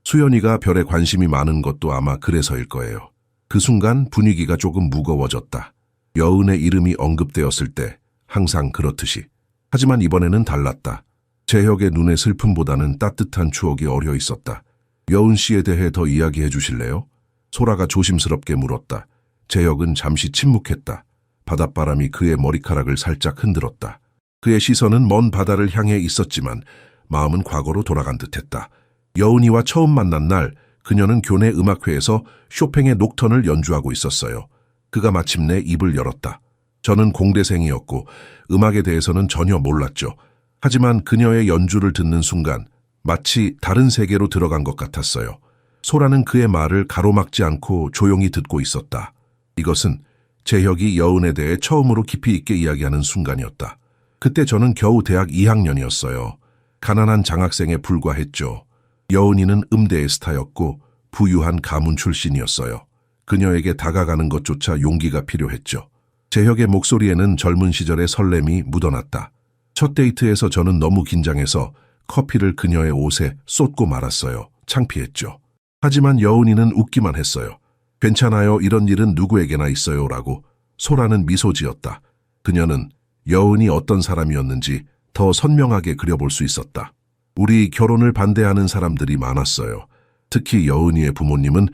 수연이가 별에 관심이 많은 것도 아마 그래서일 거예요. 그 순간 분위기가 조금 무거워졌다. 여운의 이름이 언급되었을 때 항상 그렇듯이. 하지만 이번에는 달랐다. 재혁의 눈에 슬픔보다는 따뜻한 추억이 어려 있었다. 여운 씨에 대해 더 이야기해 주실래요? 소라가 조심스럽게 물었다. 재혁은 잠시 침묵했다. 바닷바람이 그의 머리카락을 살짝 흔들었다. 그의 시선은 먼 바다를 향해 있었지만 마음은 과거로 돌아간 듯했다. 여운이와 처음 만난 날 그녀는 교내 음악회에서 쇼팽의 녹턴을 연주하고 있었어요. 그가 마침내 입을 열었다. 저는 공대생이었고 음악에 대해서는 전혀 몰랐죠. 하지만 그녀의 연주를 듣는 순간 마치 다른 세계로 들어간 것 같았어요. 소라는 그의 말을 가로막지 않고 조용히 듣고 있었다. 이것은 재혁이 여운에 대해 처음으로 깊이 있게 이야기하는 순간이었다. 그때 저는 겨우 대학 2학년이었어요. 가난한 장학생에 불과했죠. 여운이는 음대의 스타였고 부유한 가문 출신이었어요. 그녀에게 다가가는 것조차 용기가 필요했죠. 재혁의 목소리에는 젊은 시절의 설렘이 묻어났다. 첫 데이트에서 저는 너무 긴장해서 커피를 그녀의 옷에 쏟고 말았어요. 창피했죠. 하지만 여운이는 웃기만 했어요. 괜찮아요. 이런 일은 누구에게나 있어요. 라고. 소라는 미소 지었다. 그녀는 여운이 어떤 사람이었는지 더 선명하게 그려볼 수 있었다. 우리 결혼을 반대하는 사람들이 많았어요. 특히 여운이의 부모님은.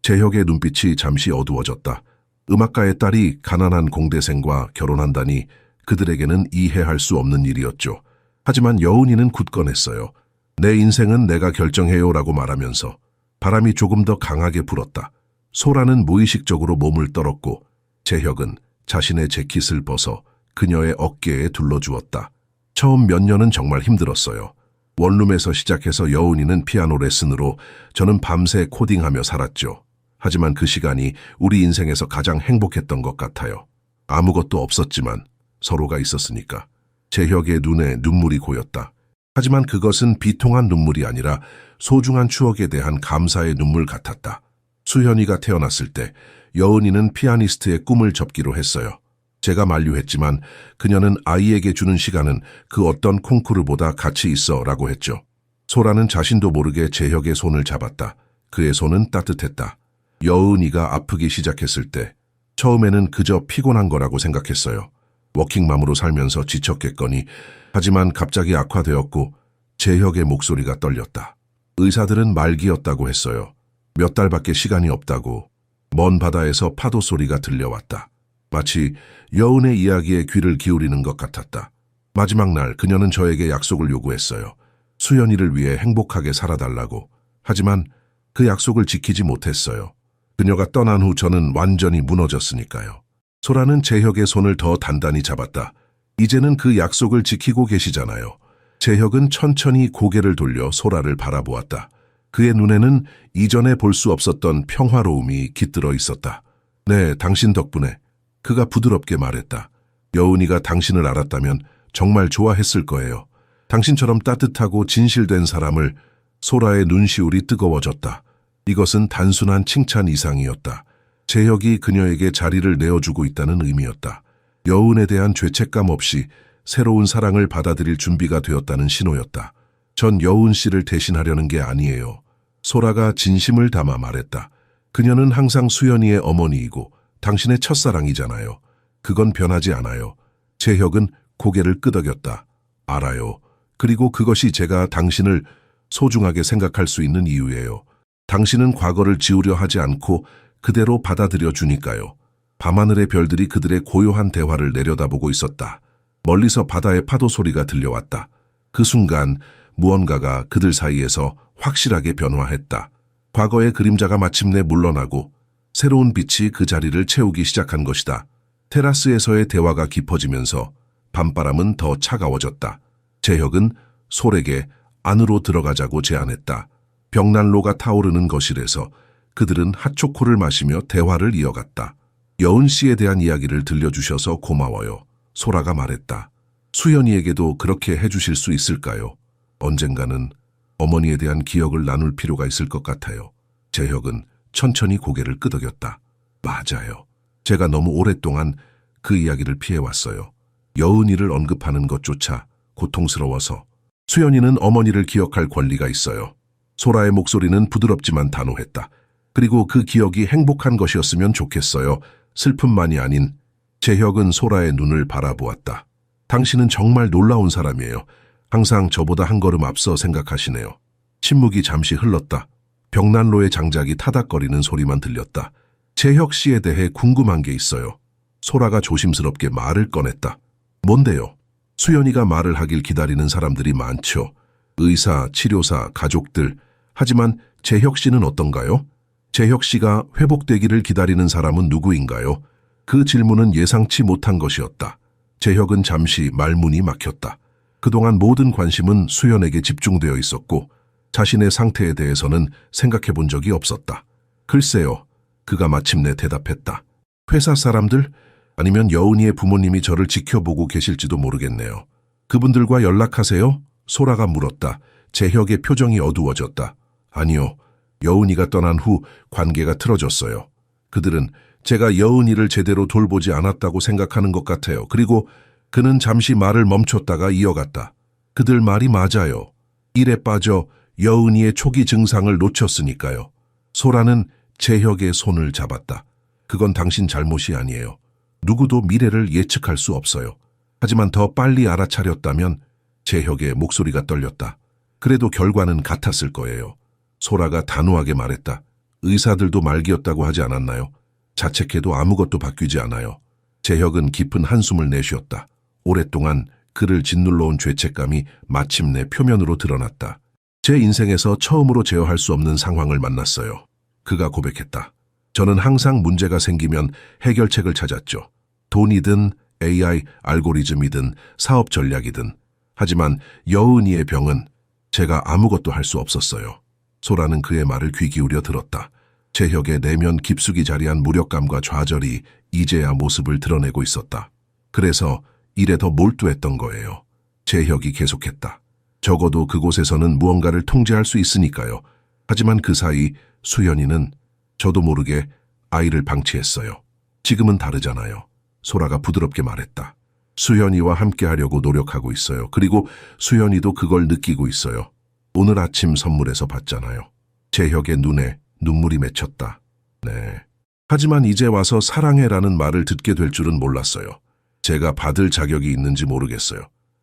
재혁의 눈빛이 잠시 어두워졌다. 음악가의 딸이 가난한 공대생과 결혼한다니 그들에게는 이해할 수 없는 일이었죠. 하지만 여운이는 굳건했어요. 내 인생은 내가 결정해요 라고 말하면서. 바람이 조금 더 강하게 불었다. 소라는 무의식적으로 몸을 떨었고 재혁은 자신의 재킷을 벗어 그녀의 어깨에 둘러주었다. 처음 몇 년은 정말 힘들었어요. 원룸에서 시작해서 여운이는 피아노 레슨으로 저는 밤새 코딩하며 살았죠. 하지만 그 시간이 우리 인생에서 가장 행복했던 것 같아요. 아무것도 없었지만 서로가 있었으니까. 재혁의 눈에 눈물이 고였다. 하지만 그것은 비통한 눈물이 아니라 소중한 추억에 대한 감사의 눈물 같았다. 수현이가 태어났을 때 여은이는 피아니스트의 꿈을 접기로 했어요. 제가 만류했지만 그녀는 아이에게 주는 시간은 그 어떤 콩쿠르보다 가치 있어 라고 했죠. 소라는 자신도 모르게 재혁의 손을 잡았다. 그의 손은 따뜻했다. 여은이가 아프기 시작했을 때 처음에는 그저 피곤한 거라고 생각했어요. 워킹맘으로 살면서 지쳤겠거니. 하지만 갑자기 악화되었고 재혁의 목소리가 떨렸다. 의사들은 말기였다고 했어요. 몇 달밖에 시간이 없다고. 먼 바다에서 파도 소리가 들려왔다. 마치 여운의 이야기에 귀를 기울이는 것 같았다. 마지막 날 그녀는 저에게 약속을 요구했어요. 수연이를 위해 행복하게 살아달라고. 하지만 그 약속을 지키지 못했어요. 그녀가 떠난 후 저는 완전히 무너졌으니까요. 소라는 재혁의 손을 더 단단히 잡았다. 이제는 그 약속을 지키고 계시잖아요. 재혁은 천천히 고개를 돌려 소라를 바라보았다. 그의 눈에는 이전에 볼 수 없었던 평화로움이 깃들어 있었다. 네, 당신 덕분에. 그가 부드럽게 말했다. 여운이가 당신을 알았다면 정말 좋아했을 거예요. 당신처럼 따뜻하고 진실된 사람을. 소라의 눈시울이 뜨거워졌다. 이것은 단순한 칭찬 이상이었다. 재혁이 그녀에게 자리를 내어주고 있다는 의미였다. 여운에 대한 죄책감 없이 새로운 사랑을 받아들일 준비가 되었다는 신호였다. 전 여운 씨를 대신하려는 게 아니에요. 소라가 진심을 담아 말했다. 그녀는 항상 수연이의 어머니이고 당신의 첫사랑이잖아요. 그건 변하지 않아요. 재혁은 고개를 끄덕였다. 알아요. 그리고 그것이 제가 당신을 소중하게 생각할 수 있는 이유예요. 당신은 과거를 지우려 하지 않고 그대로 받아들여 주니까요. 밤하늘의 별들이 그들의 고요한 대화를 내려다보고 있었다. 멀리서 바다의 파도 소리가 들려왔다. 그 순간 무언가가 그들 사이에서 확실하게 변화했다. 과거의 그림자가 마침내 물러나고 새로운 빛이 그 자리를 채우기 시작한 것이다. 테라스에서의 대화가 깊어지면서 밤바람은 더 차가워졌다. 재혁은 솔에게 안으로 들어가자고 제안했다. 벽난로가 타오르는 거실에서 그들은 핫초코를 마시며 대화를 이어갔다. 여은 씨에 대한 이야기를 들려주셔서 고마워요. 소라가 말했다. 수연이에게도 그렇게 해주실 수 있을까요? 언젠가는 어머니에 대한 기억을 나눌 필요가 있을 것 같아요. 재혁은 천천히 고개를 끄덕였다. 맞아요. 제가 너무 오랫동안 그 이야기를 피해왔어요. 여은이를 언급하는 것조차 고통스러워서. 수연이는 어머니를 기억할 권리가 있어요. 소라의 목소리는 부드럽지만 단호했다. 그리고 그 기억이 행복한 것이었으면 좋겠어요. 슬픔만이 아닌. 재혁은 소라의 눈을 바라보았다. 당신은 정말 놀라운 사람이에요. 항상 저보다 한 걸음 앞서 생각하시네요. 침묵이 잠시 흘렀다. 벽난로의 장작이 타닥거리는 소리만 들렸다. 재혁 씨에 대해 궁금한 게 있어요. 소라가 조심스럽게 말을 꺼냈다. 뭔데요? 수연이가 말을 하길 기다리는 사람들이 많죠. 의사, 치료사, 가족들. 하지만 재혁 씨는 어떤가요? 재혁 씨가 회복되기를 기다리는 사람은 누구인가요? 그 질문은 예상치 못한 것이었다. 재혁은 잠시 말문이 막혔다. 그동안 모든 관심은 수연에게 집중되어 있었고 자신의 상태에 대해서는 생각해 본 적이 없었다. 글쎄요. 그가 마침내 대답했다. 회사 사람들? 아니면 여은이의 부모님이 저를 지켜보고 계실지도 모르겠네요. 그분들과 연락하세요? 소라가 물었다. 재혁의 표정이 어두워졌다. 아니요. 여은이가 떠난 후 관계가 틀어졌어요. 그들은 제가 여은이를 제대로 돌보지 않았다고 생각하는 것 같아요. 그리고 그는 잠시 말을 멈췄다가 이어갔다. 그들 말이 맞아요. 일에 빠져 여은이의 초기 증상을 놓쳤으니까요. 소라는 재혁의 손을 잡았다. 그건 당신 잘못이 아니에요. 누구도 미래를 예측할 수 없어요. 하지만 더 빨리 알아차렸다면. 재혁의 목소리가 떨렸다. 그래도 결과는 같았을 거예요. 소라가 단호하게 말했다. 의사들도 말기였다고 하지 않았나요? 자책해도 아무것도 바뀌지 않아요. 재혁은 깊은 한숨을 내쉬었다. 오랫동안 그를 짓눌러온 죄책감이 마침내 표면으로 드러났다. 제 인생에서 처음으로 제어할 수 없는 상황을 만났어요. 그가 고백했다. 저는 항상 문제가 생기면 해결책을 찾았죠. 돈이든 AI 알고리즘이든 사업 전략이든. 하지만 여은이의 병은 제가 아무것도 할 수 없었어요. 소라는 그의 말을 귀 기울여 들었다. 재혁의 내면 깊숙이 자리한 무력감과 좌절이 이제야 모습을 드러내고 있었다. 그래서 일에 더 몰두했던 거예요. 재혁이 계속했다. 적어도 그곳에서는 무언가를 통제할 수 있으니까요. 하지만 그 사이 수연이는 저도 모르게 아이를 방치했어요. 지금은 다르잖아요. 소라가 부드럽게 말했다. 수연이와 함께하려고 노력하고 있어요. 그리고 수연이도 그걸 느끼고 있어요. 오늘 아침 선물에서 봤잖아요. 재혁의 눈에 눈물이 맺혔다. 네. 하지만 이제 와서 사랑해라는 말을 듣게 될 줄은 몰랐어요. 제가 받을 자격이 있는지 모르겠어요.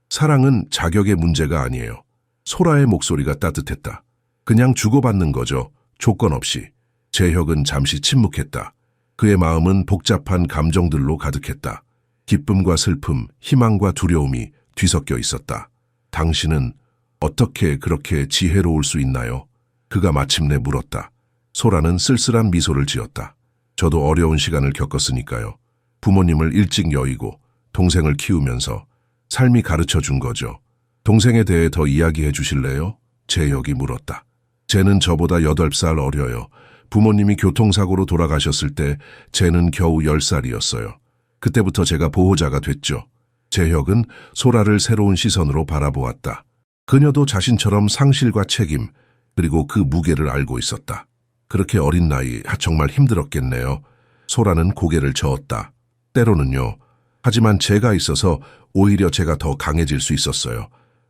사랑은 자격의 문제가 아니에요. 소라의 목소리가 따뜻했다. 그냥 주고받는 거죠. 조건 없이. 재혁은 잠시 침묵했다. 그의 마음은 복잡한 감정들로 가득했다. 기쁨과 슬픔, 희망과 두려움이 뒤섞여 있었다. 당신은 어떻게 그렇게 지혜로울 수 있나요? 그가 마침내 물었다. 소라는 쓸쓸한 미소를 지었다. 저도 어려운 시간을 겪었으니까요. 부모님을 일찍 여의고 동생을 키우면서 삶이 가르쳐 준 거죠. 동생에 대해 더 이야기해 주실래요? 재혁이 물었다. 쟤는 저보다 8살 어려요. 부모님이 교통사고로 돌아가셨을 때 쟤는 겨우 10살이었어요. 그때부터 제가 보호자가 됐죠. 재혁은 소라를 새로운 시선으로 바라보았다. 그녀도 자신처럼 상실과 책임, 그리고 그 무게를 알고 있었다. 그렇게 어린 나이, 정말 힘들었겠네요. 소라는 고개를 저었다. 때로는요. 하지만 제가 있어서 오히려 제가 더 강해질 수 있었어요.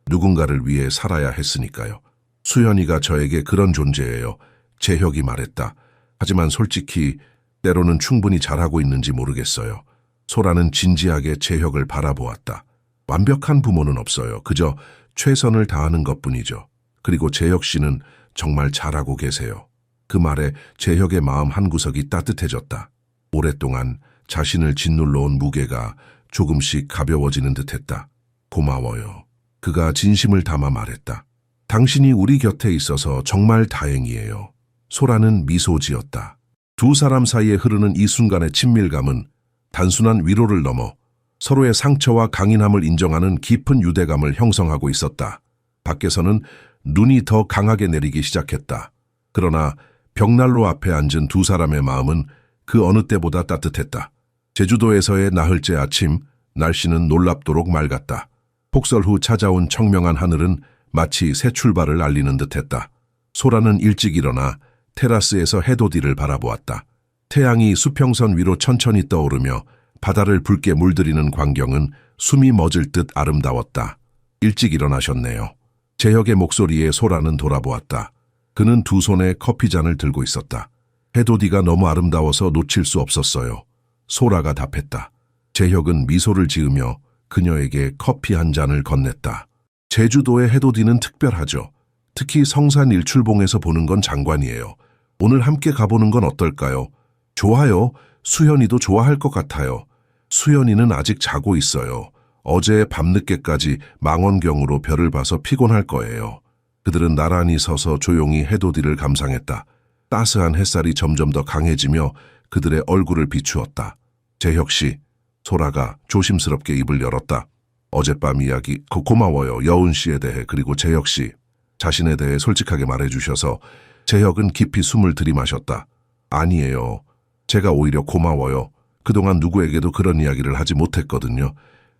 누군가를 위해 살아야 했으니까요. 수연이가 저에게 그런 존재예요. 재혁이 말했다. 하지만 솔직히 때로는 충분히 잘하고 있는지 모르겠어요. 소라는 진지하게 재혁을 바라보았다. 완벽한 부모는 없어요. 그저 최선을 다하는 것뿐이죠. 그리고 재혁 씨는 정말 잘하고 계세요. 그 말에 재혁의 마음 한구석이 따뜻해졌다. 오랫동안 자신을 짓눌러 온 무게가 조금씩 가벼워지는 듯했다. 고마워요. 그가 진심을 담아 말했다. 당신이 우리 곁에 있어서 정말 다행이에요. 소라는 미소 지었다. 두 사람 사이에 흐르는 이 순간의 친밀감은 단순한 위로를 넘어 서로의 상처와 강인함을 인정하는 깊은 유대감을 형성하고 있었다. 밖에서는 눈이 더 강하게 내리기 시작했다. 그러나 벽난로 앞에 앉은 두 사람의 마음은 그 어느 때보다 따뜻했다. 제주도에서의 나흘째 아침, 날씨는 놀랍도록 맑았다. 폭설 후 찾아온 청명한 하늘은 마치 새 출발을 알리는 듯했다. 소라는 일찍 일어나 테라스에서 해돋이를 바라보았다. 태양이 수평선 위로 천천히 떠오르며 바다를 붉게 물들이는 광경은 숨이 멎을 듯 아름다웠다. 일찍 일어나셨네요. 재혁의 목소리에 소라는 돌아보았다. 그는 두 손에 커피잔을 들고 있었다. 해돋이가 너무 아름다워서 놓칠 수 없었어요. 소라가 답했다. 재혁은 미소를 지으며 그녀에게 커피 한 잔을 건넸다. 제주도의 해돋이는 특별하죠. 특히 성산 일출봉에서 보는 건 장관이에요. 오늘 함께 가보는 건 어떨까요? 좋아요. 수연이도 좋아할 것 같아요. 수연이는 아직 자고 있어요. 어제 밤늦게까지 망원경으로 별을 봐서 피곤할 거예요. 그들은 나란히 서서 조용히 해돋이를 감상했다. 따스한 햇살이 점점 더 강해지며 그들의 얼굴을 비추었다. 재혁 씨, 소라가 조심스럽게 입을 열었다. 어젯밤 이야기 고마워요. 여운 씨에 대해 그리고 재혁 씨 자신에 대해 솔직하게 말해주셔서 재혁은 깊이 숨을 들이마셨다. 아니에요. 제가 오히려 고마워요. 그동안 누구에게도 그런 이야기를 하지 못했거든요.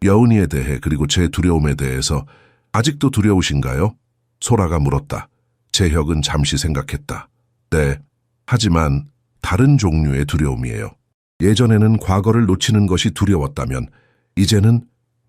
여운이에 대해 그리고 제 두려움에 대해서 아직도 두려우신가요? 소라가 물었다. 재혁은 잠시 생각했다. 네, 하지만 다른 종류의 두려움이에요. 예전에는 과거를 놓치는 것이 두려웠다면 이제는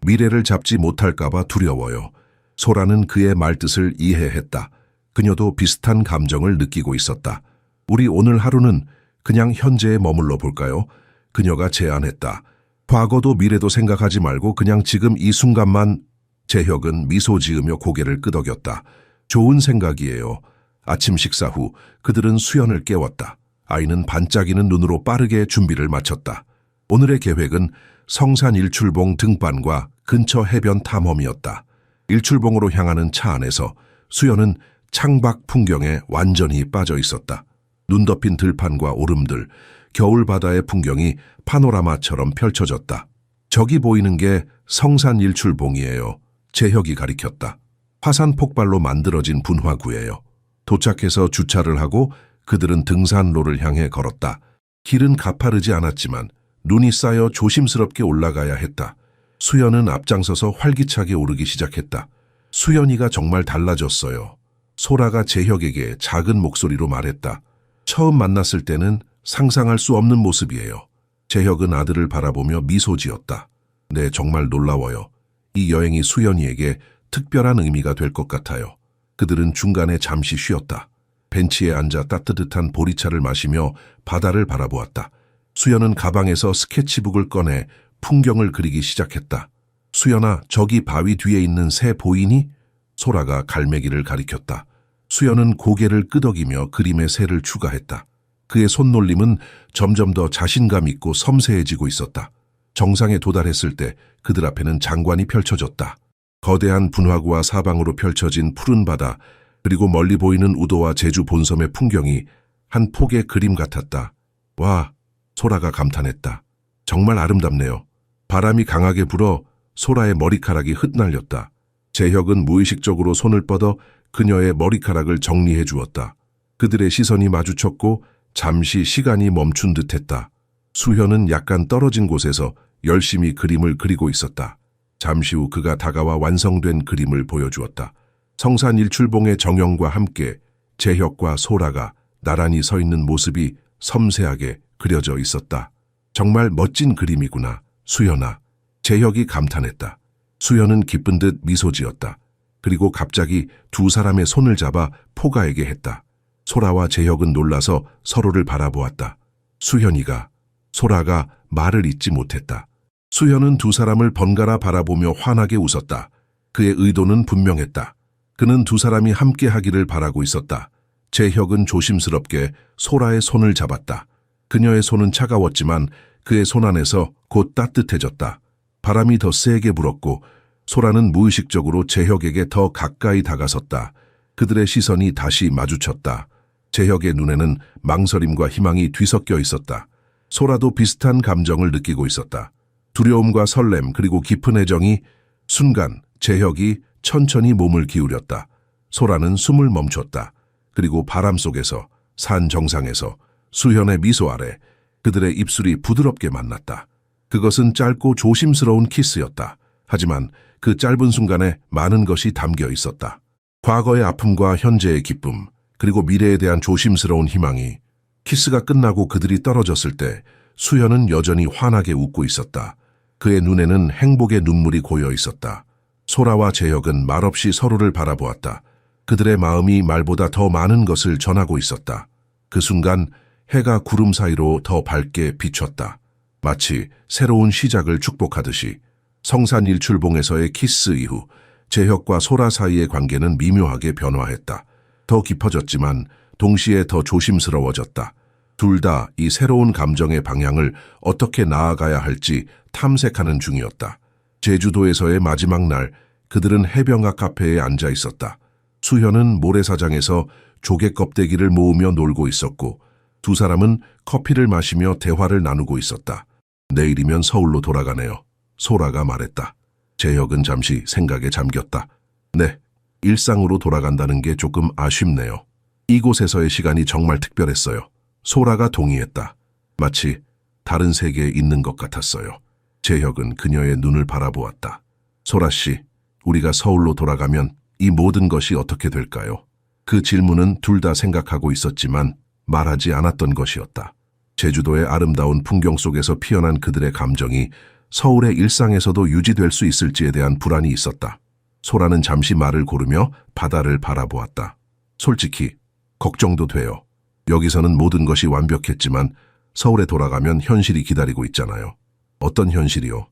미래를 잡지 못할까봐 두려워요. 소라는 그의 말뜻을 이해했다. 그녀도 비슷한 감정을 느끼고 있었다. 우리 오늘 하루는 그냥 현재에 머물러 볼까요? 그녀가 제안했다. 과거도 미래도 생각하지 말고 그냥 지금 이 순간만. 재혁은 미소 지으며 고개를 끄덕였다. 좋은 생각이에요. 아침 식사 후 그들은 수연을 깨웠다. 아이는 반짝이는 눈으로 빠르게 준비를 마쳤다. 오늘의 계획은 성산 일출봉 등반과 근처 해변 탐험이었다. 일출봉으로 향하는 차 안에서 수연은 창밖 풍경에 완전히 빠져 있었다. 눈 덮인 들판과 오름들, 겨울 바다의 풍경이 파노라마처럼 펼쳐졌다. 저기 보이는 게 성산 일출봉이에요. 재혁이 가리켰다. 화산 폭발로 만들어진 분화구예요. 도착해서 주차를 하고 그들은 등산로를 향해 걸었다. 길은 가파르지 않았지만 눈이 쌓여 조심스럽게 올라가야 했다. 수연은 앞장서서 활기차게 오르기 시작했다. 수연이가 정말 달라졌어요. 소라가 재혁에게 작은 목소리로 말했다. 처음 만났을 때는 상상할 수 없는 모습이에요. 재혁은 아들을 바라보며 미소 지었다. 네, 정말 놀라워요. 이 여행이 수연이에게 특별한 의미가 될 것 같아요. 그들은 중간에 잠시 쉬었다. 벤치에 앉아 따뜻한 보리차를 마시며 바다를 바라보았다. 수연은 가방에서 스케치북을 꺼내 풍경을 그리기 시작했다. 수연아, 저기 바위 뒤에 있는 새 보이니? 소라가 갈매기를 가리켰다. 수연은 고개를 끄덕이며 그림에 새를 추가했다. 그의 손놀림은 점점 더 자신감 있고 섬세해지고 있었다. 정상에 도달했을 때 그들 앞에는 장관이 펼쳐졌다. 거대한 분화구와 사방으로 펼쳐진 푸른 바다, 그리고 멀리 보이는 우도와 제주 본섬의 풍경이 한 폭의 그림 같았다. 와, 소라가 감탄했다. 정말 아름답네요. 바람이 강하게 불어 소라의 머리카락이 흩날렸다. 재혁은 무의식적으로 손을 뻗어 그녀의 머리카락을 정리해 주었다. 그들의 시선이 마주쳤고 잠시 시간이 멈춘 듯했다. 수현은 약간 떨어진 곳에서 열심히 그림을 그리고 있었다. 잠시 후 그가 다가와 완성된 그림을 보여주었다. 성산일출봉의 정영과 함께 재혁과 소라가 나란히 서 있는 모습이 섬세하게 그려져 있었다. 정말 멋진 그림이구나, 수연아. 재혁이 감탄했다. 수연은 기쁜 듯 미소 지었다. 그리고 갑자기 두 사람의 손을 잡아 포가에게 했다. 소라와 재혁은 놀라서 서로를 바라보았다. 수현이가, 소라가 말을 잇지 못했다. 수현은 두 사람을 번갈아 바라보며 환하게 웃었다. 그의 의도는 분명했다. 그는 두 사람이 함께 하기를 바라고 있었다. 재혁은 조심스럽게 소라의 손을 잡았다. 그녀의 손은 차가웠지만 그의 손 안에서 곧 따뜻해졌다. 바람이 더 세게 불었고 소라는 무의식적으로 재혁에게 더 가까이 다가섰다. 그들의 시선이 다시 마주쳤다. 재혁의 눈에는 망설임과 희망이 뒤섞여 있었다. 소라도 비슷한 감정을 느끼고 있었다. 두려움과 설렘 그리고 깊은 애정이 순간 재혁이 천천히 몸을 기울였다. 소라는 숨을 멈췄다. 그리고 바람 속에서 산 정상에서 수현의 미소 아래 그들의 입술이 부드럽게 만났다. 그것은 짧고 조심스러운 키스였다. 하지만 그 짧은 순간에 많은 것이 담겨 있었다. 과거의 아픔과 현재의 기쁨, 그리고 미래에 대한 조심스러운 희망이. 키스가 끝나고 그들이 떨어졌을 때 수현은 여전히 환하게 웃고 있었다. 그의 눈에는 행복의 눈물이 고여 있었다. 소라와 재혁은 말없이 서로를 바라보았다. 그들의 마음이 말보다 더 많은 것을 전하고 있었다. 그 순간 해가 구름 사이로 더 밝게 비쳤다. 마치 새로운 시작을 축복하듯이. 성산일출봉에서의 키스 이후 재혁과 소라 사이의 관계는 미묘하게 변화했다. 더 깊어졌지만 동시에 더 조심스러워졌다. 둘 다 이 새로운 감정의 방향을 어떻게 나아가야 할지 탐색하는 중이었다. 제주도에서의 마지막 날, 그들은 해변가 카페에 앉아 있었다. 수현은 모래사장에서 조개 껍데기를 모으며 놀고 있었고 두 사람은 커피를 마시며 대화를 나누고 있었다. 내일이면 서울로 돌아가네요. 소라가 말했다. 재혁은 잠시 생각에 잠겼다. 네, 일상으로 돌아간다는 게 조금 아쉽네요. 이곳에서의 시간이 정말 특별했어요. 소라가 동의했다. 마치 다른 세계에 있는 것 같았어요. 재혁은 그녀의 눈을 바라보았다. 소라 씨, 우리가 서울로 돌아가면 이 모든 것이 어떻게 될까요? 그 질문은 둘 다 생각하고 있었지만 말하지 않았던 것이었다. 제주도의 아름다운 풍경 속에서 피어난 그들의 감정이 서울의 일상에서도 유지될 수 있을지에 대한 불안이 있었다. 소라는 잠시 말을 고르며 바다를 바라보았다. 솔직히 걱정도 돼요. 여기서는 모든 것이 완벽했지만 서울에 돌아가면 현실이 기다리고 있잖아요. 어떤 현실이요?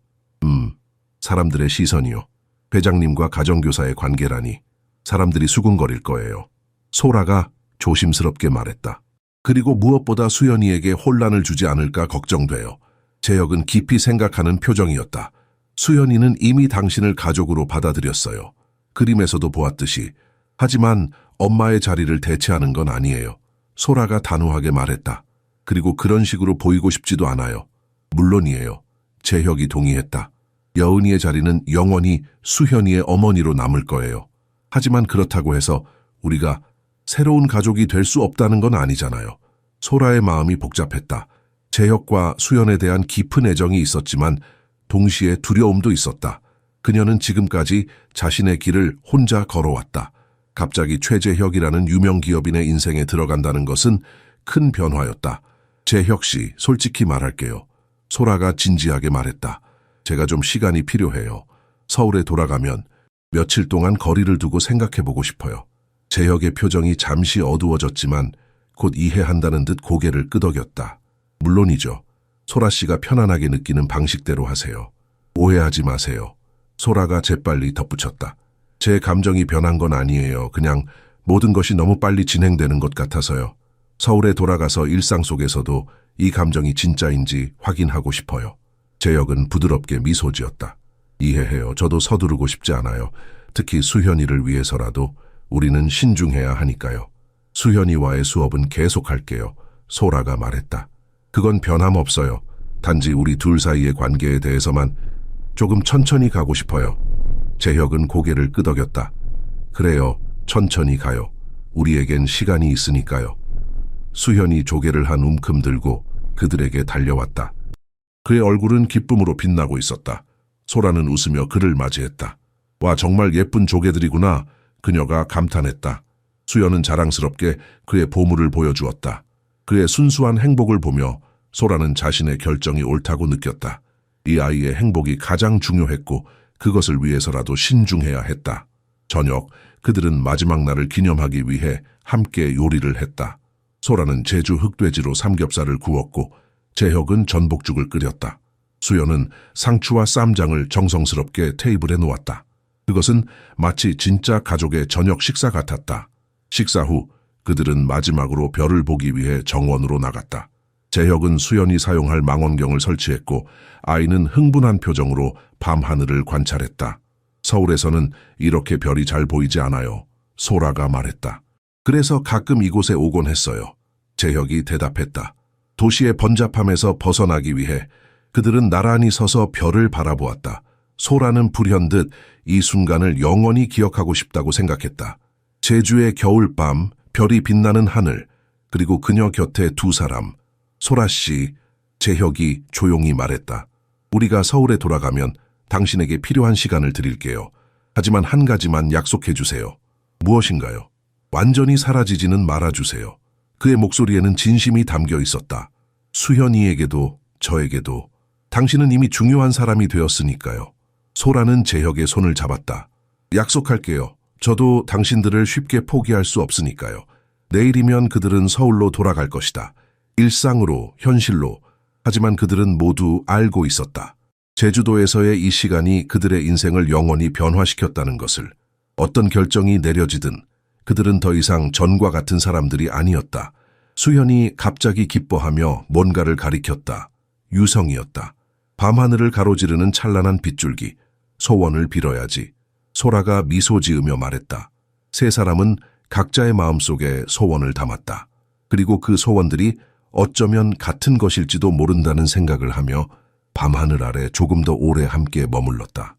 사람들의 시선이요. 회장님과 가정교사의 관계라니. 사람들이 수군거릴 거예요. 소라가 조심스럽게 말했다. 그리고 무엇보다 수연이에게 혼란을 주지 않을까 걱정돼요. 재혁은 깊이 생각하는 표정이었다. 수연이는 이미 당신을 가족으로 받아들였어요. 그림에서도 보았듯이. 하지만 엄마의 자리를 대체하는 건 아니에요. 소라가 단호하게 말했다. 그리고 그런 식으로 보이고 싶지도 않아요. 물론이에요. 재혁이 동의했다. 여은이의 자리는 영원히 수현이의 어머니로 남을 거예요. 하지만 그렇다고 해서 우리가 새로운 가족이 될 수 없다는 건 아니잖아요. 소라의 마음이 복잡했다. 재혁과 수연에 대한 깊은 애정이 있었지만 동시에 두려움도 있었다. 그녀는 지금까지 자신의 길을 혼자 걸어왔다. 갑자기 최재혁이라는 유명 기업인의 인생에 들어간다는 것은 큰 변화였다. 재혁 씨, 솔직히 말할게요. 소라가 진지하게 말했다. 제가 좀 시간이 필요해요. 서울에 돌아가면 며칠 동안 거리를 두고 생각해보고 싶어요. 재혁의 표정이 잠시 어두워졌지만 곧 이해한다는 듯 고개를 끄덕였다. 물론이죠. 소라 씨가 편안하게 느끼는 방식대로 하세요. 오해하지 마세요. 소라가 재빨리 덧붙였다. 제 감정이 변한 건 아니에요. 그냥 모든 것이 너무 빨리 진행되는 것 같아서요. 서울에 돌아가서 일상 속에서도 이 감정이 진짜인지 확인하고 싶어요. 재혁은 부드럽게 미소 지었다. 이해해요. 저도 서두르고 싶지 않아요. 특히 수현이를 위해서라도 우리는 신중해야 하니까요. 수현이와의 수업은 계속할게요. 소라가 말했다. 그건 변함없어요. 단지 우리 둘 사이의 관계에 대해서만 조금 천천히 가고 싶어요. 재혁은 고개를 끄덕였다. 그래요. 천천히 가요. 우리에겐 시간이 있으니까요. 수현이 조개를 한 움큼 들고 그들에게 달려왔다. 그의 얼굴은 기쁨으로 빛나고 있었다. 소라는 웃으며 그를 맞이했다. 와, 정말 예쁜 조개들이구나. 그녀가 감탄했다. 수연은 자랑스럽게 그의 보물을 보여주었다. 그의 순수한 행복을 보며 소라는 자신의 결정이 옳다고 느꼈다. 이 아이의 행복이 가장 중요했고 그것을 위해서라도 신중해야 했다. 저녁, 그들은 마지막 날을 기념하기 위해 함께 요리를 했다. 소라는 제주 흑돼지로 삼겹살을 구웠고 재혁은 전복죽을 끓였다. 수연은 상추와 쌈장을 정성스럽게 테이블에 놓았다. 그것은 마치 진짜 가족의 저녁 식사 같았다. 식사 후 그들은 마지막으로 별을 보기 위해 정원으로 나갔다. 재혁은 수연이 사용할 망원경을 설치했고 아이는 흥분한 표정으로 밤하늘을 관찰했다. 서울에서는 이렇게 별이 잘 보이지 않아요. 소라가 말했다. 그래서 가끔 이곳에 오곤 했어요. 재혁이 대답했다. 도시의 번잡함에서 벗어나기 위해 그들은 나란히 서서 별을 바라보았다. 소라는 불현듯 이 순간을 영원히 기억하고 싶다고 생각했다. 제주의 겨울밤, 별이 빛나는 하늘, 그리고 그녀 곁에 두 사람. 소라 씨, 재혁이 조용히 말했다. 우리가 서울에 돌아가면 당신에게 필요한 시간을 드릴게요. 하지만 한 가지만 약속해 주세요. 무엇인가요? 완전히 사라지지는 말아주세요. 그의 목소리에는 진심이 담겨 있었다. 수현이에게도 저에게도 당신은 이미 중요한 사람이 되었으니까요. 소라는 재혁의 손을 잡았다. 약속할게요. 저도 당신들을 쉽게 포기할 수 없으니까요. 내일이면 그들은 서울로 돌아갈 것이다. 일상으로, 현실로. 하지만 그들은 모두 알고 있었다. 제주도에서의 이 시간이 그들의 인생을 영원히 변화시켰다는 것을. 어떤 결정이 내려지든 그들은 더 이상 전과 같은 사람들이 아니었다. 수현이 갑자기 기뻐하며 뭔가를 가리켰다. 유성이었다. 밤하늘을 가로지르는 찬란한 빗줄기. 소원을 빌어야지. 소라가 미소 지으며 말했다. 세 사람은 각자의 마음속에 소원을 담았다. 그리고 그 소원들이 어쩌면 같은 것일지도 모른다는 생각을 하며 밤하늘 아래 조금 더 오래 함께 머물렀다.